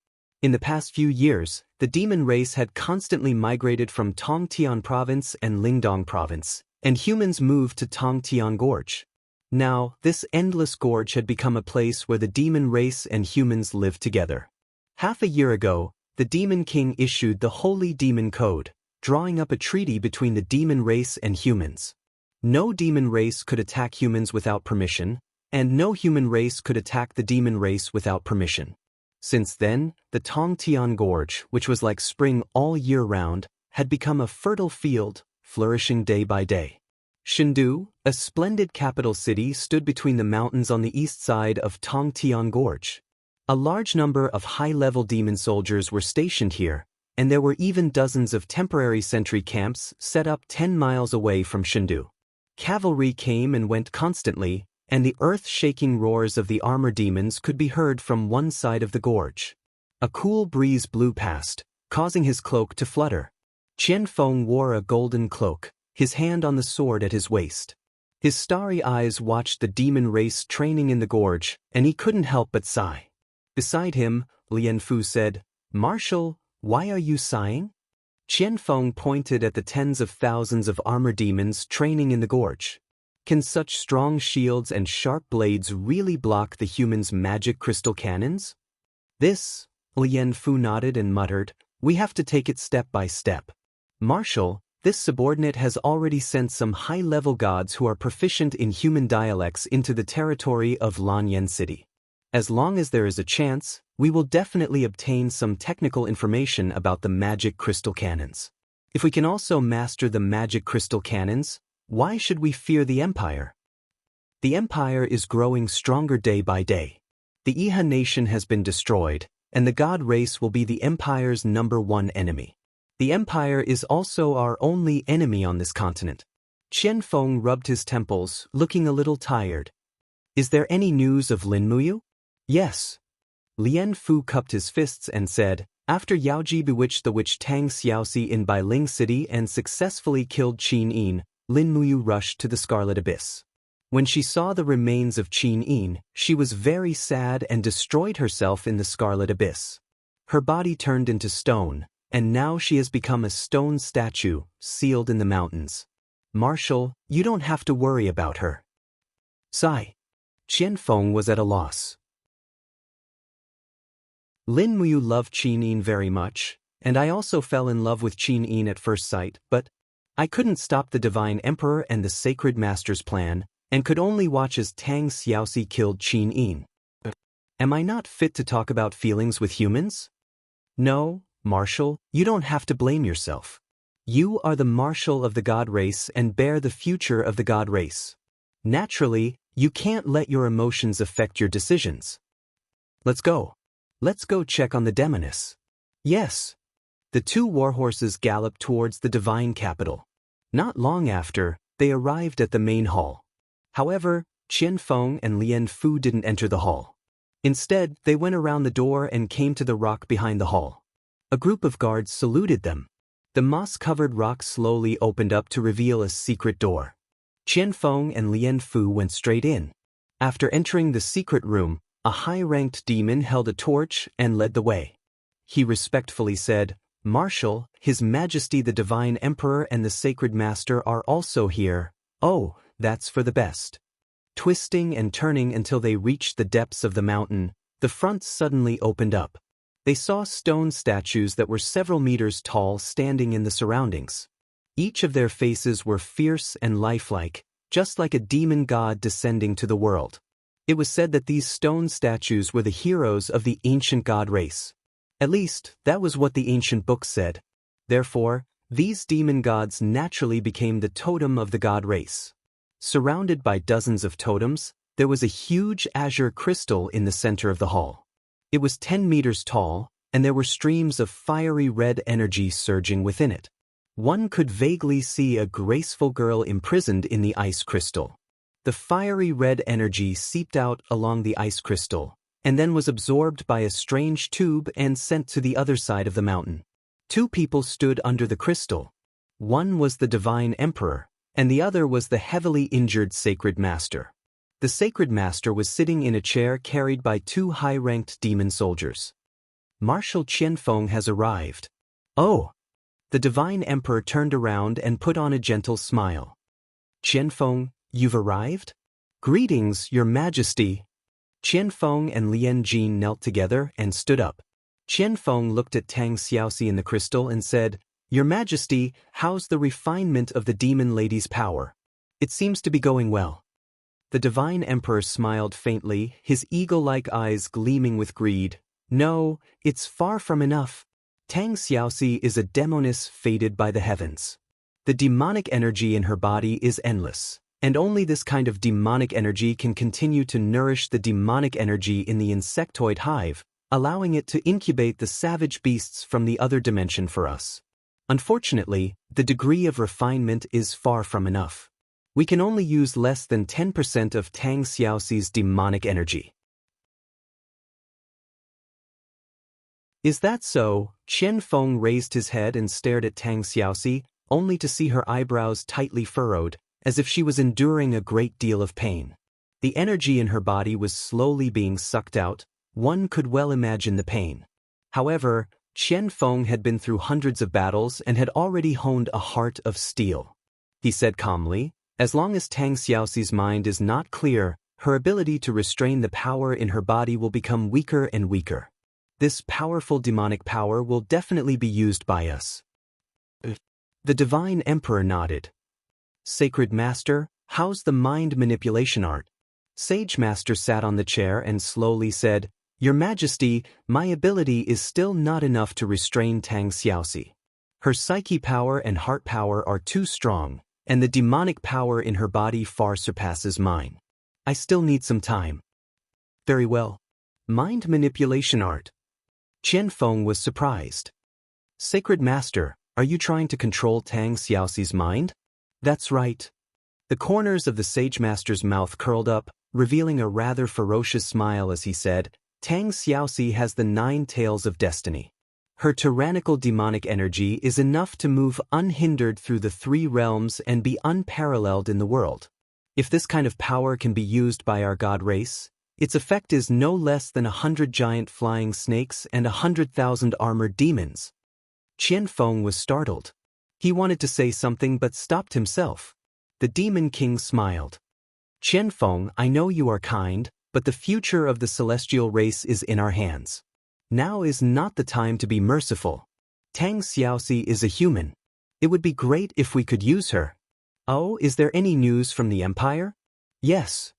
In the past few years, the demon race had constantly migrated from Tongtian Province and Lingdong Province, and humans moved to Tongtian Gorge. Now, this endless gorge had become a place where the demon race and humans lived together. Half a year ago, the Demon King issued the Holy Demon Code, drawing up a treaty between the demon race and humans. No demon race could attack humans without permission, and no human race could attack the demon race without permission. Since then, the Tongtian Gorge, which was like spring all year round, had become a fertile field, flourishing day by day. Chengdu, a splendid capital city, stood between the mountains on the east side of Tongtian Gorge. A large number of high-level demon soldiers were stationed here, and there were even dozens of temporary sentry camps set up 10 miles away from Chengdu. Cavalry came and went constantly, and the earth-shaking roars of the armor demons could be heard from one side of the gorge. A cool breeze blew past, causing his cloak to flutter. Qianfeng wore a golden cloak, his hand on the sword at his waist. His starry eyes watched the demon race training in the gorge, and he couldn't help but sigh. Beside him, Lianfu said, "Marshal, why are you sighing?" Qianfeng pointed at the tens of thousands of armor demons training in the gorge. Can such strong shields and sharp blades really block the humans' magic crystal cannons? This, Lianfu nodded and muttered, we have to take it step by step. Marshal, this subordinate has already sent some high-level gods who are proficient in human dialects into the territory of Lanyan City. As long as there is a chance, we will definitely obtain some technical information about the magic crystal cannons. If we can also master the magic crystal cannons, why should we fear the Empire? The Empire is growing stronger day by day. The Iha nation has been destroyed, and the god race will be the Empire's #1 enemy. The Empire is also our only enemy on this continent. Qianfeng rubbed his temples, looking a little tired. Is there any news of Lin Muyu? Yes. Lianfu cupped his fists and said, after Yaoji bewitched the witch Tang Xiaoxi in Bailing City and successfully killed Qin Yin, Lin Muyu rushed to the Scarlet Abyss. When she saw the remains of Qin Yin, she was very sad and destroyed herself in the Scarlet Abyss. Her body turned into stone, and now she has become a stone statue, sealed in the mountains. Marshal, you don't have to worry about her. Sigh. Qianfeng was at a loss. Lin Muyu loved Qin Yin very much, and I also fell in love with Qin Yin at first sight, but I couldn't stop the Divine Emperor and the Sacred Master's plan, and could only watch as Tang Xiaoxi killed Qin Yin. Am I not fit to talk about feelings with humans? No, Marshal, you don't have to blame yourself. You are the Marshal of the God race and bear the future of the God race. Naturally, you can't let your emotions affect your decisions. Let's go. Let's go check on the Demoness. Yes. The two warhorses galloped towards the divine capital. Not long after, they arrived at the main hall. However, Qianfeng and Lianfu didn't enter the hall. Instead, they went around the door and came to the rock behind the hall. A group of guards saluted them. The moss-covered rock slowly opened up to reveal a secret door. Qianfeng and Lianfu went straight in. After entering the secret room, a high-ranked demon held a torch and led the way. He respectfully said, Marshal, His Majesty the Divine Emperor and the Sacred Master are also here. Oh, that's for the best. Twisting and turning until they reached the depths of the mountain, the front suddenly opened up. They saw stone statues that were several meters tall standing in the surroundings. Each of their faces were fierce and lifelike, just like a demon god descending to the world. It was said that these stone statues were the heroes of the ancient god race. At least, that was what the ancient books said. Therefore, these demon gods naturally became the totem of the god race. Surrounded by dozens of totems, there was a huge azure crystal in the center of the hall. It was 10 meters tall, and there were streams of fiery red energy surging within it. One could vaguely see a graceful girl imprisoned in the ice crystal. The fiery red energy seeped out along the ice crystal, and then was absorbed by a strange tube and sent to the other side of the mountain. Two people stood under the crystal. One was the Divine Emperor, and the other was the heavily injured Sacred Master. The Sacred Master was sitting in a chair carried by two high-ranked demon soldiers. Marshal Qianfeng has arrived. Oh! The divine emperor turned around and put on a gentle smile. Qianfeng, you've arrived? Greetings, your majesty. Qianfeng and Lian Jin knelt together and stood up. Qianfeng looked at Tang Xiaoxi in the crystal and said, Your Majesty, how's the refinement of the demon lady's power? It seems to be going well. The divine emperor smiled faintly, his eagle-like eyes gleaming with greed. No, it's far from enough. Tang Xiaoxi is a demoness fated by the heavens. The demonic energy in her body is endless, and only this kind of demonic energy can continue to nourish the demonic energy in the insectoid hive, allowing it to incubate the savage beasts from the other dimension for us. Unfortunately, the degree of refinement is far from enough. We can only use less than 10% of Tang Xiaoxi's demonic energy. Is that so? Qianfeng raised his head and stared at Tang Xiaoxi, only to see her eyebrows tightly furrowed, as if she was enduring a great deal of pain. The energy in her body was slowly being sucked out. One could well imagine the pain. However, Qianfeng had been through hundreds of battles and had already honed a heart of steel. He said calmly, as long as Tang Xiaoxi's mind is not clear, her ability to restrain the power in her body will become weaker and weaker. This powerful demonic power will definitely be used by us. The divine emperor nodded. Sacred Master, how's the mind manipulation art? Sage Master sat on the chair and slowly said, Your Majesty, my ability is still not enough to restrain Tang Xiaoxi. Her psyche power and heart power are too strong, and the demonic power in her body far surpasses mine. I still need some time. Very well. Mind manipulation art. Qianfeng was surprised. Sacred Master, are you trying to control Tang Xiaoxi's mind? That's right. The corners of the Sage Master's mouth curled up, revealing a rather ferocious smile as he said, Tang Xiaoxi has the 9 tails of destiny. Her tyrannical demonic energy is enough to move unhindered through the 3 realms and be unparalleled in the world. If this kind of power can be used by our god race, its effect is no less than 100 giant flying snakes and 100,000 armored demons. Qianfeng was startled. He wanted to say something but stopped himself. The Demon King smiled. Qianfeng, I know you are kind, but the future of the celestial race is in our hands. Now is not the time to be merciful. Tang Xiaoxi is a human. It would be great if we could use her. Oh, is there any news from the Empire? Yes.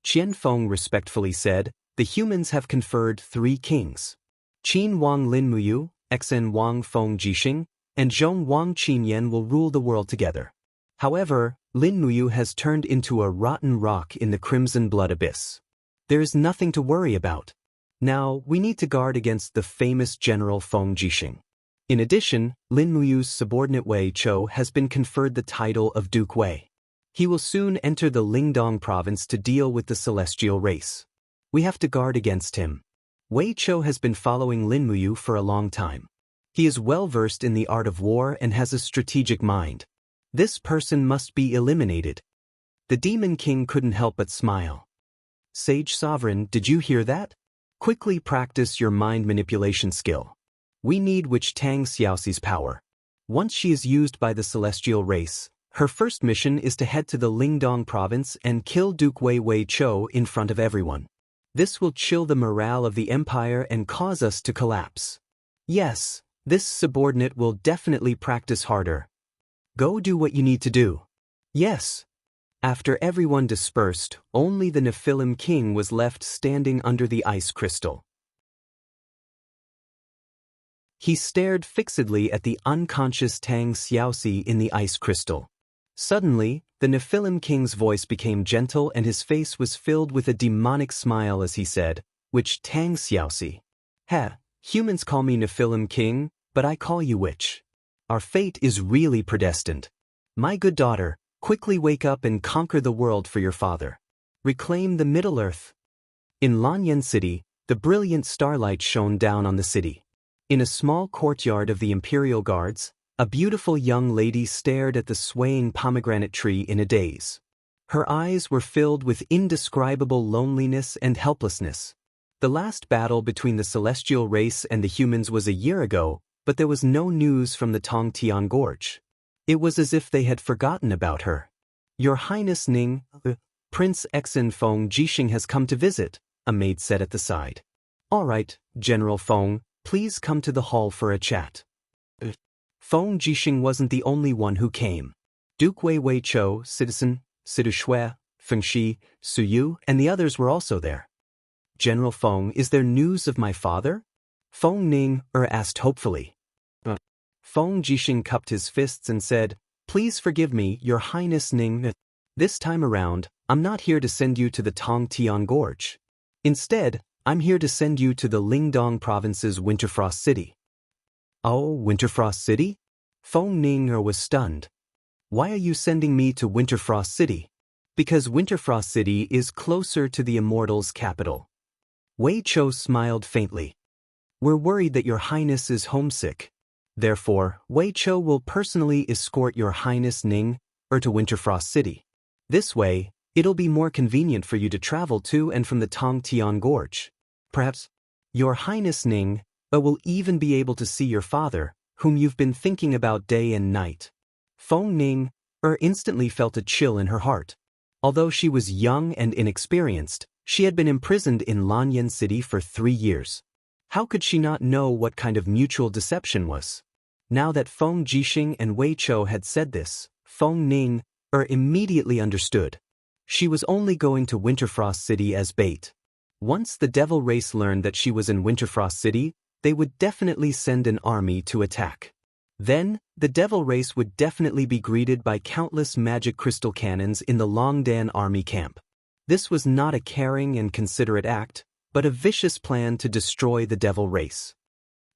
Qianfeng respectfully said, the humans have conferred 3 kings. Qin Wang Lin Muyu, Xen Wang Feng Jixing, and Zhong Wang Qinyan will rule the world together. However, Lin Muyu has turned into a rotten rock in the crimson blood abyss. There is nothing to worry about. Now, we need to guard against the famous General Feng Jixing. In addition, Lin Muyu's subordinate Wei Chou has been conferred the title of Duke Wei. He will soon enter the Lingdong province to deal with the celestial race. We have to guard against him. Wei Chou has been following Lin Muyu for a long time. He is well versed in the art of war and has a strategic mind. This person must be eliminated. The Demon King couldn't help but smile. Sage Sovereign, did you hear that? Quickly practice your mind manipulation skill. We need Tang Xiaoxi's power. Once she is used by the celestial race, her first mission is to head to the Lingdong province and kill Duke Wei Chou in front of everyone. This will chill the morale of the empire and cause us to collapse. Yes, this subordinate will definitely practice harder. Go do what you need to do. Yes. After everyone dispersed, only the Nephilim King was left standing under the ice crystal. He stared fixedly at the unconscious Tang Xiaoxi in the ice crystal. Suddenly, the Nephilim King's voice became gentle and his face was filled with a demonic smile as he said, Tang Xiaoxi. Humans call me Nephilim King, but I call you Witch. Our fate is really predestined. My good daughter, quickly wake up and conquer the world for your father. Reclaim the Middle-earth. In Lanyan City, the brilliant starlight shone down on the city. In a small courtyard of the Imperial Guards, a beautiful young lady stared at the swaying pomegranate tree in a daze. Her eyes were filled with indescribable loneliness and helplessness. The last battle between the celestial race and the humans was a year ago, but there was no news from the Tongtian Gorge. It was as if they had forgotten about her. Your Highness Ning, Prince Exin Feng Jixing has come to visit, a maid said at the side. All right, General Feng, please come to the hall for a chat. Feng Jixing wasn't the only one who came. Duke Wei Chou, Citizen, Sidu Shui, Feng Shi, Su Yu, and the others were also there. General Feng, is there news of my father? Feng Ning asked hopefully. Feng Jixing cupped his fists and said, Please forgive me, Your Highness Ning. This time around, I'm not here to send you to the Tongtian Gorge. Instead, I'm here to send you to the Lingdong Province's Winterfrost City. Oh, Winterfrost City? Feng Ning was stunned. Why are you sending me to Winterfrost City? Because Winterfrost City is closer to the Immortal's capital. Wei Chou smiled faintly. We're worried that Your Highness is homesick. Therefore, Wei Chou will personally escort Your Highness Ning to Winterfrost City. This way, it'll be more convenient for you to travel to and from the Tongtian Gorge. Perhaps Your Highness Ning will even be able to see your father, whom you've been thinking about day and night. Feng Ning instantly felt a chill in her heart. Although she was young and inexperienced, she had been imprisoned in Lanyan City for 3 years. How could she not know what kind of mutual deception was? Now that Feng Jixing and Wei Chou had said this, Feng Ning immediately understood. She was only going to Winterfrost City as bait. Once the devil race learned that she was in Winterfrost City, they would definitely send an army to attack. Then, the devil race would definitely be greeted by countless magic crystal cannons in the Longdan army camp. This was not a caring and considerate act, but a vicious plan to destroy the devil race.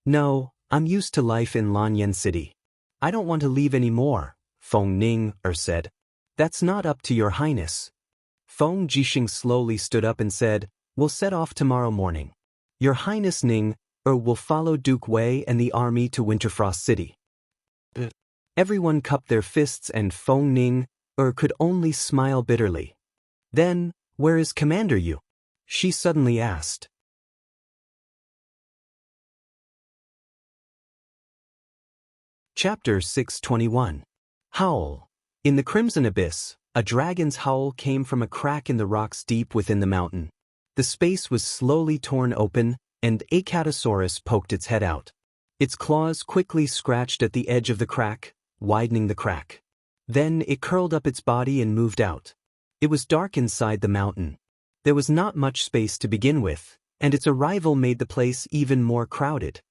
No, I'm used to life in Lanyan City. I don't want to leave anymore, Feng Ning said. That's not up to Your Highness. Feng Jixing slowly stood up and said, We'll set off tomorrow morning. Your Highness Ning will follow Duke Wei and the army to Winterfrost City. Everyone cupped their fists and Feng Ning could only smile bitterly. Then, where is Commander Yu? She suddenly asked. Chapter 621. Howl. In the Crimson Abyss, a dragon's howl came from a crack in the rocks deep within the mountain. The space was slowly torn open, and Acatosaurus poked its head out. Its claws quickly scratched at the edge of the crack, widening the crack. Then it curled up its body and moved out. It was dark inside the mountain. There was not much space to begin with, and its arrival made the place even more crowded.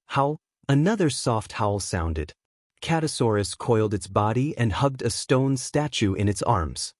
Howl! Another soft howl sounded. Catosaurus coiled its body and hugged a stone statue in its arms.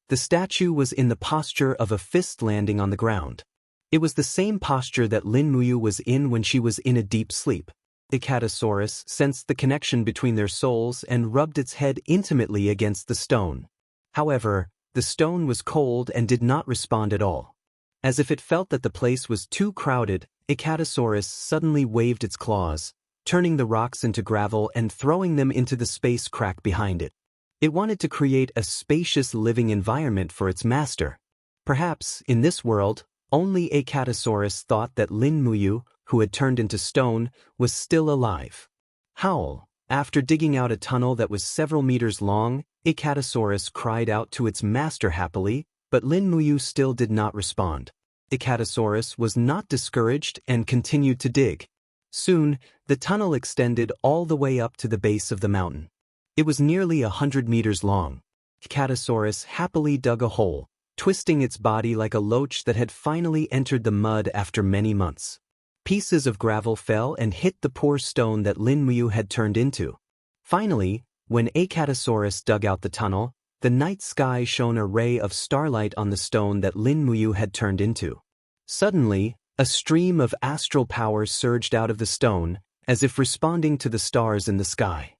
The statue was in the posture of a fist landing on the ground. It was the same posture that Lin Muyu was in when she was in a deep sleep. The Catosaurus sensed the connection between their souls and rubbed its head intimately against the stone. However, the stone was cold and did not respond at all. As if it felt that the place was too crowded, Acatosaurus suddenly waved its claws, turning the rocks into gravel and throwing them into the space crack behind it. It wanted to create a spacious living environment for its master. Perhaps, in this world, only Acatosaurus thought that Lin Muyu, who had turned into stone, was still alive. Howl! After digging out a tunnel that was several meters long, Acatosaurus cried out to its master happily, but Lin Muyu still did not respond. Acatosaurus was not discouraged and continued to dig. Soon, the tunnel extended all the way up to the base of the mountain. It was nearly 100 meters long. Acatosaurus happily dug a hole, twisting its body like a loach that had finally entered the mud after many months. Pieces of gravel fell and hit the poor stone that Lin Muyu had turned into. Finally, when Acatosaurus dug out the tunnel, the night sky shone a ray of starlight on the stone that Lin Muyu had turned into. Suddenly, a stream of astral power surged out of the stone, as if responding to the stars in the sky.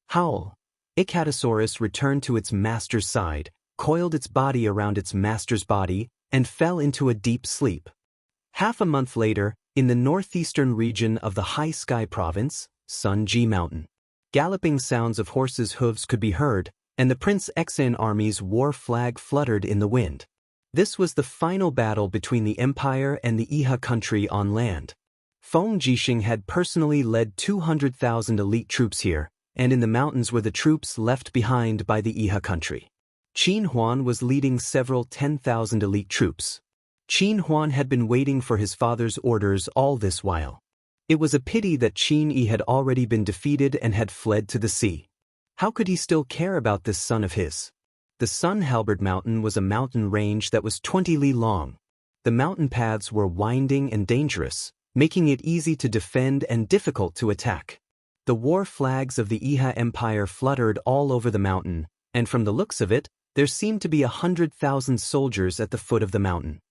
Howl! Acatosaurus returned to its master's side, coiled its body around its master's body, and fell into a deep sleep. Half a month later, in the northeastern region of the High Sky Province, Sunji Mountain, galloping sounds of horses' hooves could be heard, and the Prince Exan army's war flag fluttered in the wind. This was the final battle between the Empire and the Iha country on land. Feng Jixing had personally led 200,000 elite troops here, and in the mountains were the troops left behind by the Iha country. Qin Huan was leading several 10,000 elite troops. Qin Huan had been waiting for his father's orders all this while. It was a pity that Qin Yi had already been defeated and had fled to the sea. How could he still care about this son of his? The Sun Halberd Mountain was a mountain range that was 20 li long. The mountain paths were winding and dangerous, making it easy to defend and difficult to attack. The war flags of the Iha Empire fluttered all over the mountain, and from the looks of it, there seemed to be 100,000 soldiers at the foot of the mountain.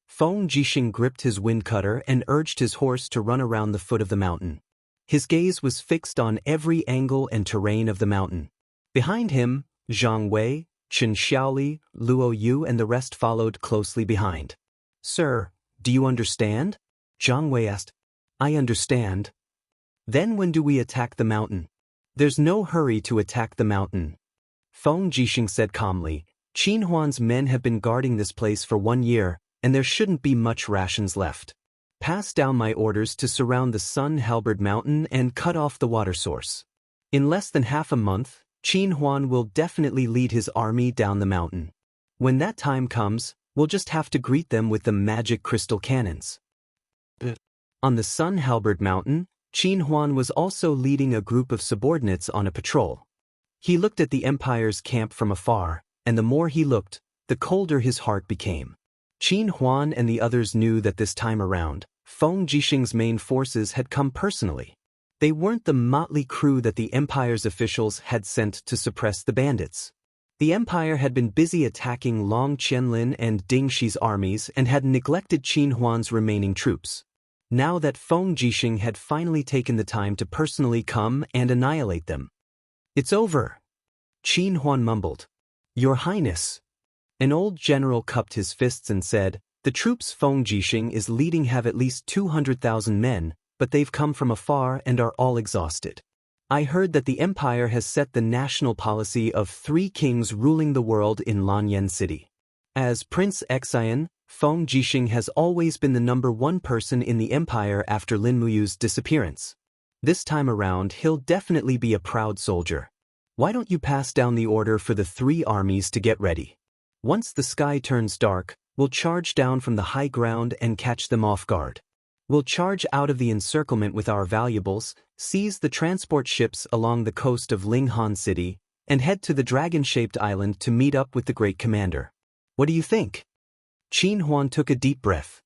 Feng Jixing gripped his wind cutter and urged his horse to run around the foot of the mountain. His gaze was fixed on every angle and terrain of the mountain. Behind him, Zhang Wei, Chen Xiaoli, Luo Yu and the rest followed closely behind. "Sir, do you understand?" Zhang Wei asked. "I understand." "Then when do we attack the mountain?" "There's no hurry to attack the mountain," Feng Jixing said calmly. "Qin Huan's men have been guarding this place for 1 year, and there shouldn't be much rations left. Pass down my orders to surround the Sun Halberd Mountain and cut off the water source. In less than half a month, Qin Huan will definitely lead his army down the mountain. When that time comes, we'll just have to greet them with the magic crystal cannons." On the Sun Halberd Mountain, Qin Huan was also leading a group of subordinates on a patrol. He looked at the Empire's camp from afar, and the more he looked, the colder his heart became. Qin Huan and the others knew that this time around, Feng Jixing's main forces had come personally. They weren't the motley crew that the Empire's officials had sent to suppress the bandits. The Empire had been busy attacking Long Lin and Ding Shi's armies and had neglected Qin Huan's remaining troops. Now that Feng Jixing had finally taken the time to personally come and annihilate them. "It's over," Qin Huan mumbled. "Your Highness." An old general cupped his fists and said, "The troops Feng Jixing is leading have at least 200,000 men, but they've come from afar and are all exhausted. I heard that the Empire has set the national policy of 3 kings ruling the world in Lanyan City. As Prince Xian, Feng Jixing has always been the #1 person in the Empire after Lin Muyu's disappearance. This time around he'll definitely be a proud soldier. Why don't you pass down the order for the 3 armies to get ready? Once the sky turns dark, we'll charge down from the high ground and catch them off guard. We'll charge out of the encirclement with our valuables, seize the transport ships along the coast of Linghan City, and head to the dragon-shaped island to meet up with the great commander. What do you think?" Qin Huan took a deep breath.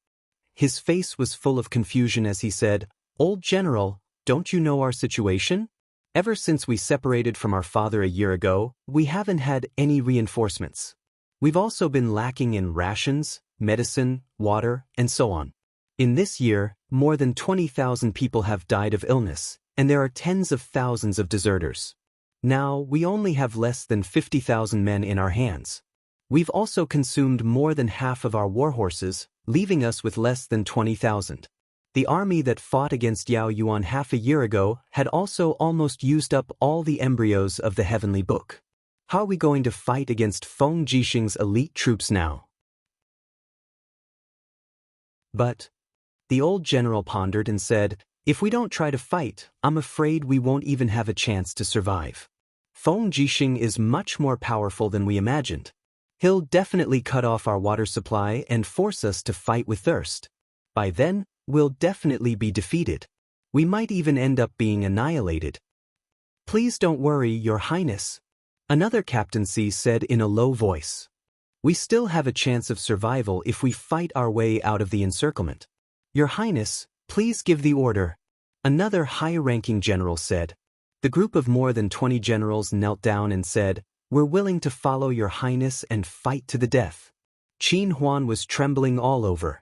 His face was full of confusion as he said, "Old General, don't you know our situation? Ever since we separated from our father a year ago, we haven't had any reinforcements. We've also been lacking in rations, medicine, water, and so on. In this year, more than 20,000 people have died of illness, and there are tens of thousands of deserters. Now, we only have less than 50,000 men in our hands. We've also consumed more than half of our war horses, leaving us with less than 20,000. The army that fought against Yao Yuan half a year ago had also almost used up all the embryos of the Heavenly Book. How are we going to fight against Feng Jixing's elite troops now?" "But," the old general pondered and said, "if we don't try to fight, I'm afraid we won't even have a chance to survive. Feng Jixing is much more powerful than we imagined. He'll definitely cut off our water supply and force us to fight with thirst. By then, we'll definitely be defeated. We might even end up being annihilated." "Please don't worry, Your Highness," another captaincy said in a low voice. "We still have a chance of survival if we fight our way out of the encirclement. Your Highness, please give the order," another high-ranking general said. The group of more than 20 generals knelt down and said, "We're willing to follow Your Highness and fight to the death." Qin Huan was trembling all over.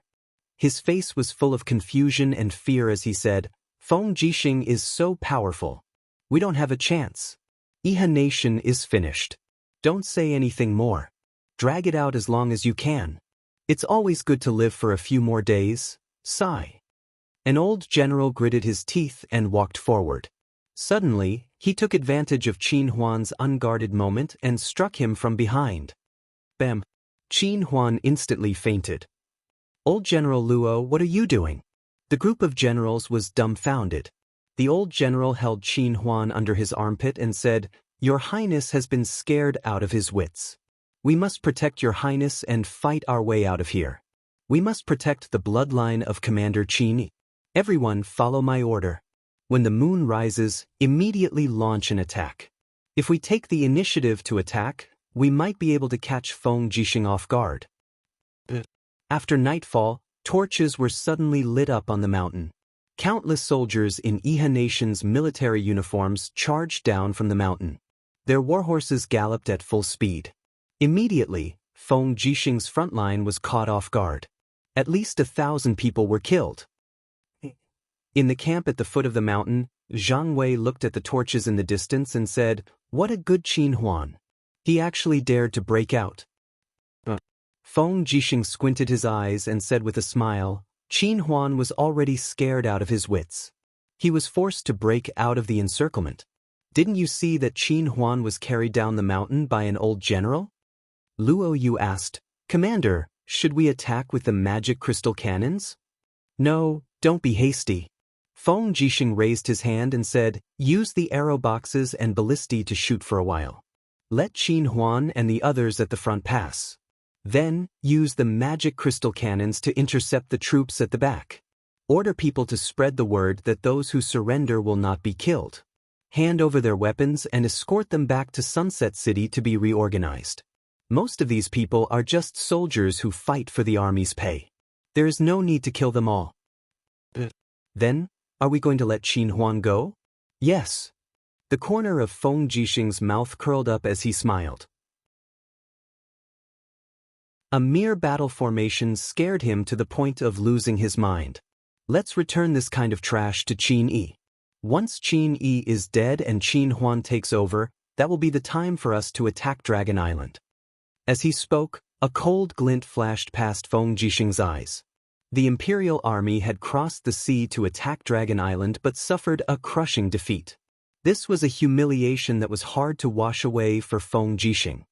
His face was full of confusion and fear as he said, "Feng Jixing is so powerful. We don't have a chance. Iha Nation is finished. Don't say anything more. Drag it out as long as you can. It's always good to live for a few more days." Sigh. An old general gritted his teeth and walked forward. Suddenly, he took advantage of Qin Huan's unguarded moment and struck him from behind. Bam! Qin Huan instantly fainted. Old General Luo, what are you doing? The group of generals was dumbfounded. The old general held Qin Huan under his armpit and said, Your Highness has been scared out of his wits. We must protect Your Highness and fight our way out of here. We must protect the bloodline of Commander Qin. Everyone follow my order. When the moon rises, immediately launch an attack. If we take the initiative to attack, we might be able to catch Feng Jixing off guard. After nightfall, torches were suddenly lit up on the mountain. Countless soldiers in Iha Nation's military uniforms charged down from the mountain. Their warhorses galloped at full speed. Immediately, Feng Jixing's front line was caught off guard. At least 1,000 people were killed. In the camp at the foot of the mountain, Zhang Wei looked at the torches in the distance and said, What a good Qin Huan. He actually dared to break out. Feng Jixing squinted his eyes and said with a smile, Qin Huan was already scared out of his wits. He was forced to break out of the encirclement. Didn't you see that Qin Huan was carried down the mountain by an old general? Luo Yu asked, Commander, should we attack with the magic crystal cannons? No, don't be hasty. Feng Jixing raised his hand and said, Use the arrow boxes and ballistae to shoot for a while. Let Qin Huan and the others at the front pass. Then, use the magic crystal cannons to intercept the troops at the back. Order people to spread the word that those who surrender will not be killed. Hand over their weapons and escort them back to Sunset City to be reorganized. Most of these people are just soldiers who fight for the army's pay. There is no need to kill them all. Then, are we going to let Qin Huan go? Yes. The corner of Feng Jixing's mouth curled up as he smiled. A mere battle formation scared him to the point of losing his mind. Let's return this kind of trash to Qin Yi. Once Qin Yi is dead and Qin Huan takes over, that will be the time for us to attack Dragon Island. As he spoke, a cold glint flashed past Feng Jixing's eyes. The Imperial Army had crossed the sea to attack Dragon Island but suffered a crushing defeat. This was a humiliation that was hard to wash away for Feng Jixing.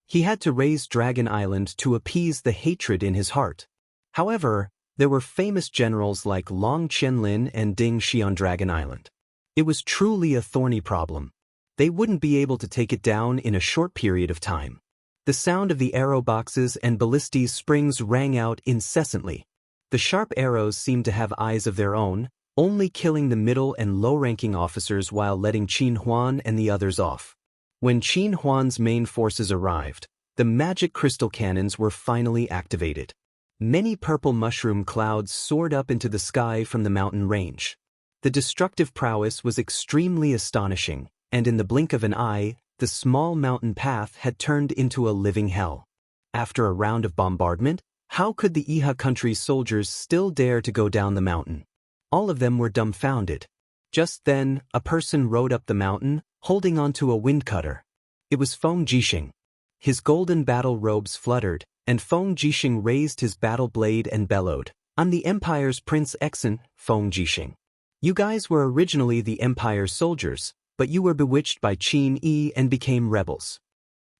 He had to raise Dragon Island to appease the hatred in his heart. However, there were famous generals like Wang Lin and Ding Shi on Dragon Island. It was truly a thorny problem. They wouldn't be able to take it down in a short period of time. The sound of the arrow boxes and ballistae springs rang out incessantly. The sharp arrows seemed to have eyes of their own, only killing the middle and low-ranking officers while letting Qin Huan and the others off. When Qin Huan's main forces arrived, the magic crystal cannons were finally activated. Many purple mushroom clouds soared up into the sky from the mountain range. The destructive prowess was extremely astonishing, and in the blink of an eye, the small mountain path had turned into a living hell. After a round of bombardment, how could the Iha country's soldiers still dare to go down the mountain? All of them were dumbfounded. Just then, a person rode up the mountain, holding onto a wind cutter. It was Feng Jixing. His golden battle robes fluttered, and Feng Jixing raised his battle blade and bellowed, I'm the Empire's Prince Exon, Feng Jixing. You guys were originally the Empire's soldiers, but you were bewitched by Qin Yi and became rebels.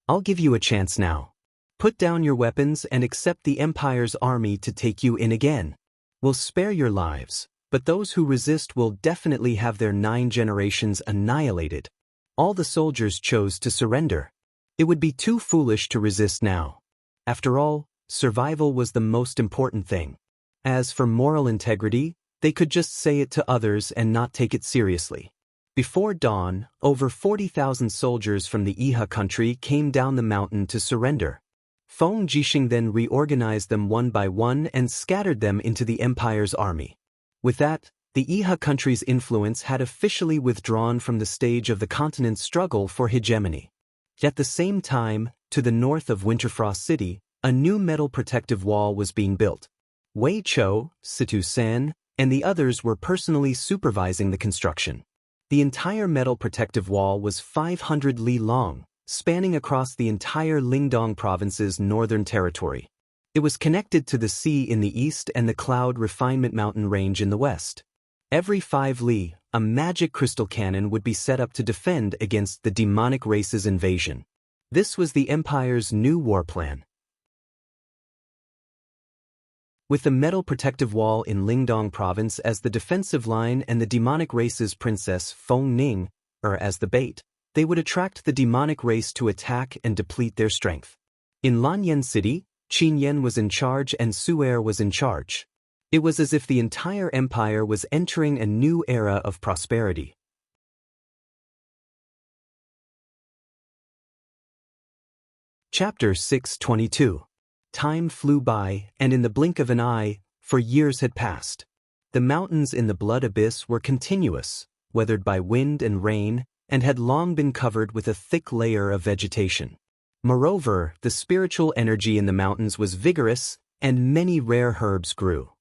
I'll give you a chance now. Put down your weapons and accept the Empire's army to take you in again. We'll spare your lives, but those who resist will definitely have their 9 generations annihilated. All the soldiers chose to surrender. It would be too foolish to resist now. After all, survival was the most important thing. As for moral integrity, they could just say it to others and not take it seriously. Before dawn, over 40,000 soldiers from the Iha country came down the mountain to surrender. Feng Jixing then reorganized them one by one and scattered them into the Empire's army. With that, the Iha country's influence had officially withdrawn from the stage of the continent's struggle for hegemony. At the same time, to the north of Winterfrost City, a new metal protective wall was being built. Wei Chou, Situ San, and the others were personally supervising the construction. The entire metal protective wall was 500 li long, spanning across the entire Lingdong province's northern territory. It was connected to the sea in the east and the Cloud Refinement Mountain Range in the west. Every 5 li, a magic crystal cannon would be set up to defend against the demonic race's invasion. This was the Empire's new war plan, With the metal protective wall in Lingdong province as the defensive line and the demonic race's princess Feng Ning, as the bait, they would attract the demonic race to attack and deplete their strength. In Lanyan City, Qin Yan was in charge and Su'er was in charge. It was as if the entire empire was entering a new era of prosperity. Chapter 622. Time flew by, and in the blink of an eye, for years had passed. The mountains in the blood abyss were continuous, weathered by wind and rain, and had long been covered with a thick layer of vegetation. Moreover, the spiritual energy in the mountains was vigorous, and many rare herbs grew.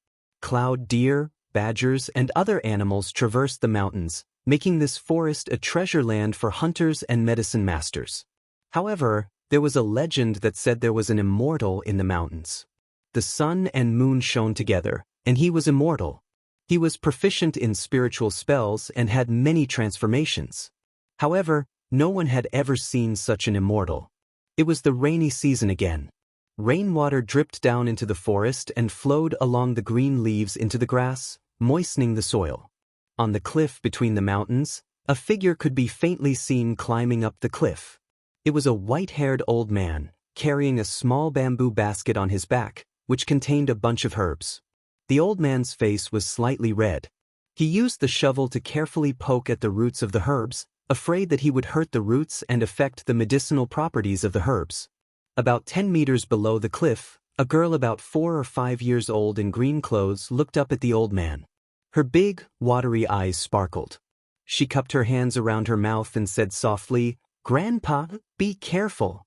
Cloud deer, badgers, and other animals traversed the mountains, making this forest a treasure land for hunters and medicine masters. However, there was a legend that said there was an immortal in the mountains. The sun and moon shone together, and he was immortal. He was proficient in spiritual spells and had many transformations. However, no one had ever seen such an immortal. It was the rainy season again. Rainwater dripped down into the forest and flowed along the green leaves into the grass, moistening the soil. On the cliff between the mountains, a figure could be faintly seen climbing up the cliff. It was a white-haired old man, carrying a small bamboo basket on his back, which contained a bunch of herbs. The old man's face was slightly red. He used the shovel to carefully poke at the roots of the herbs, afraid that he would hurt the roots and affect the medicinal properties of the herbs. About 10 meters below the cliff, a girl about 4 or 5 years old in green clothes looked up at the old man. Her big, watery eyes sparkled. She cupped her hands around her mouth and said softly, "Grandpa, be careful."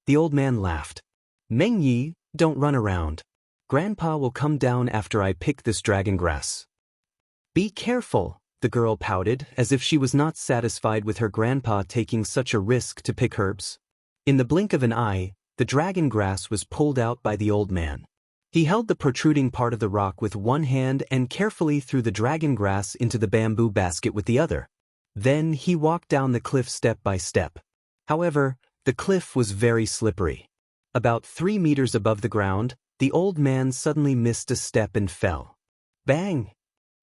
The old man laughed. "Meng Yi, don't run around. Grandpa will come down after I pick this dragon grass." "Be careful," the girl pouted, as if she was not satisfied with her grandpa taking such a risk to pick herbs. In the blink of an eye, the dragon grass was pulled out by the old man. He held the protruding part of the rock with one hand and carefully threw the dragon grass into the bamboo basket with the other. Then he walked down the cliff step by step. However, the cliff was very slippery. About 3 meters above the ground, the old man suddenly missed a step and fell. Bang!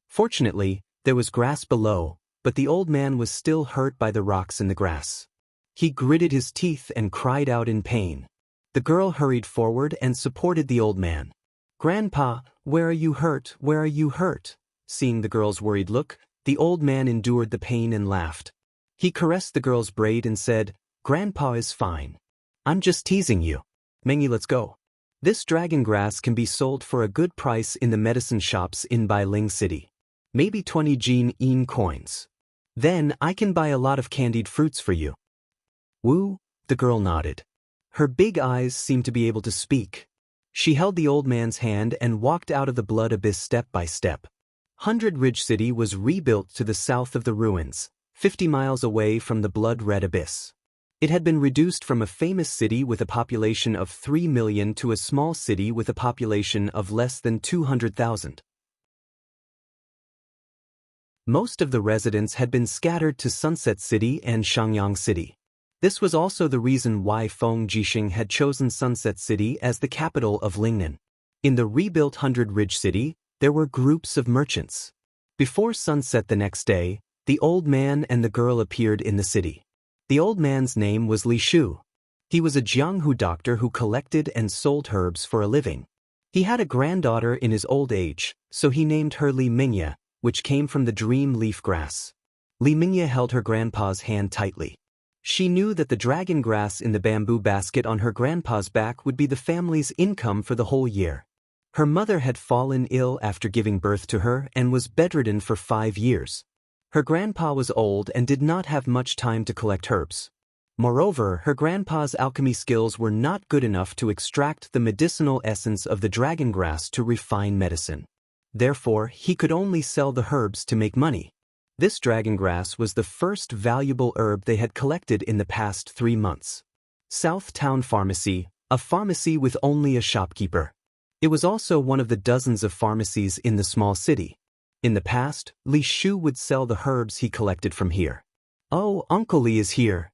Fortunately, there was grass below, but the old man was still hurt by the rocks in the grass. He gritted his teeth and cried out in pain. The girl hurried forward and supported the old man. "Grandpa, where are you hurt? Where are you hurt?" Seeing the girl's worried look, the old man endured the pain and laughed. He caressed the girl's braid and said, "Grandpa is fine. I'm just teasing you. Mengi, let's go. This dragon grass can be sold for a good price in the medicine shops in Bailing City. Maybe 20 Jin Yin coins. Then I can buy a lot of candied fruits for you." "Woo," the girl nodded. Her big eyes seemed to be able to speak. She held the old man's hand and walked out of the blood abyss step by step. 100 Ridge City was rebuilt to the south of the ruins, 50 miles away from the blood-red abyss. It had been reduced from a famous city with a population of 3 million to a small city with a population of less than 200,000. Most of the residents had been scattered to Sunset City and Xiangyang City. This was also the reason why Feng Jixing had chosen Sunset City as the capital of Lingnan. In the rebuilt 100 Ridge City, there were groups of merchants. Before sunset the next day, the old man and the girl appeared in the city. The old man's name was Li Shu. He was a Jianghu doctor who collected and sold herbs for a living. He had a granddaughter in his old age, so he named her Li Mingya, which came from the dream leaf grass. Li Mingya held her grandpa's hand tightly. She knew that the dragon grass in the bamboo basket on her grandpa's back would be the family's income for the whole year. Her mother had fallen ill after giving birth to her and was bedridden for 5 years. Her grandpa was old and did not have much time to collect herbs. Moreover, her grandpa's alchemy skills were not good enough to extract the medicinal essence of the dragon grass to refine medicine. Therefore, he could only sell the herbs to make money. This dragon grass was the first valuable herb they had collected in the past 3 months. South Town Pharmacy, a pharmacy with only a shopkeeper. It was also one of the dozens of pharmacies in the small city. In the past, Li Shu would sell the herbs he collected from here. "Oh, Uncle Li is here."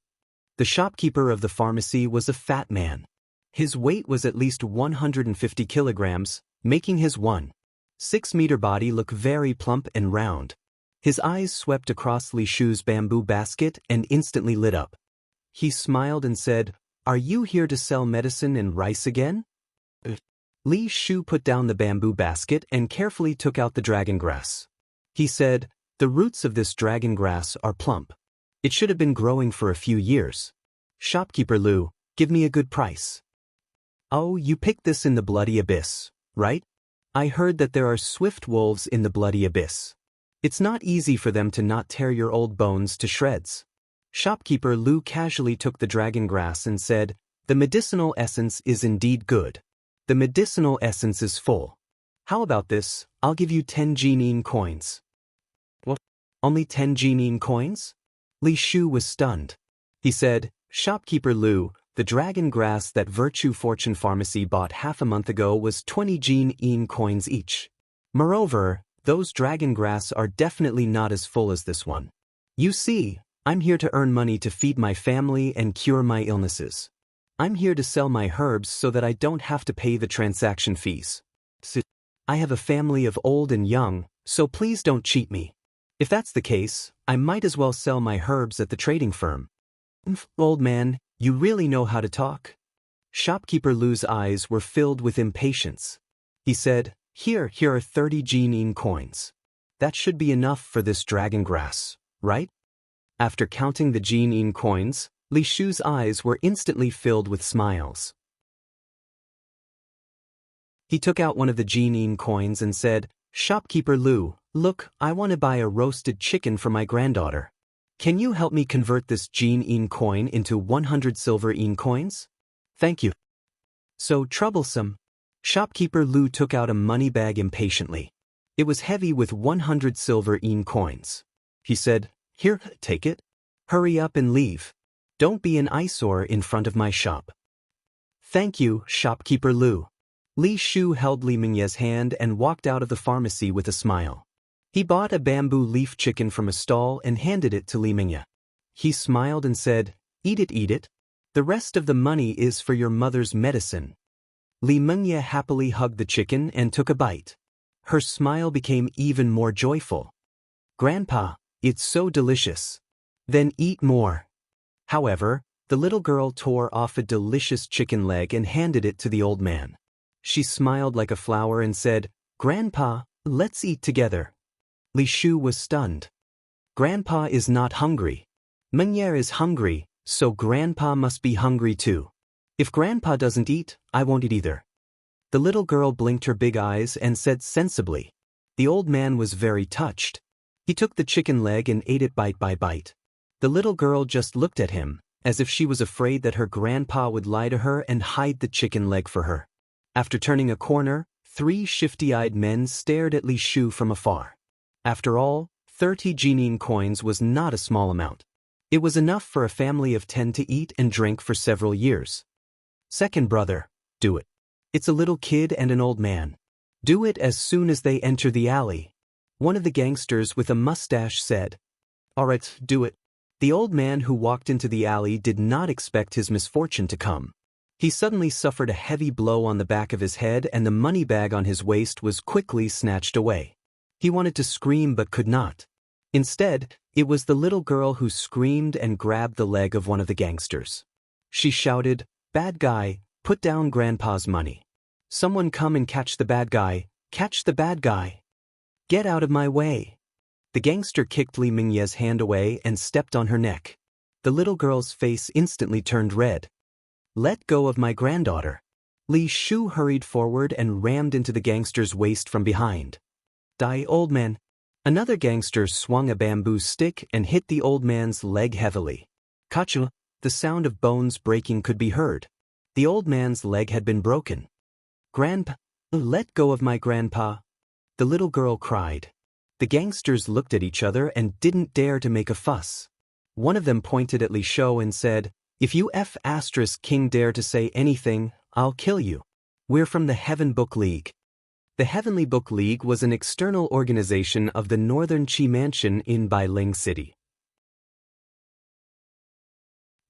The shopkeeper of the pharmacy was a fat man. His weight was at least 150 kilograms, making his 1.6-meter body look very plump and round. His eyes swept across Li Shu's bamboo basket and instantly lit up. He smiled and said, "Are you here to sell medicine and rice again?" Li Shu put down the bamboo basket and carefully took out the dragon grass. He said, "The roots of this dragon grass are plump. It should have been growing for a few years. Shopkeeper Lu, give me a good price." "Oh, you picked this in the bloody abyss, right? I heard that there are swift wolves in the bloody abyss. It's not easy for them to not tear your old bones to shreds." Shopkeeper Lu casually took the dragon grass and said, "The medicinal essence is indeed good. The medicinal essence is full. How about this? I'll give you 10 Jinin coins." "What? Only 10 Jinin coins?" Li Shu was stunned. He said, "Shopkeeper Lu, the dragon grass that Virtue Fortune Pharmacy bought half a month ago was 20 Jinin coins each. Moreover, those dragon grass are definitely not as full as this one. You see, I'm here to earn money to feed my family and cure my illnesses. I'm here to sell my herbs so that I don't have to pay the transaction fees. I have a family of old and young, so please don't cheat me. If that's the case, I might as well sell my herbs at the trading firm." "Old man, you really know how to talk?" Shopkeeper Lu's eyes were filled with impatience. He said, Here are 30 Jinin coins. That should be enough for this dragon grass, right?" After counting the Jinin coins, Li Shu's eyes were instantly filled with smiles. He took out one of the Jinin coins and said, "Shopkeeper Lu, look, I want to buy a roasted chicken for my granddaughter. Can you help me convert this Jinin coin into 100 silver yin coins? Thank you." "So troublesome." Shopkeeper Lu took out a money bag impatiently. It was heavy with 100 silver yin coins. He said, "Here, take it. Hurry up and leave. Don't be an eyesore in front of my shop." "Thank you, Shopkeeper Lu." Li Shu held Li Mingye's hand and walked out of the pharmacy with a smile. He bought a bamboo leaf chicken from a stall and handed it to Li Mingye. He smiled and said, eat it. The rest of the money is for your mother's medicine." Li Mingye happily hugged the chicken and took a bite. Her smile became even more joyful. "Grandpa, it's so delicious." "Then eat more." However, the little girl tore off a delicious chicken leg and handed it to the old man. She smiled like a flower and said, "Grandpa, let's eat together." Li Shu was stunned. Grandpa is not hungry. Mingye is hungry, so Grandpa must be hungry too. If Grandpa doesn't eat, I won't eat either. The little girl blinked her big eyes and said sensibly. The old man was very touched. He took the chicken leg and ate it bite by bite. The little girl just looked at him, as if she was afraid that her grandpa would lie to her and hide the chicken leg for her. After turning a corner, 3 shifty-eyed men stared at Li Shu from afar. After all, 30 Jinin coins was not a small amount. It was enough for a family of 10 to eat and drink for several years. "Second brother, do it. It's a little kid and an old man. Do it as soon as they enter the alley." One of the gangsters with a mustache said. "All right, do it." The old man who walked into the alley did not expect his misfortune to come. He suddenly suffered a heavy blow on the back of his head and the money bag on his waist was quickly snatched away. He wanted to scream but could not. Instead, it was the little girl who screamed and grabbed the leg of one of the gangsters. She shouted, "Bad guy, put down Grandpa's money. Someone come and catch the bad guy, catch the bad guy. Get out of my way." The gangster kicked Li Mingye's hand away and stepped on her neck. The little girl's face instantly turned red. "Let go of my granddaughter." Li Shu hurried forward and rammed into the gangster's waist from behind. "Die, old man." Another gangster swung a bamboo stick and hit the old man's leg heavily. Kachu, the sound of bones breaking could be heard. The old man's leg had been broken. "Grandpa, let go of my grandpa," the little girl cried. The gangsters looked at each other and didn't dare to make a fuss. One of them pointed at Li Shu and said, "If you King dare to say anything, I'll kill you. We're from the Heaven Book League." The Heavenly Book League was an external organization of the Northern Qi Mansion in Bailing City.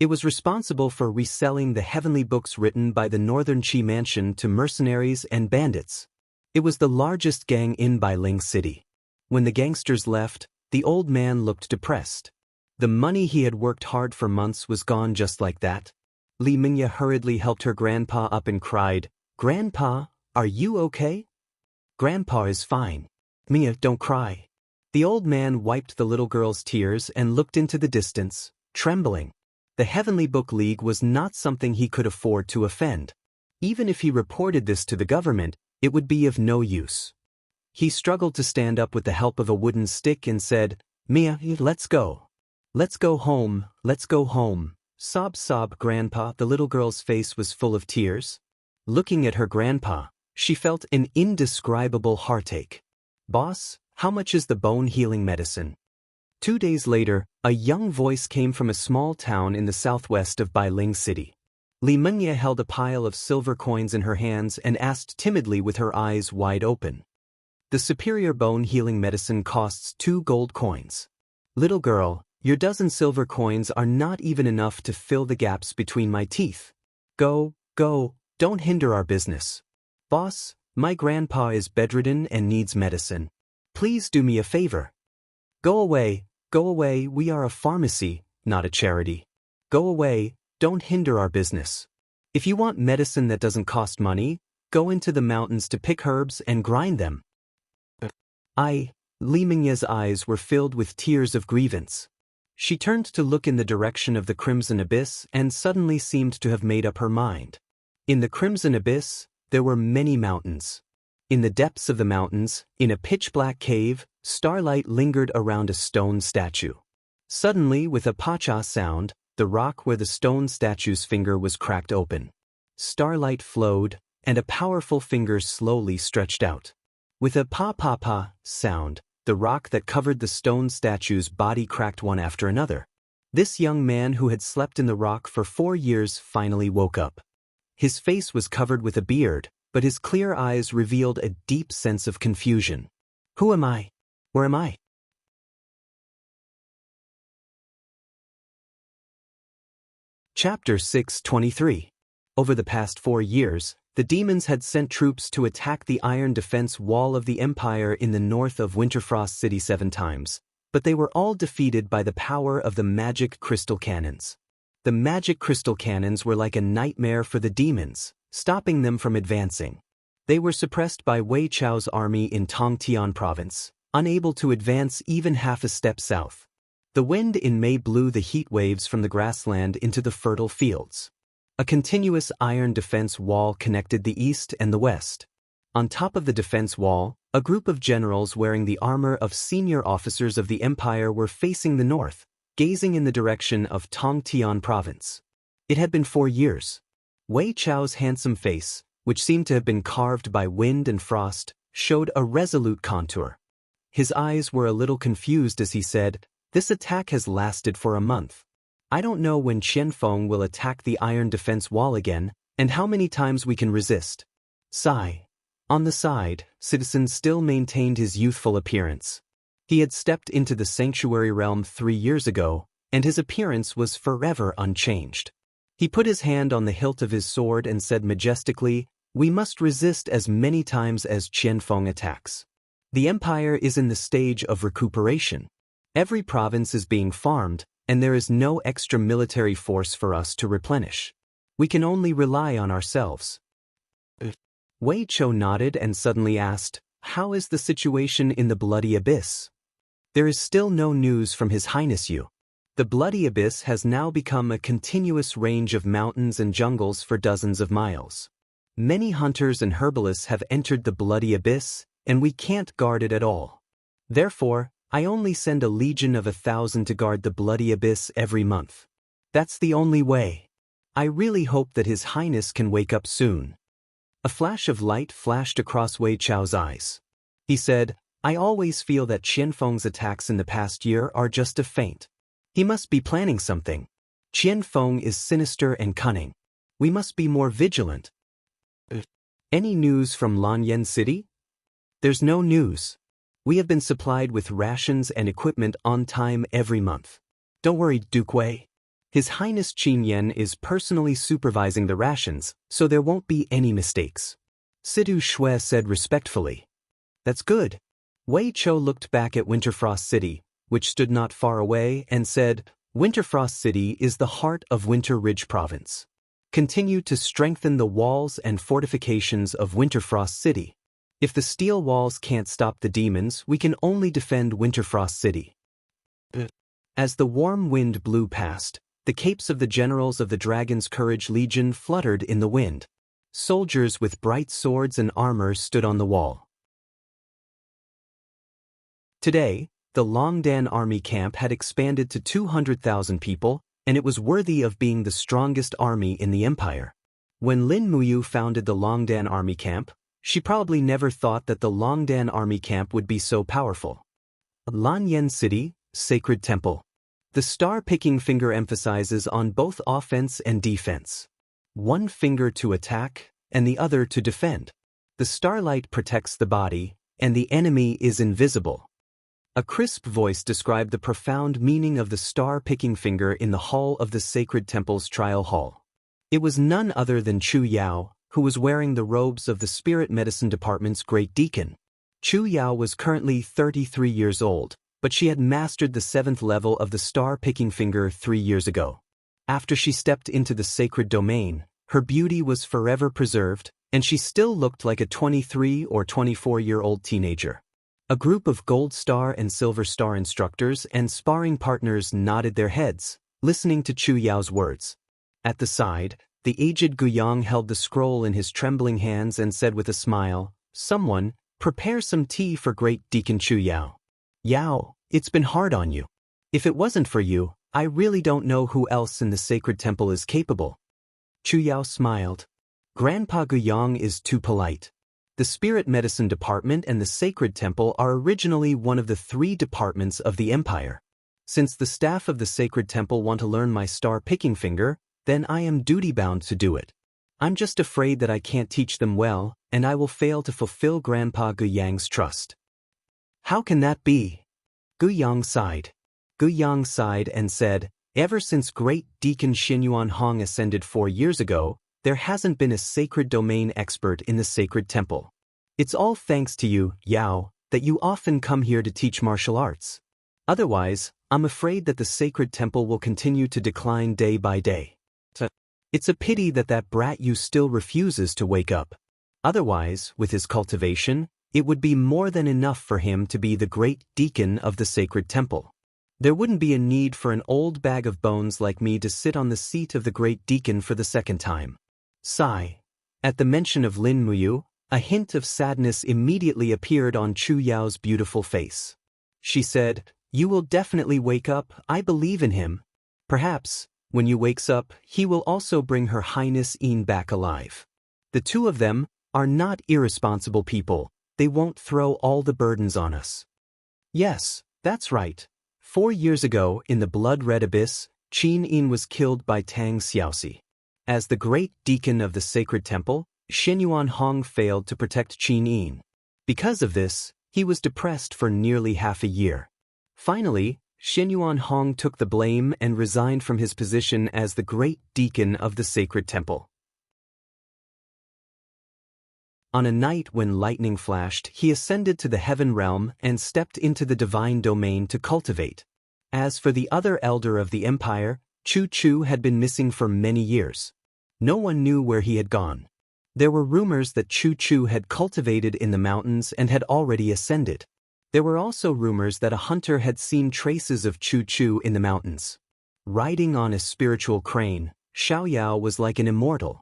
It was responsible for reselling the heavenly books written by the Northern Qi Mansion to mercenaries and bandits. It was the largest gang in Bailing City. When the gangsters left, the old man looked depressed. The money he had worked hard for months was gone just like that. Li Mingya hurriedly helped her grandpa up and cried, "Grandpa, are you okay?" "Grandpa is fine. Mia, don't cry." The old man wiped the little girl's tears and looked into the distance, trembling. The Heavenly Book League was not something he could afford to offend. Even if he reported this to the government, it would be of no use. He struggled to stand up with the help of a wooden stick and said, "Mia, let's go. Let's go home, let's go home." Sob, sob, Grandpa. The little girl's face was full of tears. Looking at her grandpa, she felt an indescribable heartache. "Boss, how much is the bone healing medicine?" 2 days later, a young voice came from a small town in the southwest of Bailing City. Li Mingya held a pile of silver coins in her hands and asked timidly with her eyes wide open. "The superior bone healing medicine costs 2 gold coins. Little girl, your dozen silver coins are not even enough to fill the gaps between my teeth. Go, go, don't hinder our business. Boss, my grandpa is bedridden and needs medicine. Please do me a favor." Go away, we are a pharmacy, not a charity. Go away, don't hinder our business. If you want medicine that doesn't cost money, go into the mountains to pick herbs and grind them." Li Mingya's eyes were filled with tears of grievance. She turned to look in the direction of the Crimson Abyss and suddenly seemed to have made up her mind. In the Crimson Abyss, there were many mountains. In the depths of the mountains, in a pitch-black cave, starlight lingered around a stone statue. Suddenly, with a pa-cha sound, the rock where the stone statue's finger was cracked open. Starlight flowed, and a powerful finger slowly stretched out. With a pa-pa-pa sound, the rock that covered the stone statue's body cracked one after another. This young man who had slept in the rock for 4 years finally woke up. His face was covered with a beard, but his clear eyes revealed a deep sense of confusion. Who am I? Where am I? Chapter 623. Over the past 4 years, the demons had sent troops to attack the iron defense wall of the Empire in the north of Winterfrost City 7 times, but they were all defeated by the power of the magic crystal cannons. The magic crystal cannons were like a nightmare for the demons, stopping them from advancing. They were suppressed by Wei Chao's army in Tongtian province, unable to advance even half a step south. The wind in May blew the heat waves from the grassland into the fertile fields. A continuous iron defense wall connected the east and the west. On top of the defense wall, a group of generals wearing the armor of senior officers of the empire were facing the north, gazing in the direction of Tongtian province. It had been 4 years. Wei Chao's handsome face, which seemed to have been carved by wind and frost, showed a resolute contour. His eyes were a little confused as he said, "This attack has lasted for a month. I don't know when Qianfeng will attack the iron defense wall again, and how many times we can resist." Sigh. On the side, Citizen still maintained his youthful appearance. He had stepped into the sanctuary realm 3 years ago, and his appearance was forever unchanged. He put his hand on the hilt of his sword and said majestically, "We must resist as many times as Qianfeng attacks. The empire is in the stage of recuperation. Every province is being farmed, and there is no extra military force for us to replenish. We can only rely on ourselves." Wei Chou nodded and suddenly asked, "How is the situation in the Bloody Abyss?" "There is still no news from His Highness Yu. The Bloody Abyss has now become a continuous range of mountains and jungles for dozens of miles. Many hunters and herbalists have entered the Bloody Abyss, and we can't guard it at all. Therefore, I only send a legion of 1,000 to guard the Bloody Abyss every month. That's the only way. I really hope that His Highness can wake up soon." A flash of light flashed across Wei Chao's eyes. He said, "I always feel that Qianfeng's attacks in the past year are just a feint. He must be planning something. Qianfeng is sinister and cunning. We must be more vigilant." "Any news from Lanyan City?" "There's no news. We have been supplied with rations and equipment on time every month. Don't worry, Duke Wei. His Highness Qin Yan is personally supervising the rations, so there won't be any mistakes." Sidu Shui said respectfully. That's good. Wei Chou looked back at Winterfrost City, which stood not far away, and said, Winterfrost City is the heart of Winter Ridge Province. Continue to strengthen the walls and fortifications of Winterfrost City. If the steel walls can't stop the demons, we can only defend Winterfrost City. As the warm wind blew past, the capes of the generals of the Dragon's Courage Legion fluttered in the wind. Soldiers with bright swords and armor stood on the wall. Today, the Longdan army camp had expanded to 200,000 people, and it was worthy of being the strongest army in the empire. When Lin Muyu founded the Longdan army camp, she probably never thought that the Longdan army camp would be so powerful. Lanyan City, Sacred Temple. The star-picking finger emphasizes on both offense and defense. One finger to attack, and the other to defend. The starlight protects the body, and the enemy is invisible. A crisp voice described the profound meaning of the star-picking finger in the hall of the Sacred Temple's trial hall. It was none other than Chu Yao, who was wearing the robes of the Spirit Medicine Department's Great Deacon. Chu Yao was currently 33 years old, but she had mastered the 7th level of the star-picking finger 3 years ago. After she stepped into the sacred domain, her beauty was forever preserved, and she still looked like a 23 or 24-year-old teenager. A group of Gold Star and Silver Star instructors and sparring partners nodded their heads, listening to Chu Yao's words. At the side, the aged Guyang held the scroll in his trembling hands and said with a smile, Someone, prepare some tea for Great Deacon Chu Yao. Yao, it's been hard on you. If it wasn't for you, I really don't know who else in the Sacred Temple is capable. Chu Yao smiled. Grandpa Guyang is too polite. The Spirit Medicine Department and the Sacred Temple are originally one of the 3 departments of the Empire. Since the staff of the Sacred Temple want to learn my star-picking finger, then I am duty-bound to do it. I'm just afraid that I can't teach them well, and I will fail to fulfill Grandpa Guyang's trust. How can that be? Guyang sighed. Guyang sighed and said, Ever since Great Deacon Xinyuan Hong ascended 4 years ago, there hasn't been a sacred domain expert in the Sacred Temple. It's all thanks to you, Yao, that you often come here to teach martial arts. Otherwise, I'm afraid that the Sacred Temple will continue to decline day by day. It's a pity that that brat Yu still refuses to wake up. Otherwise, with his cultivation, it would be more than enough for him to be the Great Deacon of the Sacred Temple. There wouldn't be a need for an old bag of bones like me to sit on the seat of the Great Deacon for the 2nd time. Sigh. At the mention of Lin Muyu, a hint of sadness immediately appeared on Chu Yao's beautiful face. She said, You will definitely wake up, I believe in him. Perhaps, when you wakes up, he will also bring Her Highness Yin back alive. The 2 of them are not irresponsible people, they won't throw all the burdens on us. Yes, that's right. 4 years ago, in the blood-red abyss, Qin Yin was killed by Tang Xiaoxi. As the Great Deacon of the Sacred Temple, Xinyuan Hong failed to protect Qin Yin. Because of this, he was depressed for nearly half a year. Finally, Xinyuan Hong took the blame and resigned from his position as the Great Deacon of the Sacred Temple. On a night when lightning flashed, he ascended to the heaven realm and stepped into the divine domain to cultivate. As for the other elder of the empire, Chu Chu had been missing for many years. No one knew where he had gone. There were rumors that Chu Chu had cultivated in the mountains and had already ascended. There were also rumors that a hunter had seen traces of Chu Chu in the mountains. Riding on a spiritual crane, Xiao Yao was like an immortal.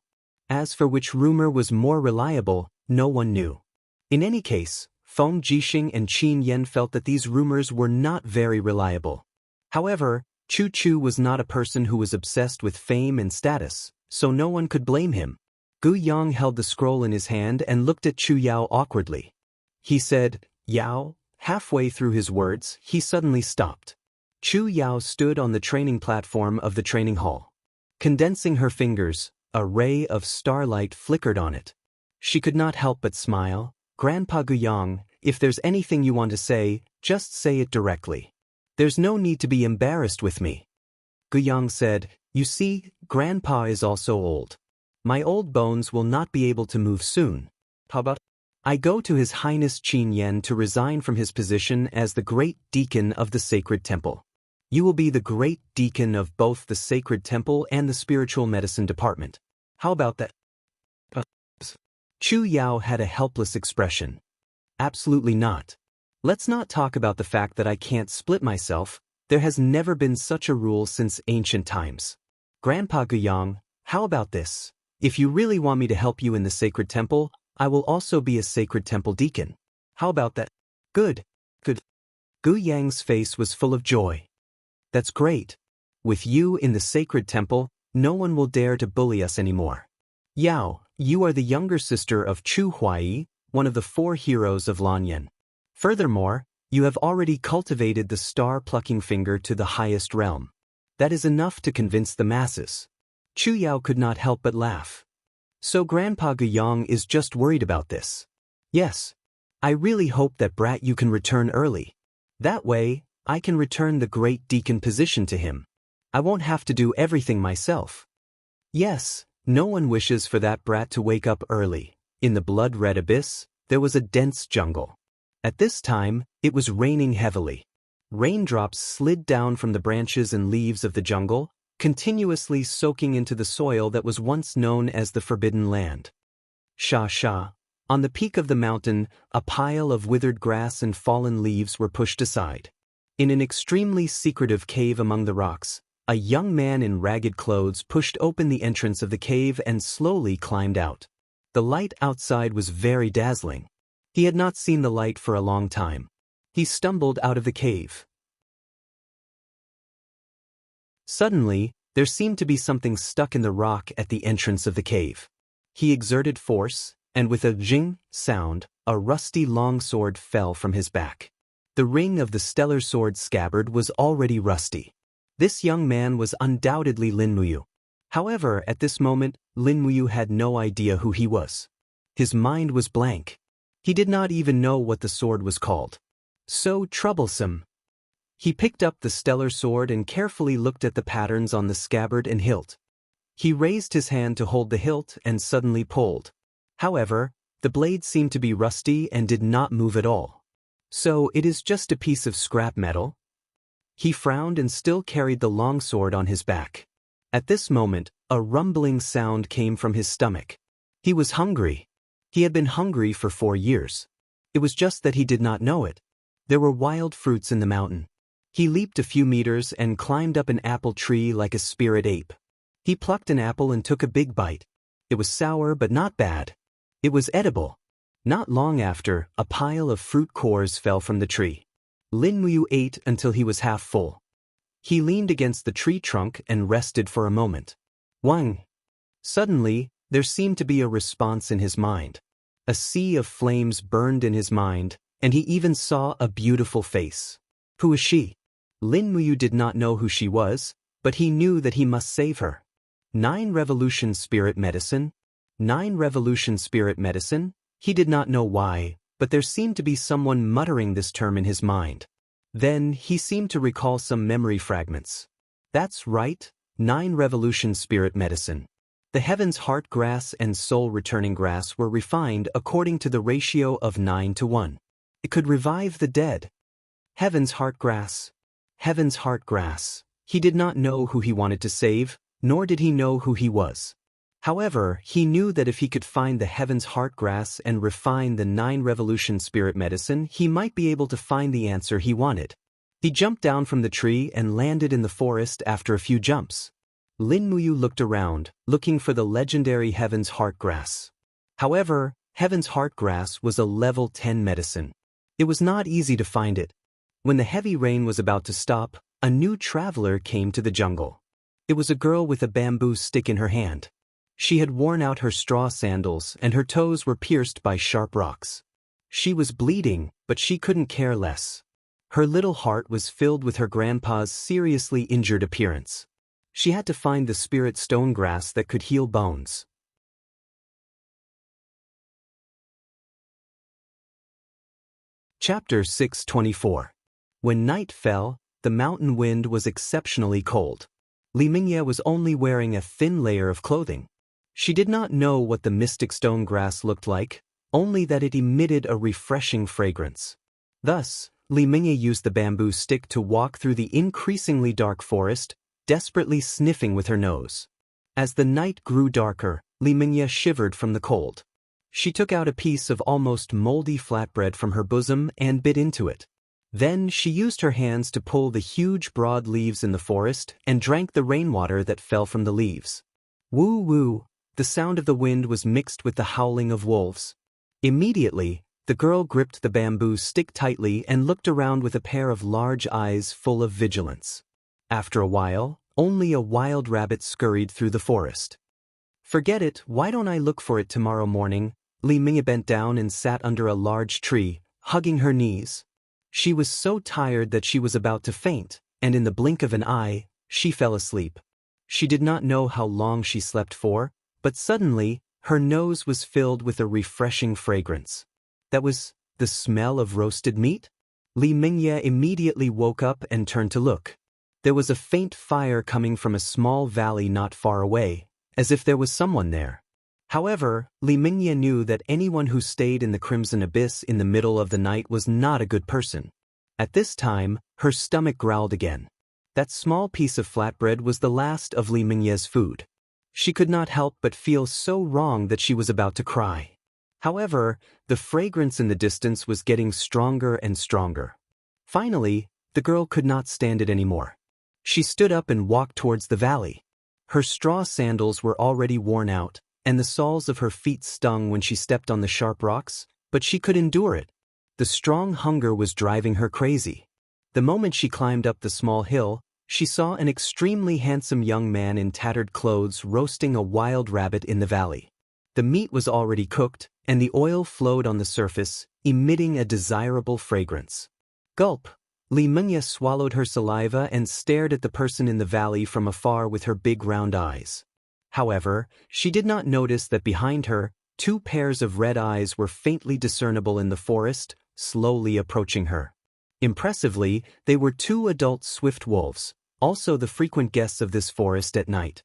As for which rumor was more reliable, no one knew. In any case, Feng Jixing and Qin Yan felt that these rumors were not very reliable. However, Chu Chu was not a person who was obsessed with fame and status, so no one could blame him. Gu Yang held the scroll in his hand and looked at Chu Yao awkwardly. He said, Yao. Halfway through his words, he suddenly stopped. Chu Yao stood on the training platform of the training hall. Condensing her fingers, a ray of starlight flickered on it. She could not help but smile. Grandpa Guyang, if there's anything you want to say, just say it directly. There's no need to be embarrassed with me. Guyang said, You see, Grandpa is also old. My old bones will not be able to move soon. How about? I go to His Highness Qin Yen to resign from his position as the Great Deacon of the Sacred Temple. You will be the Great Deacon of both the Sacred Temple and the Spiritual Medicine Department. How about that? Chu Yao had a helpless expression. Absolutely not. Let's not talk about the fact that I can't split myself. There has never been such a rule since ancient times. Grandpa Guyang, how about this? If you really want me to help you in the Sacred Temple, I will also be a Sacred Temple Deacon. How about that? Good. Gu Yang's face was full of joy. That's great. With you in the Sacred Temple, no one will dare to bully us anymore. Yao, you are the younger sister of Chu Huai, one of the 4 heroes of Lanyan. Furthermore, you have already cultivated the star-plucking finger to the highest realm. That is enough to convince the masses. Chu Yao could not help but laugh. So Grandpa Guyang is just worried about this. Yes. I really hope that brat you can return early. That way, I can return the Great Deacon position to him. I won't have to do everything myself. Yes, no one wishes for that brat to wake up early. In the blood-red abyss, there was a dense jungle. At this time, it was raining heavily. Raindrops slid down from the branches and leaves of the jungle, continuously soaking into the soil that was once known as the Forbidden Land. Sha. On the peak of the mountain, a pile of withered grass and fallen leaves were pushed aside. In an extremely secretive cave among the rocks, a young man in ragged clothes pushed open the entrance of the cave and slowly climbed out. The light outside was very dazzling. He had not seen the light for a long time. He stumbled out of the cave. Suddenly, there seemed to be something stuck in the rock at the entrance of the cave. He exerted force, and with a jing sound, a rusty longsword fell from his back. The ring of the stellar sword scabbard was already rusty. This young man was undoubtedly Lin Muyu. However, at this moment, Lin Muyu had no idea who he was. His mind was blank. He did not even know what the sword was called. So troublesome. He picked up the stellar sword and carefully looked at the patterns on the scabbard and hilt. He raised his hand to hold the hilt and suddenly pulled. However, the blade seemed to be rusty and did not move at all. So it is just a piece of scrap metal? He frowned and still carried the longsword on his back. At this moment, a rumbling sound came from his stomach. He was hungry. He had been hungry for 4 years. It was just that he did not know it. There were wild fruits in the mountain. He leaped a few meters and climbed up an apple tree like a spirit ape. He plucked an apple and took a big bite. It was sour but not bad. It was edible. Not long after, a pile of fruit cores fell from the tree. Lin Muyu ate until he was half full. He leaned against the tree trunk and rested for a moment. Wang. Suddenly, there seemed to be a response in his mind. A sea of flames burned in his mind, and he even saw a beautiful face. Who is she? Lin Muyu did not know who she was, but he knew that he must save her. 9 Revolution Spirit Medicine? 9 Revolution Spirit Medicine? He did not know why, but there seemed to be someone muttering this term in his mind. Then, he seemed to recall some memory fragments. That's right, 9 Revolution Spirit Medicine. The Heaven's Heart Grass and Soul Returning Grass were refined according to the ratio of 9 to 1. It could revive the dead. Heaven's Heart Grass. Heaven's Heart Grass. He did not know who he wanted to save, nor did he know who he was. However, he knew that if he could find the Heaven's Heart Grass and refine the 9 Revolution Spirit Medicine, he might be able to find the answer he wanted. He jumped down from the tree and landed in the forest after a few jumps. Lin Muyu looked around, looking for the legendary Heaven's Heart Grass. However, Heaven's Heart Grass was a level 10 medicine. It was not easy to find it. When the heavy rain was about to stop, a new traveler came to the jungle. It was a girl with a bamboo stick in her hand. She had worn out her straw sandals and her toes were pierced by sharp rocks. She was bleeding, but she couldn't care less. Her little heart was filled with her grandpa's seriously injured appearance. She had to find the spirit stone grass that could heal bones. Chapter 624. When night fell, the mountain wind was exceptionally cold. Li Mingye was only wearing a thin layer of clothing. She did not know what the mystic stone grass looked like, only that it emitted a refreshing fragrance. Thus, Li Mingye used the bamboo stick to walk through the increasingly dark forest, desperately sniffing with her nose. As the night grew darker, Li Mingye shivered from the cold. She took out a piece of almost moldy flatbread from her bosom and bit into it. Then she used her hands to pull the huge broad leaves in the forest and drank the rainwater that fell from the leaves. Woo woo, the sound of the wind was mixed with the howling of wolves. Immediately, the girl gripped the bamboo stick tightly and looked around with a pair of large eyes full of vigilance. After a while, only a wild rabbit scurried through the forest. Forget it, why don't I look for it tomorrow morning? Li Mingye bent down and sat under a large tree, hugging her knees. She was so tired that she was about to faint, and in the blink of an eye, she fell asleep. She did not know how long she slept for, but suddenly, her nose was filled with a refreshing fragrance. That was the smell of roasted meat? Li Mingye immediately woke up and turned to look. There was a faint fire coming from a small valley not far away, as if there was someone there. However, Li Mingye knew that anyone who stayed in the Crimson Abyss in the middle of the night was not a good person. At this time, her stomach growled again. That small piece of flatbread was the last of Li Mingye's food. She could not help but feel so wrong that she was about to cry. However, the fragrance in the distance was getting stronger and stronger. Finally, the girl could not stand it anymore. She stood up and walked towards the valley. Her straw sandals were already worn out, and the soles of her feet stung when she stepped on the sharp rocks, but she could endure it. The strong hunger was driving her crazy. The moment she climbed up the small hill, she saw an extremely handsome young man in tattered clothes roasting a wild rabbit in the valley. The meat was already cooked, and the oil flowed on the surface, emitting a desirable fragrance. Gulp! Li Mingye swallowed her saliva and stared at the person in the valley from afar with her big round eyes. However, she did not notice that behind her, two pairs of red eyes were faintly discernible in the forest, slowly approaching her. Impressively, they were two adult swift wolves, also the frequent guests of this forest at night.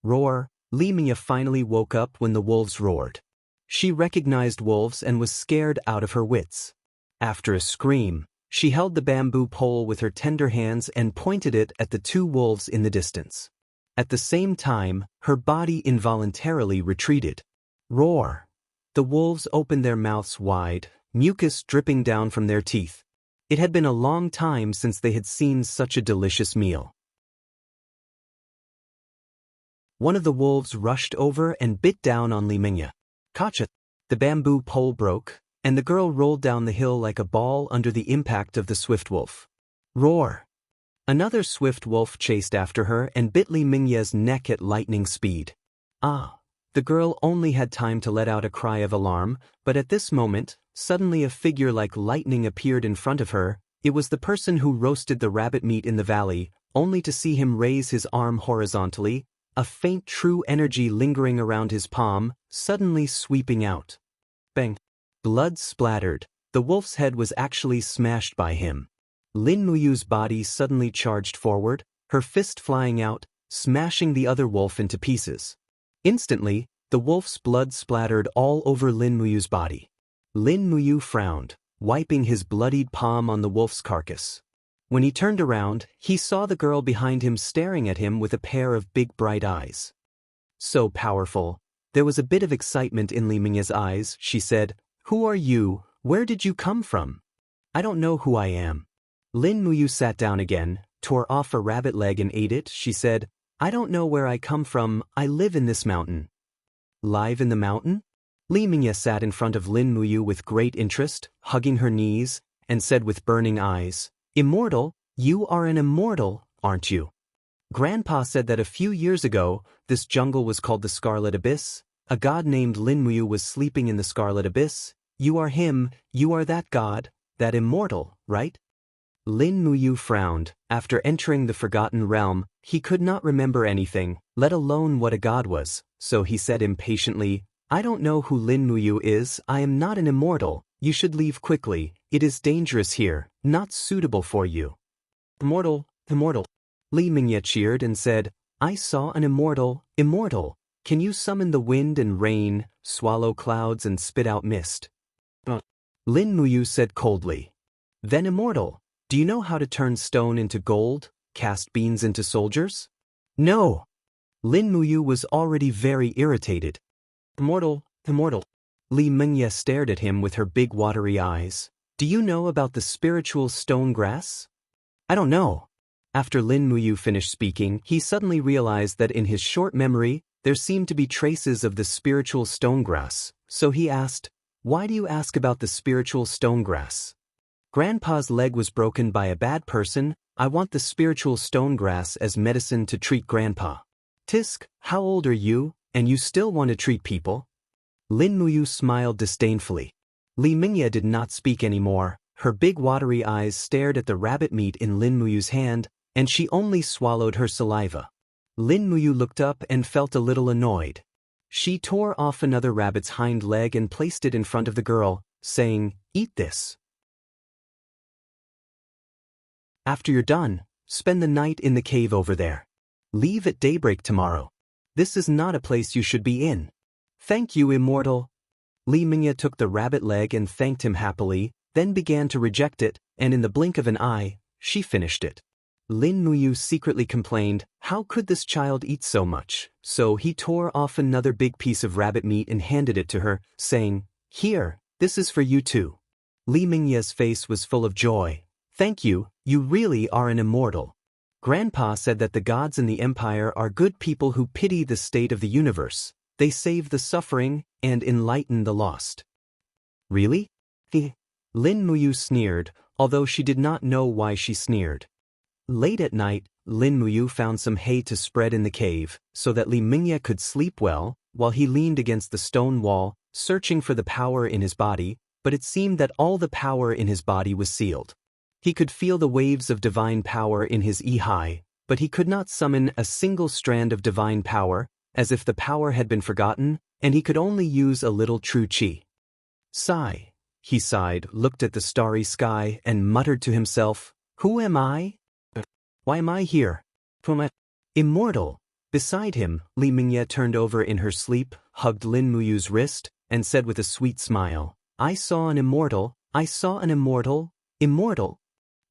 Roar! Li Mingye finally woke up when the wolves roared. She recognized wolves and was scared out of her wits. After a scream, she held the bamboo pole with her tender hands and pointed it at the two wolves in the distance. At the same time, her body involuntarily retreated. Roar! The wolves opened their mouths wide, mucus dripping down from their teeth. It had been a long time since they had seen such a delicious meal. One of the wolves rushed over and bit down on Li Mingye. Gotcha! The bamboo pole broke, and the girl rolled down the hill like a ball under the impact of the swift wolf. Roar! Another swift wolf chased after her and bit Li Mingye's neck at lightning speed. Ah! The girl only had time to let out a cry of alarm, but at this moment, suddenly a figure like lightning appeared in front of her. It was the person who roasted the rabbit meat in the valley, only to see him raise his arm horizontally, a faint true energy lingering around his palm, suddenly sweeping out. Bang! Blood splattered. The wolf's head was actually smashed by him. Lin Muyu's body suddenly charged forward, her fist flying out, smashing the other wolf into pieces. Instantly, the wolf's blood splattered all over Lin Muyu's body. Lin Muyu frowned, wiping his bloodied palm on the wolf's carcass. When he turned around, he saw the girl behind him staring at him with a pair of big bright eyes. So powerful. There was a bit of excitement in Li Mingye's eyes. She said, "Who are you? Where did you come from?" "I don't know who I am." Lin Muyu sat down again, tore off a rabbit leg and ate it. She said, "I don't know where I come from. I live in this mountain." Live in the mountain? Li Mingye sat in front of Lin Muyu with great interest, hugging her knees, and said with burning eyes, "Immortal, you are an immortal, aren't you?" Grandpa said that a few years ago, this jungle was called the Scarlet Abyss. A god named Lin Muyu was sleeping in the Scarlet Abyss. You are him, you are that god, that immortal, right? Lin Muyu frowned. After entering the Forgotten Realm, he could not remember anything, let alone what a god was, so he said impatiently, "I don't know who Lin Muyu is. I am not an immortal. You should leave quickly. It is dangerous here, not suitable for you." Immortal, immortal. Li Mingye cheered and said, "I saw an immortal, immortal. can you summon the wind and rain, swallow clouds and spit out mist? Lin Muyu said coldly. Then Immortal, do you know how to turn stone into gold, cast beans into soldiers? No. Lin Muyu was already very irritated. Immortal. Li Mingye stared at him with her big watery eyes. Do you know about the spiritual stone grass? I don't know. After Lin Muyu finished speaking, he suddenly realized that in his short memory, there seemed to be traces of the spiritual stone grass, so he asked, why do you ask about the spiritual stone grass? Grandpa's leg was broken by a bad person. I want the spiritual stone grass as medicine to treat Grandpa. Tisk, how old are you, and you still want to treat people? Lin Muyu smiled disdainfully. Li Mingye did not speak anymore. Her big watery eyes stared at the rabbit meat in Lin Muyu's hand, and she only swallowed her saliva. Lin Muyu looked up and felt a little annoyed. She tore off another rabbit's hind leg and placed it in front of the girl, saying, eat this. After you're done, spend the night in the cave over there. Leave at daybreak tomorrow. This is not a place you should be in. Thank you, Immortal. Li Mingye took the rabbit leg and thanked him happily, then began to reject it, and in the blink of an eye, she finished it. Lin Muyu secretly complained, how could this child eat so much? So he tore off another big piece of rabbit meat and handed it to her, saying, here, this is for you too. Li Mingye's face was full of joy. Thank you, you really are an immortal. Grandpa said that the gods in the empire are good people who pity the state of the universe. They save the suffering and enlighten the lost. Really? Lin Muyu sneered, although she did not know why she sneered. Late at night, Lin Muyu found some hay to spread in the cave, so that Li Mingye could sleep well, while he leaned against the stone wall, searching for the power in his body, but it seemed that all the power in his body was sealed. He could feel the waves of divine power in his ihai, but he could not summon a single strand of divine power, as if the power had been forgotten, and he could only use a little true qi. Sigh. He sighed, looked at the starry sky, and muttered to himself, who am I? Why am I here? Immortal. Beside him, Li Mingye turned over in her sleep, hugged Lin Muyu's wrist, and said with a sweet smile, I saw an immortal, I saw an immortal, immortal.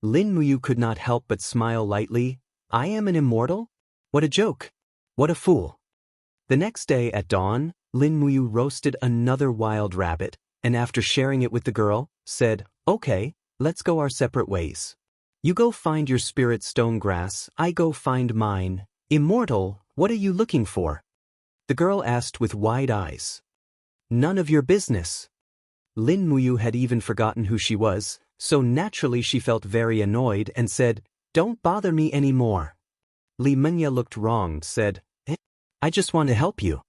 Lin Muyu could not help but smile lightly. I am an immortal? What a joke! What a fool! The next day at dawn, Lin Muyu roasted another wild rabbit, and after sharing it with the girl, said, okay, let's go our separate ways. You go find your spirit stone grass, I go find mine. Immortal, what are you looking for? The girl asked with wide eyes. None of your business. Lin Muyu had even forgotten who she was, so naturally she felt very annoyed and said, don't bother me anymore. Li Mingye looked wronged, said, I just want to help you.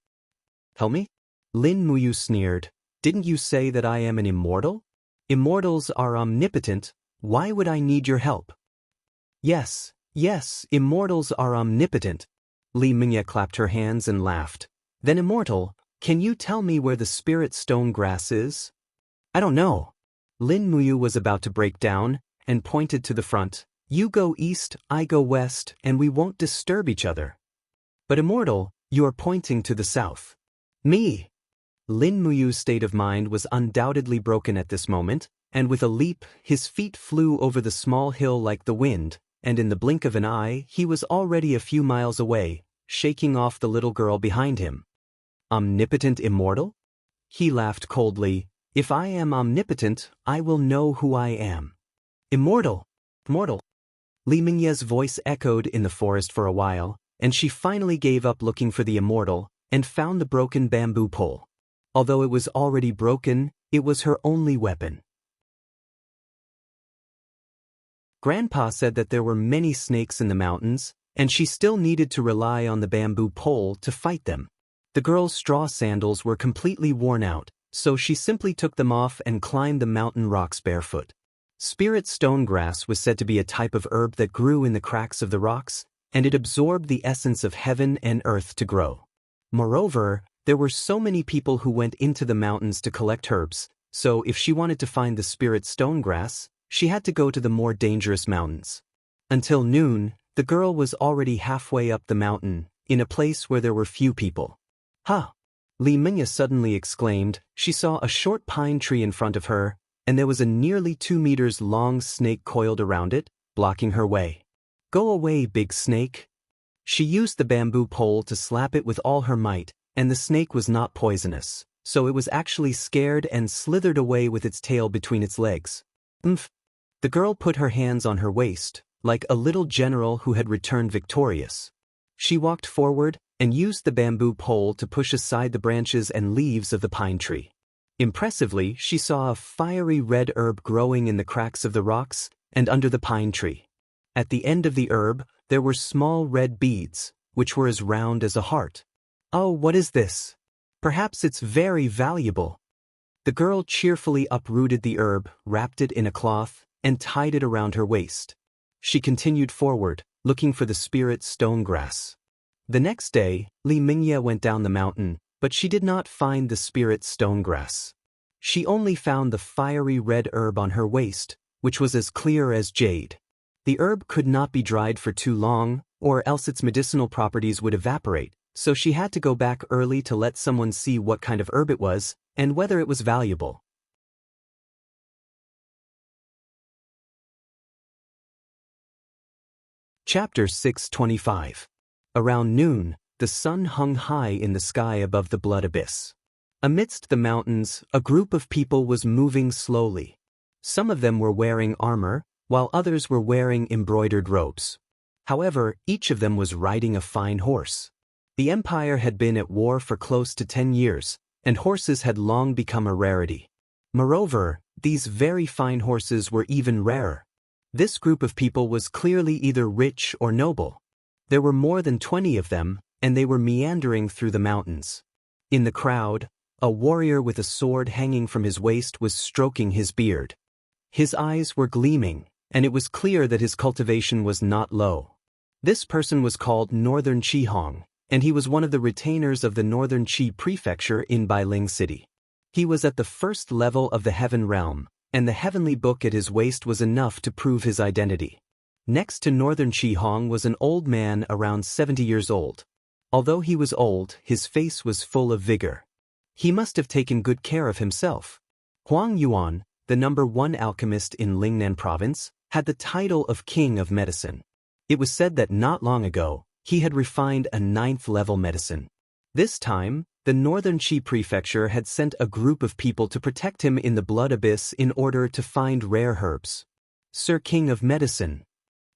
Help me? Lin Muyu sneered, didn't you say that I am an immortal? Immortals are omnipotent, why would I need your help? Yes, immortals are omnipotent. Li Mingye clapped her hands and laughed. Then Immortal, can you tell me where the spirit stone grass is? I don't know. Lin Muyu was about to break down, and pointed to the front. You go east, I go west, and we won't disturb each other. But Immortal, you are pointing to the south. Me. Lin Muyu's state of mind was undoubtedly broken at this moment, and with a leap, his feet flew over the small hill like the wind, and in the blink of an eye, he was already a few miles away, shaking off the little girl behind him. Omnipotent immortal? He laughed coldly. If I am omnipotent, I will know who I am. Immortal! Immortal! Li Mingye's voice echoed in the forest for a while, and she finally gave up looking for the immortal, and found the broken bamboo pole. Although it was already broken, it was her only weapon. Grandpa said that there were many snakes in the mountains, and she still needed to rely on the bamboo pole to fight them. The girl's straw sandals were completely worn out, so she simply took them off and climbed the mountain rocks barefoot. Spirit stone grass was said to be a type of herb that grew in the cracks of the rocks, and it absorbed the essence of heaven and earth to grow. Moreover, there were so many people who went into the mountains to collect herbs, so if she wanted to find the spirit stone grass, she had to go to the more dangerous mountains. Until noon, the girl was already halfway up the mountain, in a place where there were few people. Huh! Li Mingya suddenly exclaimed. She saw a short pine tree in front of her, and there was a nearly 2 meters long snake coiled around it, blocking her way. Go away, big snake. She used the bamboo pole to slap it with all her might, and the snake was not poisonous, so it was actually scared and slithered away with its tail between its legs. Umph! The girl put her hands on her waist, like a little general who had returned victorious. She walked forward and used the bamboo pole to push aside the branches and leaves of the pine tree. Impressively, she saw a fiery red herb growing in the cracks of the rocks and under the pine tree. At the end of the herb, there were small red beads, which were as round as a heart. Oh, what is this? Perhaps it's very valuable. The girl cheerfully uprooted the herb, wrapped it in a cloth, and tied it around her waist. She continued forward, looking for the spirit stone grass. The next day, Li Mingya went down the mountain, but she did not find the spirit stone grass. She only found the fiery red herb on her waist, which was as clear as jade. The herb could not be dried for too long, or else its medicinal properties would evaporate, so she had to go back early to let someone see what kind of herb it was, and whether it was valuable. Chapter 625. Around noon, the sun hung high in the sky above the blood abyss. Amidst the mountains, a group of people was moving slowly. Some of them were wearing armor, while others were wearing embroidered robes. However, each of them was riding a fine horse. The empire had been at war for close to 10 years, and horses had long become a rarity. Moreover, these very fine horses were even rarer. This group of people was clearly either rich or noble. There were more than 20 of them, and they were meandering through the mountains. In the crowd, a warrior with a sword hanging from his waist was stroking his beard. His eyes were gleaming, and it was clear that his cultivation was not low. This person was called Northern Qihong, and he was one of the retainers of the Northern Qi Prefecture in Bailing City. He was at the first level of the Heaven Realm, and the heavenly book at his waist was enough to prove his identity. Next to Northern Qihong was an old man around 70 years old. Although he was old, his face was full of vigor. He must have taken good care of himself. Huang Yuan, the #1 alchemist in Lingnan province, had the title of King of Medicine. It was said that not long ago, he had refined a 9th-level medicine. This time, the Northern Qi Prefecture had sent a group of people to protect him in the blood abyss in order to find rare herbs. Sir King of Medicine.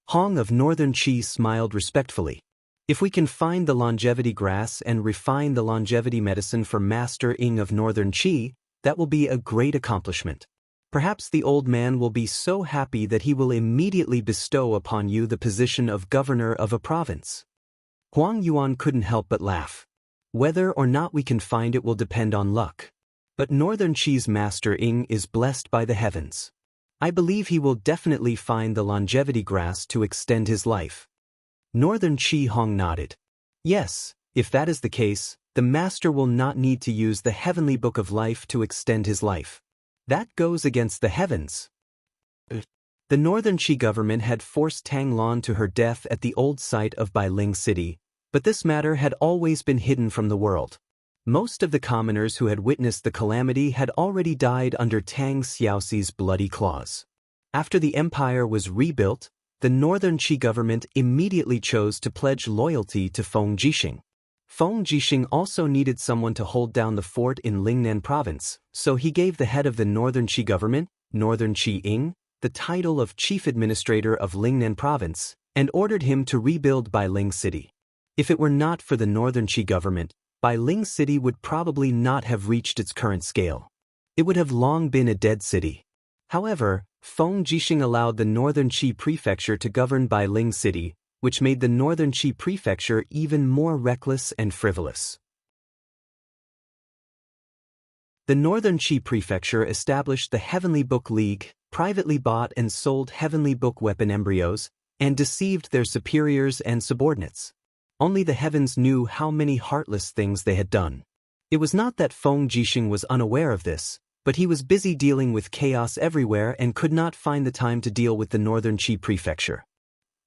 Hong of Northern Qi smiled respectfully. If we can find the longevity grass and refine the longevity medicine for Master Ing of Northern Qi, that will be a great accomplishment. Perhaps the old man will be so happy that he will immediately bestow upon you the position of governor of a province. Huang Yuan couldn't help but laugh. Whether or not we can find it will depend on luck. But Northern Qi's Master Ing is blessed by the heavens. I believe he will definitely find the longevity grass to extend his life. Northern Qihong nodded. Yes, if that is the case, the master will not need to use the heavenly book of life to extend his life. That goes against the heavens. The Northern Qi government had forced Tang Lon to her death at the old site of Bailing City, but this matter had always been hidden from the world. Most of the commoners who had witnessed the calamity had already died under Tang Xiaoxi's bloody claws. After the empire was rebuilt, the Northern Qi government immediately chose to pledge loyalty to Feng Jixing. Feng Jixing also needed someone to hold down the fort in Lingnan province, so he gave the head of the Northern Qi government, Northern Qi Ing, the title of chief administrator of Lingnan province, and ordered him to rebuild Bailing City. If it were not for the Northern Qi government, Bailing City would probably not have reached its current scale. It would have long been a dead city. However, Feng Jixing allowed the Northern Qi Prefecture to govern Bailing City, which made the Northern Qi Prefecture even more reckless and frivolous. The Northern Qi Prefecture established the Heavenly Book League, privately bought and sold Heavenly Book weapon embryos, and deceived their superiors and subordinates. Only the heavens knew how many heartless things they had done. It was not that Feng Jixing was unaware of this, but he was busy dealing with chaos everywhere and could not find the time to deal with the Northern Qi Prefecture.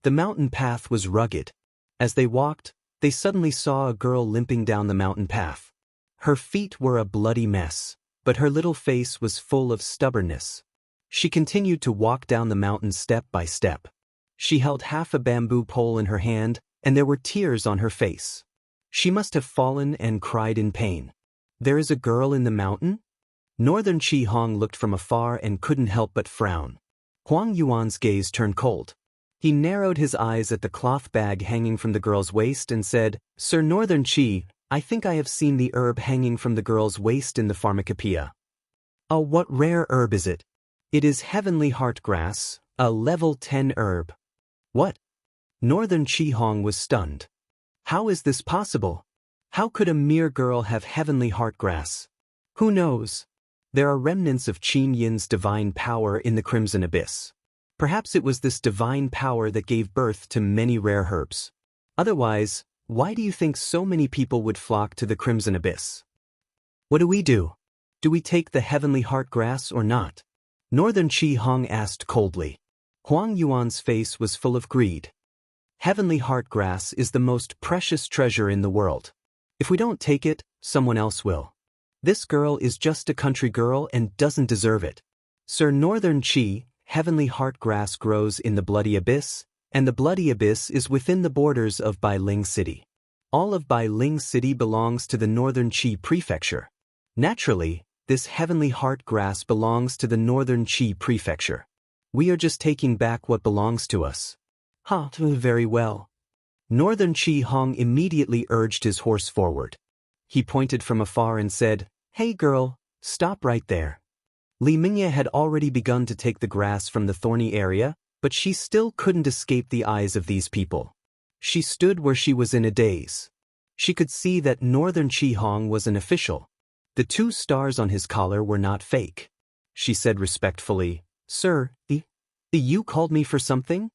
The mountain path was rugged. As they walked, they suddenly saw a girl limping down the mountain path. Her feet were a bloody mess, but her little face was full of stubbornness. She continued to walk down the mountain step by step. She held half a bamboo pole in her hand, and there were tears on her face. She must have fallen and cried in pain. There is a girl in the mountain? Northern Chi Hong looked from afar and couldn't help but frown. Huang Yuan's gaze turned cold. He narrowed his eyes at the cloth bag hanging from the girl's waist and said, "Sir Northern Chi, I think I have seen the herb hanging from the girl's waist in the pharmacopoeia." "Oh, what rare herb is it?" "It is heavenly heart grass, a level 10 herb." "What?" Northern Chi Hong was stunned. "How is this possible? How could a mere girl have heavenly heart grass?" "Who knows? There are remnants of Qin Yin's divine power in the Crimson Abyss. Perhaps it was this divine power that gave birth to many rare herbs. Otherwise, why do you think so many people would flock to the Crimson Abyss?" "What do we do? Do we take the heavenly heart grass or not?" Northern Chi Hong asked coldly. Huang Yuan's face was full of greed. "Heavenly heart grass is the most precious treasure in the world. If we don't take it, someone else will. This girl is just a country girl and doesn't deserve it. Sir Northern Chi, heavenly heart grass grows in the Bloody Abyss, and the Bloody Abyss is within the borders of Bailing City. All of Bailing City belongs to the Northern Chi Prefecture. Naturally, this heavenly heart grass belongs to the Northern Chi Prefecture. We are just taking back what belongs to us." Very well." Northern Chi Hong immediately urged his horse forward. He pointed from afar and said, "Hey girl, stop right there." Li Mingye had already begun to take the grass from the thorny area, but she still couldn't escape the eyes of these people. She stood where she was in a daze. She could see that Northern Chi Hong was an official. The 2 stars on his collar were not fake. She said respectfully, "Sir, you called me for something?"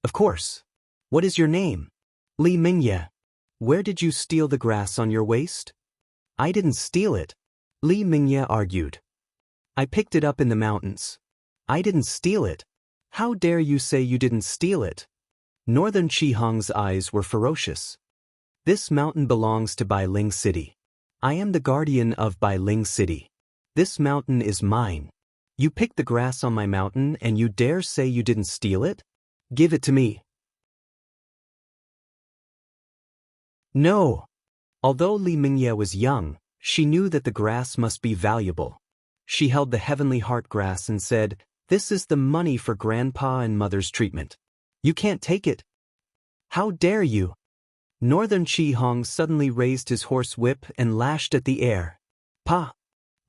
"Of course. What is your name?" "Li Mingye." "Where did you steal the grass on your waist?" "I didn't steal it," Li Mingye argued. "I picked it up in the mountains." "I didn't steal it. How dare you say you didn't steal it?" Northern Chi Hong's eyes were ferocious. "This mountain belongs to Bailing City. I am the guardian of Bailing City. This mountain is mine. You picked the grass on my mountain and you dare say you didn't steal it? Give it to me." "No." Although Li Mingye was young, she knew that the grass must be valuable. She held the heavenly heart grass and said, "This is the money for grandpa and mother's treatment. You can't take it." "How dare you?" Northern Chi Hong suddenly raised his horse whip and lashed at the air. Pa!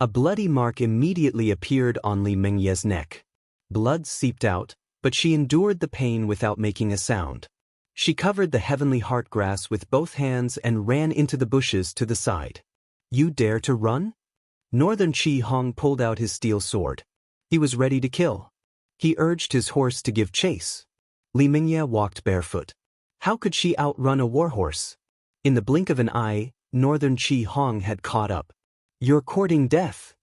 A bloody mark immediately appeared on Li Mingye's neck. Blood seeped out, but she endured the pain without making a sound. She covered the heavenly heart grass with both hands and ran into the bushes to the side. "You dare to run?" Northern Chi Hong pulled out his steel sword. He was ready to kill. He urged his horse to give chase. Li Mingye walked barefoot. How could she outrun a warhorse? In the blink of an eye, Northern Chi Hong had caught up. "You're courting death."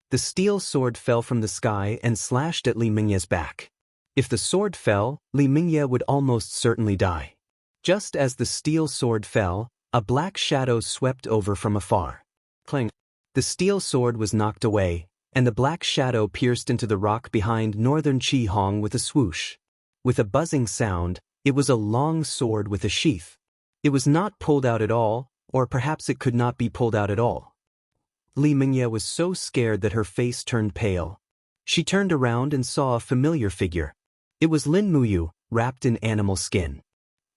The steel sword fell from the sky and slashed at Li Mingye's back. If the sword fell, Li Mingye would almost certainly die. Just as the steel sword fell, a black shadow swept over from afar. Clang! The steel sword was knocked away, and the black shadow pierced into the rock behind Northern Chi Hong with a swoosh. With a buzzing sound, it was a long sword with a sheath. It was not pulled out at all, or perhaps it could not be pulled out at all. Li Mingye was so scared that her face turned pale. She turned around and saw a familiar figure. It was Lin Muyu, wrapped in animal skin.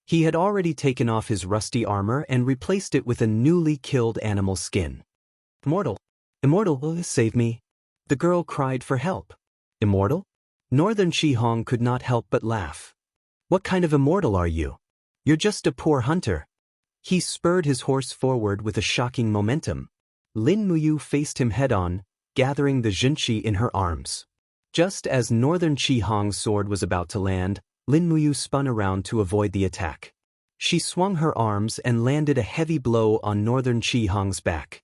He had already taken off his rusty armor and replaced it with a newly killed animal skin. "Immortal! Immortal, save me!" The girl cried for help. "Immortal?" Northern Chi Hong could not help but laugh. "What kind of immortal are you? You're just a poor hunter." He spurred his horse forward with a shocking momentum. Lin Muyu faced him head-on, gathering the Jinchi in her arms. Just as Northern Chi Hong's sword was about to land, Lin Muyu spun around to avoid the attack. She swung her arms and landed a heavy blow on Northern Chi Hong's back.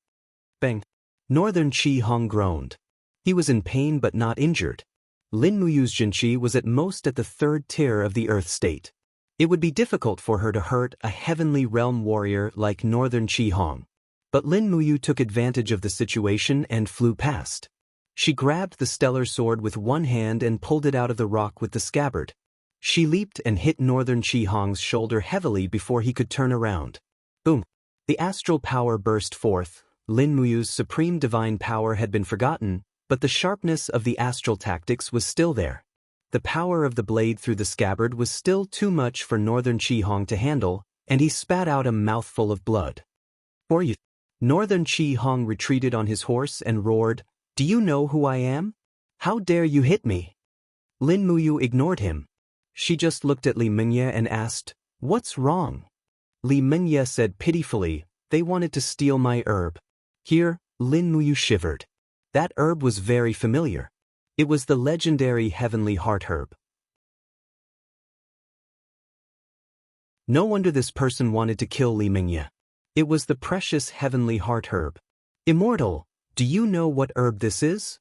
Bang! Northern Chi Hong groaned. He was in pain but not injured. Lin Muyu's Jinchi was at most at the 3rd tier of the Earth state. It would be difficult for her to hurt a heavenly realm warrior like Northern Chi Hong. But Lin Muyu took advantage of the situation and flew past. She grabbed the stellar sword with one hand and pulled it out of the rock with the scabbard. She leaped and hit Northern Qihong's shoulder heavily before he could turn around. Boom! The astral power burst forth. Lin Muyu's supreme divine power had been forgotten, but the sharpness of the astral tactics was still there. The power of the blade through the scabbard was still too much for Northern Qihong to handle, and he spat out a mouthful of blood. "For you!" Northern Qihong retreated on his horse and roared, "Do you know who I am? How dare you hit me?" Lin Muyu ignored him. She just looked at Li Mingye and asked, "What's wrong?" Li Mingye said pitifully, "They wanted to steal my herb." Here, Lin Muyu shivered. That herb was very familiar. It was the legendary heavenly heart herb. No wonder this person wanted to kill Li Mingye. It was the precious heavenly heart herb. "Immortal, do you know what herb this is?"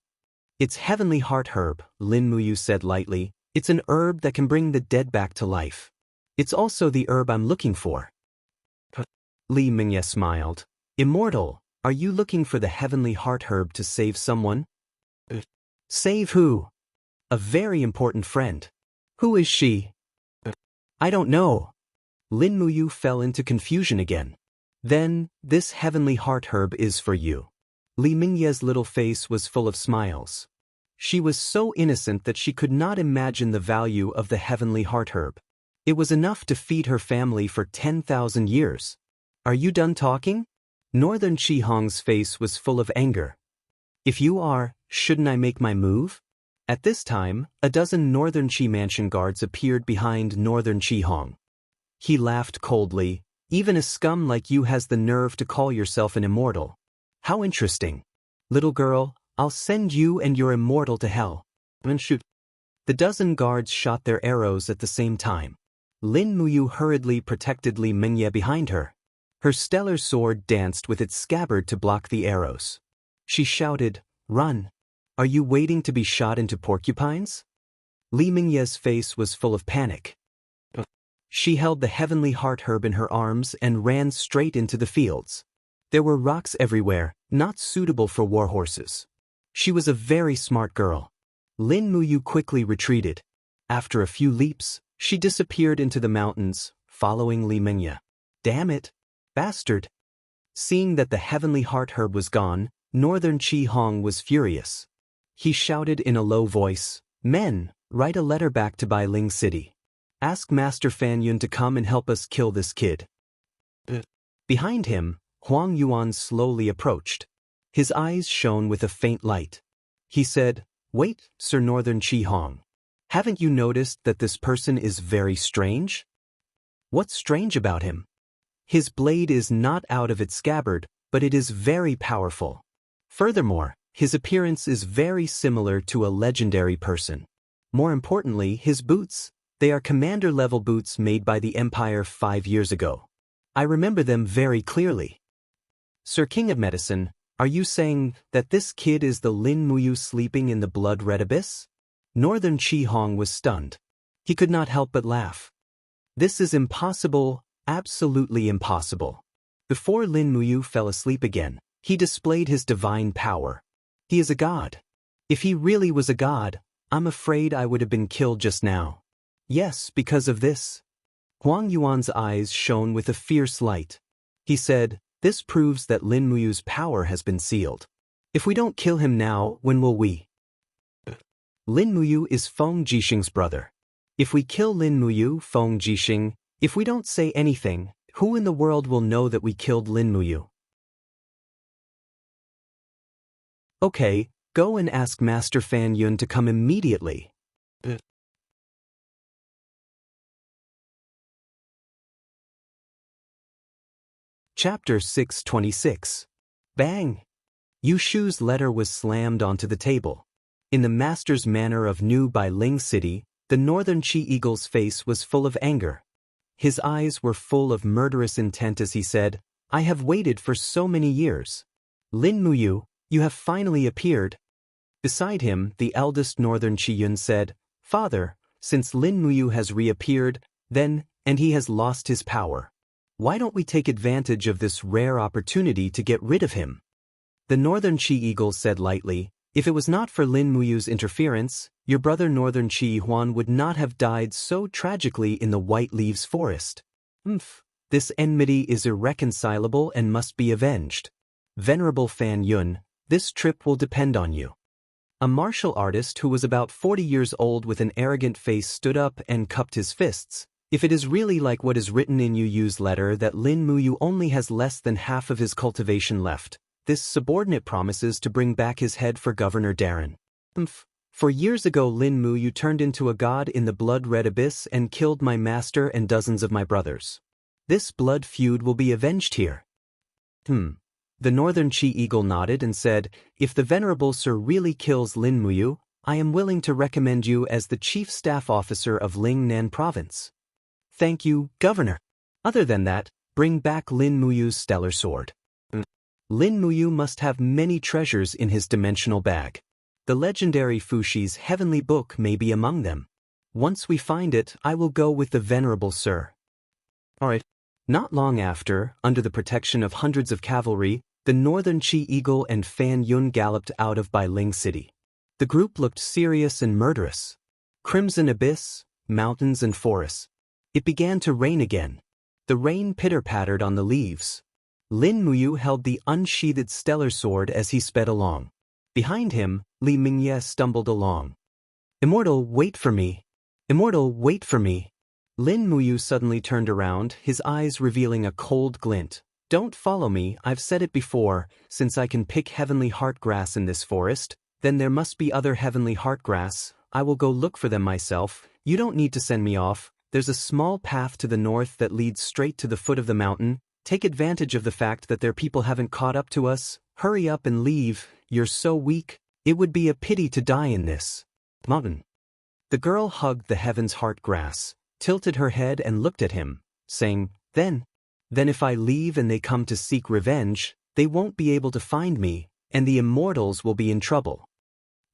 "It's heavenly heart herb," Lin Muyu said lightly. "It's an herb that can bring the dead back to life. It's also the herb I'm looking for." Li Mingye smiled. "Immortal, are you looking for the heavenly heart herb to save someone?" "Save who?" "A very important friend." "Who is she?" "I don't know." Lin Muyu fell into confusion again. "Then, this heavenly heart herb is for you." Li Mingye's little face was full of smiles. She was so innocent that she could not imagine the value of the heavenly heart herb. It was enough to feed her family for 10,000 years. "Are you done talking?" Northern Qihong's face was full of anger. "If you are, shouldn't I make my move?" At this time, a dozen Northern Qi mansion guards appeared behind Northern Qihong. He laughed coldly. "Even a scum like you has the nerve to call yourself an immortal. How interesting. Little girl, I'll send you and your immortal to hell." And shoot. The dozen guards shot their arrows at the same time. Lin Muyu hurriedly protected Li Mingye behind her. Her stellar sword danced with its scabbard to block the arrows. She shouted, "Run! Are you waiting to be shot into porcupines?" Li Mingye's face was full of panic. She held the heavenly heart herb in her arms and ran straight into the fields. There were rocks everywhere, not suitable for war horses. She was a very smart girl. Lin Muyu quickly retreated. After a few leaps, she disappeared into the mountains, following Li Mingye. "Damn it! Bastard!" Seeing that the heavenly heart herb was gone, Northern Qihong was furious. He shouted in a low voice, "Men, write a letter back to Bailing City. Ask Master Fan Yun to come and help us kill this kid." Behind him, Huang Yuan slowly approached. His eyes shone with a faint light. He said, "Wait, Sir Northern Qihong. Haven't you noticed that this person is very strange?" "What's strange about him?" "His blade is not out of its scabbard, but it is very powerful. Furthermore, his appearance is very similar to a legendary person. More importantly, his boots, they are commander-level boots made by the Empire 5 years ago. I remember them very clearly." "Sir King of Medicine, are you saying that this kid is the Lin Muyu sleeping in the blood-red abyss?" Northern Qihong was stunned. He could not help but laugh. "This is impossible, absolutely impossible." Before Lin Muyu fell asleep again, he displayed his divine power. He is a god. If he really was a god, I'm afraid I would have been killed just now. Yes, because of this. Huang Yuan's eyes shone with a fierce light. He said, "This proves that Lin Muyu's power has been sealed. If we don't kill him now, when will we?" Lin Muyu is Feng Jixing's brother. If we kill Lin Muyu, Feng Jixing, if we don't say anything, who in the world will know that we killed Lin Muyu? "Okay, go and ask Master Fan Yun to come immediately." Chapter 626. Bang! Yu Shu's letter was slammed onto the table. In the master's manner of New Bailing City, the Northern Qi Eagle's face was full of anger. His eyes were full of murderous intent as he said, "I have waited for so many years. Lin Muyu, you have finally appeared." Beside him, the eldest Northern Qiyun said, "Father, since Lin Muyu has reappeared, then, and he has lost his power. Why don't we take advantage of this rare opportunity to get rid of him? The Northern She-Eagle said lightly, if it was not for Lin Muyu's interference, your brother Northern Chi-Huan would not have died so tragically in the White Leaves Forest. This enmity is irreconcilable and must be avenged. Venerable Fan Yun, this trip will depend on you. A martial artist who was about 40 years old with an arrogant face stood up and cupped his fists. If it is really like what is written in Yu's letter that Lin Muyu only has less than half of his cultivation left, this subordinate promises to bring back his head for Governor Darren. For years ago Lin Muyu turned into a god in the blood-red abyss and killed my master and dozens of my brothers. This blood feud will be avenged here. The Northern She-Eagle nodded and said, if the Venerable Sir really kills Lin Muyu, I am willing to recommend you as the Chief Staff Officer of Lingnan Province. Thank you, Governor. Other than that, bring back Lin Muyu's stellar sword. Lin Muyu must have many treasures in his dimensional bag. The legendary Fushi's heavenly book may be among them. Once we find it, I will go with the Venerable Sir. Alright. Not long after, under the protection of hundreds of cavalry, the Northern She-Eagle and Fan Yun galloped out of Bailing City. The group looked serious and murderous. Crimson abyss, mountains and forests. It began to rain again. The rain pitter-pattered on the leaves. Lin Muyu held the unsheathed stellar sword as he sped along. Behind him, Li Mingye stumbled along. Immortal, wait for me. Immortal, wait for me. Lin Muyu suddenly turned around, his eyes revealing a cold glint. Don't follow me, I've said it before, since I can pick heavenly heartgrass in this forest, then there must be other heavenly heartgrass, I will go look for them myself, you don't need to send me off, there's a small path to the north that leads straight to the foot of the mountain, take advantage of the fact that their people haven't caught up to us, hurry up and leave, you're so weak, it would be a pity to die in this mountain. The girl hugged the heaven's heartgrass, tilted her head and looked at him, saying, Then if I leave and they come to seek revenge, they won't be able to find me, and the immortals will be in trouble.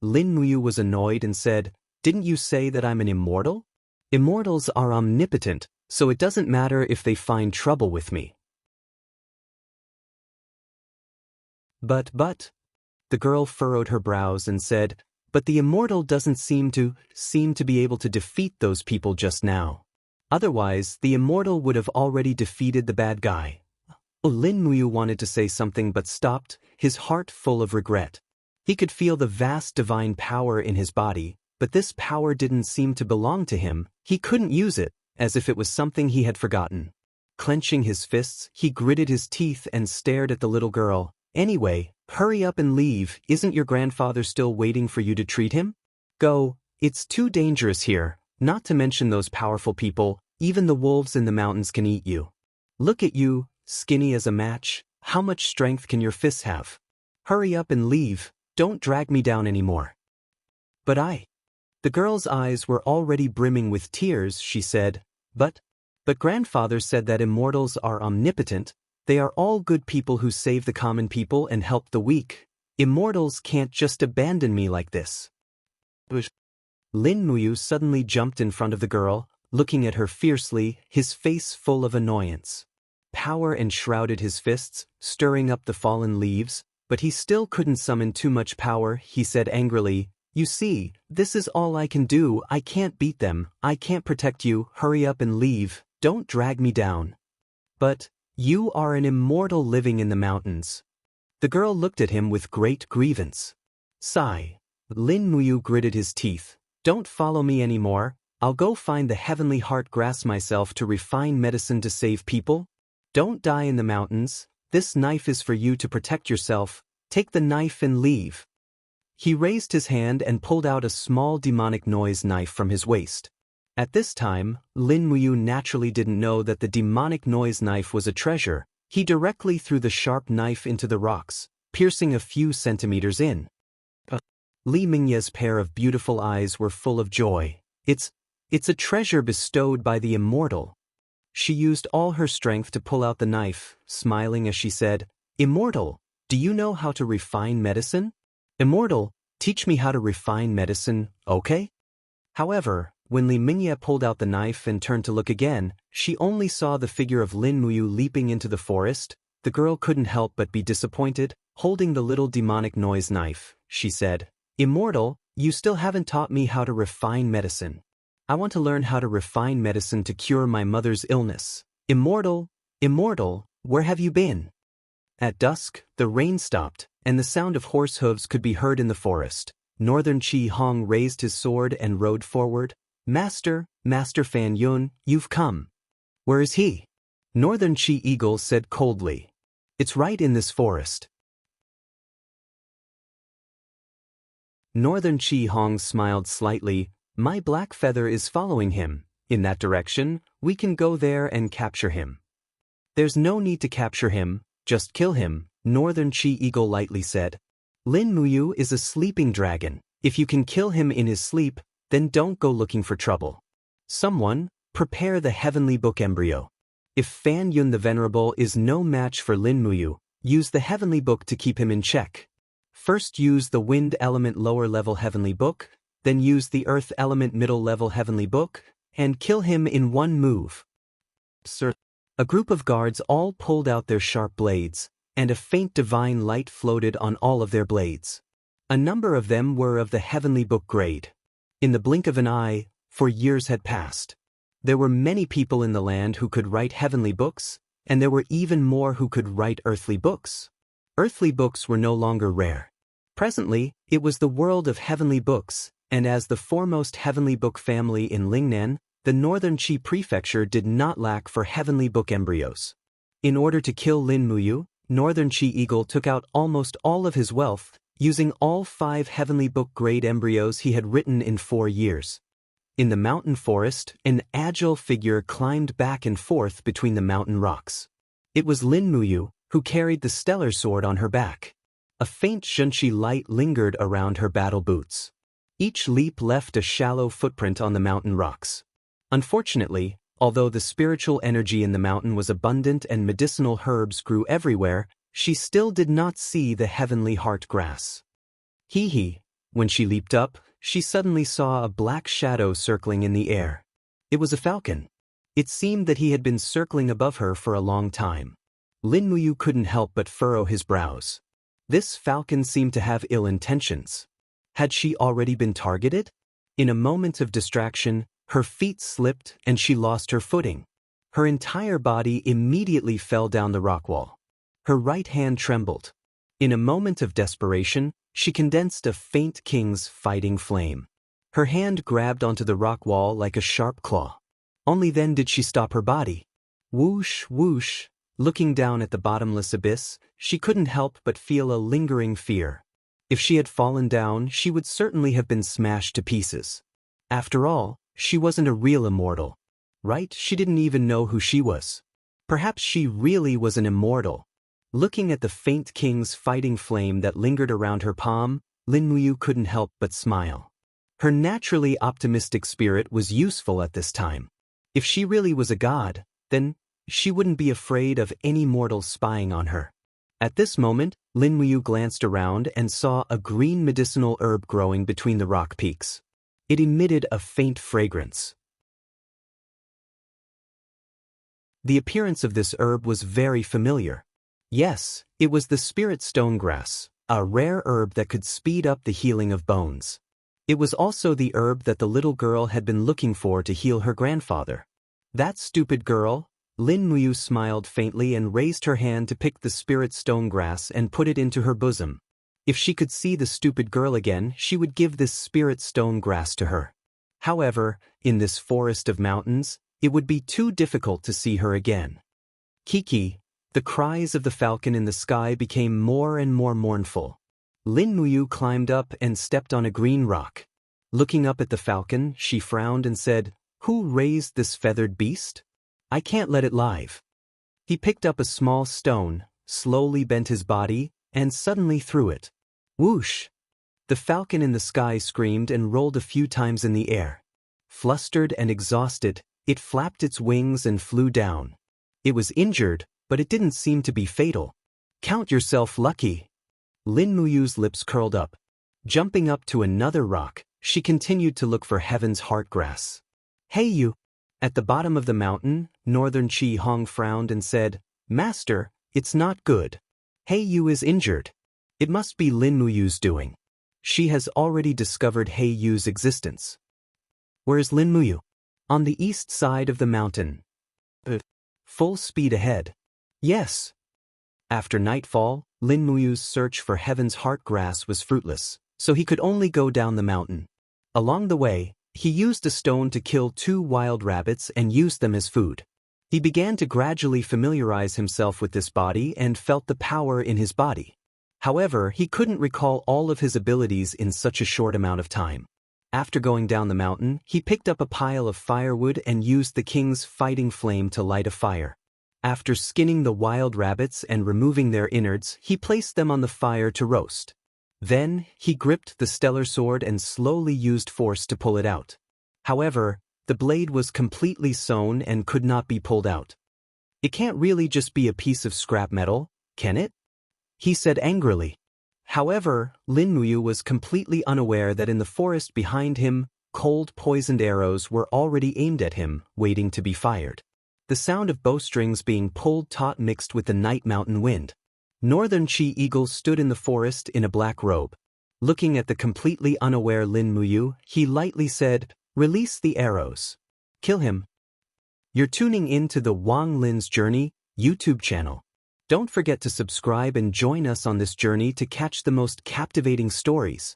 Lin Muyu was annoyed and said, didn't you say that I'm an immortal? Immortals are omnipotent, so it doesn't matter if they find trouble with me. But, the girl furrowed her brows and said, but the immortal doesn't seem to be able to defeat those people just now. Otherwise, the immortal would have already defeated the bad guy. Lin Muyu wanted to say something but stopped, his heart full of regret. He could feel the vast divine power in his body, but this power didn't seem to belong to him, he couldn't use it, as if it was something he had forgotten. Clenching his fists, he gritted his teeth and stared at the little girl. Anyway, hurry up and leave, isn't your grandfather still waiting for you to treat him? Go, it's too dangerous here. Not to mention those powerful people, even the wolves in the mountains can eat you. Look at you, skinny as a match, how much strength can your fists have? Hurry up and leave, don't drag me down anymore. But the girl's eyes were already brimming with tears, she said, but grandfather said that immortals are omnipotent, they are all good people who save the common people and help the weak. Immortals can't just abandon me like this. Lin Muyu suddenly jumped in front of the girl, looking at her fiercely, his face full of annoyance. Power enshrouded his fists, stirring up the fallen leaves, but he still couldn't summon too much power, he said angrily, you see, this is all I can do, I can't beat them, I can't protect you, hurry up and leave, don't drag me down. But, you are an immortal living in the mountains. The girl looked at him with great grievance. Sigh. Lin Muyu gritted his teeth. Don't follow me anymore, I'll go find the heavenly heart grass myself to refine medicine to save people. Don't die in the mountains, this knife is for you to protect yourself, take the knife and leave. He raised his hand and pulled out a small demonic noise knife from his waist. At this time, Lin Muyu naturally didn't know that the demonic noise knife was a treasure. He directly threw the sharp knife into the rocks, piercing a few centimeters in. Li Mingye's pair of beautiful eyes were full of joy. It's a treasure bestowed by the immortal. She used all her strength to pull out the knife, smiling as she said, Immortal, do you know how to refine medicine? Immortal, teach me how to refine medicine, okay? However, When Li Mingye pulled out the knife and turned to look again, she only saw the figure of Lin Muyu leaping into the forest. The girl couldn't help but be disappointed. Holding the little demonic noise knife, she said, "Immortal, you still haven't taught me how to refine medicine. I want to learn how to refine medicine to cure my mother's illness. Immortal, Immortal, where have you been?" At dusk, the rain stopped, and the sound of horse hooves could be heard in the forest. Northern Chi Hong raised his sword and rode forward. Master Fan Yun, you've come." "Where is he?" Northern Chi Eagle said coldly. "It's right in this forest." Northern Chi Hong smiled slightly. "My black feather is following him. In that direction, we can go there and capture him." "There's no need to capture him, just kill him," Northern Chi Eagle lightly said. "Lin Muyu is a sleeping dragon. If you can kill him in his sleep, then don't go looking for trouble. Someone, prepare the heavenly book embryo. If Fan Yun the Venerable is no match for Lin Muyu, use the heavenly book to keep him in check. First use the wind element lower level heavenly book, then use the earth element middle level heavenly book, and kill him in one move." "Sir." A group of guards all pulled out their sharp blades, and a faint divine light floated on all of their blades. A number of them were of the heavenly book grade. In the blink of an eye, for years had passed. There were many people in the land who could write heavenly books, and there were even more who could write earthly books. Earthly books were no longer rare. Presently, it was the world of heavenly books, and as the foremost heavenly book family in Lingnan, the Northern Qi Prefecture did not lack for heavenly book embryos. In order to kill Lin Muyu, Northern Qi Eagle took out almost all of his wealth, using all 5 heavenly book grade embryos he had written in 4 years. In the mountain forest, an agile figure climbed back and forth between the mountain rocks. It was Lin Muyu, who carried the stellar sword on her back. A faint Zhenqi light lingered around her battle boots. Each leap left a shallow footprint on the mountain rocks. Unfortunately, although the spiritual energy in the mountain was abundant and medicinal herbs grew everywhere, she still did not see the heavenly heart grass. Hee. When she leaped up, she suddenly saw a black shadow circling in the air. It was a falcon. It seemed that he had been circling above her for a long time. Lin Muyu couldn't help but furrow his brows. This falcon seemed to have ill intentions. Had she already been targeted? In a moment of distraction, her feet slipped and she lost her footing. Her entire body immediately fell down the rock wall. Her right hand trembled. In a moment of desperation, she condensed a faint king's fighting flame. Her hand grabbed onto the rock wall like a sharp claw. Only then did she stop her body. Whoosh, whoosh. Looking down at the bottomless abyss, she couldn't help but feel a lingering fear. If she had fallen down, she would certainly have been smashed to pieces. After all, she wasn't a real immortal. Right? She didn't even know who she was. Perhaps she really was an immortal. Looking at the faint king's fighting flame that lingered around her palm, Lin Muyu couldn't help but smile. Her naturally optimistic spirit was useful at this time. If she really was a god, then she wouldn't be afraid of any mortal spying on her. At this moment, Lin Muyu glanced around and saw a green medicinal herb growing between the rock peaks. It emitted a faint fragrance. The appearance of this herb was very familiar. Yes, it was the spirit stone grass, a rare herb that could speed up the healing of bones. It was also the herb that the little girl had been looking for to heal her grandfather. That stupid girl. Lin Muyu smiled faintly and raised her hand to pick the spirit stone grass and put it into her bosom. If she could see the stupid girl again, she would give this spirit stone grass to her. However, in this forest of mountains, it would be too difficult to see her again. Kiki, the cries of the falcon in the sky became more and more mournful. Lin Muyu climbed up and stepped on a green rock. Looking up at the falcon, she frowned and said, "Who raised this feathered beast? I can't let it live." He picked up a small stone, slowly bent his body, and suddenly threw it. Whoosh! The falcon in the sky screamed and rolled a few times in the air. Flustered and exhausted, it flapped its wings and flew down. It was injured, but it didn't seem to be fatal. "Count yourself lucky." Lin Muyu's lips curled up. Jumping up to another rock, she continued to look for heaven's heart grass. Hey you! At the bottom of the mountain, Northern Chi Hong frowned and said, Master, it's not good. Hey you is injured. It must be Lin Muyu's doing. She has already discovered Hey Yu's existence. Where's Lin Muyu? On the east side of the mountain. Full speed ahead. Yes. After nightfall, Lin Muyu's search for heaven's heart grass was fruitless, so he could only go down the mountain. Along the way, he used a stone to kill 2 wild rabbits and used them as food. He began to gradually familiarize himself with this body and felt the power in his body. However, he couldn't recall all of his abilities in such a short amount of time. After going down the mountain, he picked up a pile of firewood and used the king's fighting flame to light a fire. After skinning the wild rabbits and removing their innards, he placed them on the fire to roast. Then, he gripped the stellar sword and slowly used force to pull it out. However, the blade was completely sewn and could not be pulled out. It can't really just be a piece of scrap metal, can it? He said angrily. However, Lin Muyu was completely unaware that in the forest behind him, cold poisoned arrows were already aimed at him, waiting to be fired. The sound of bowstrings being pulled taut mixed with the night mountain wind. Northern Chi Eagle stood in the forest in a black robe. Looking at the completely unaware Lin Muyu, he lightly said, Release the arrows. Kill him. You're tuning in to the Wang Lin's Journey YouTube channel. Don't forget to subscribe and join us on this journey to catch the most captivating stories.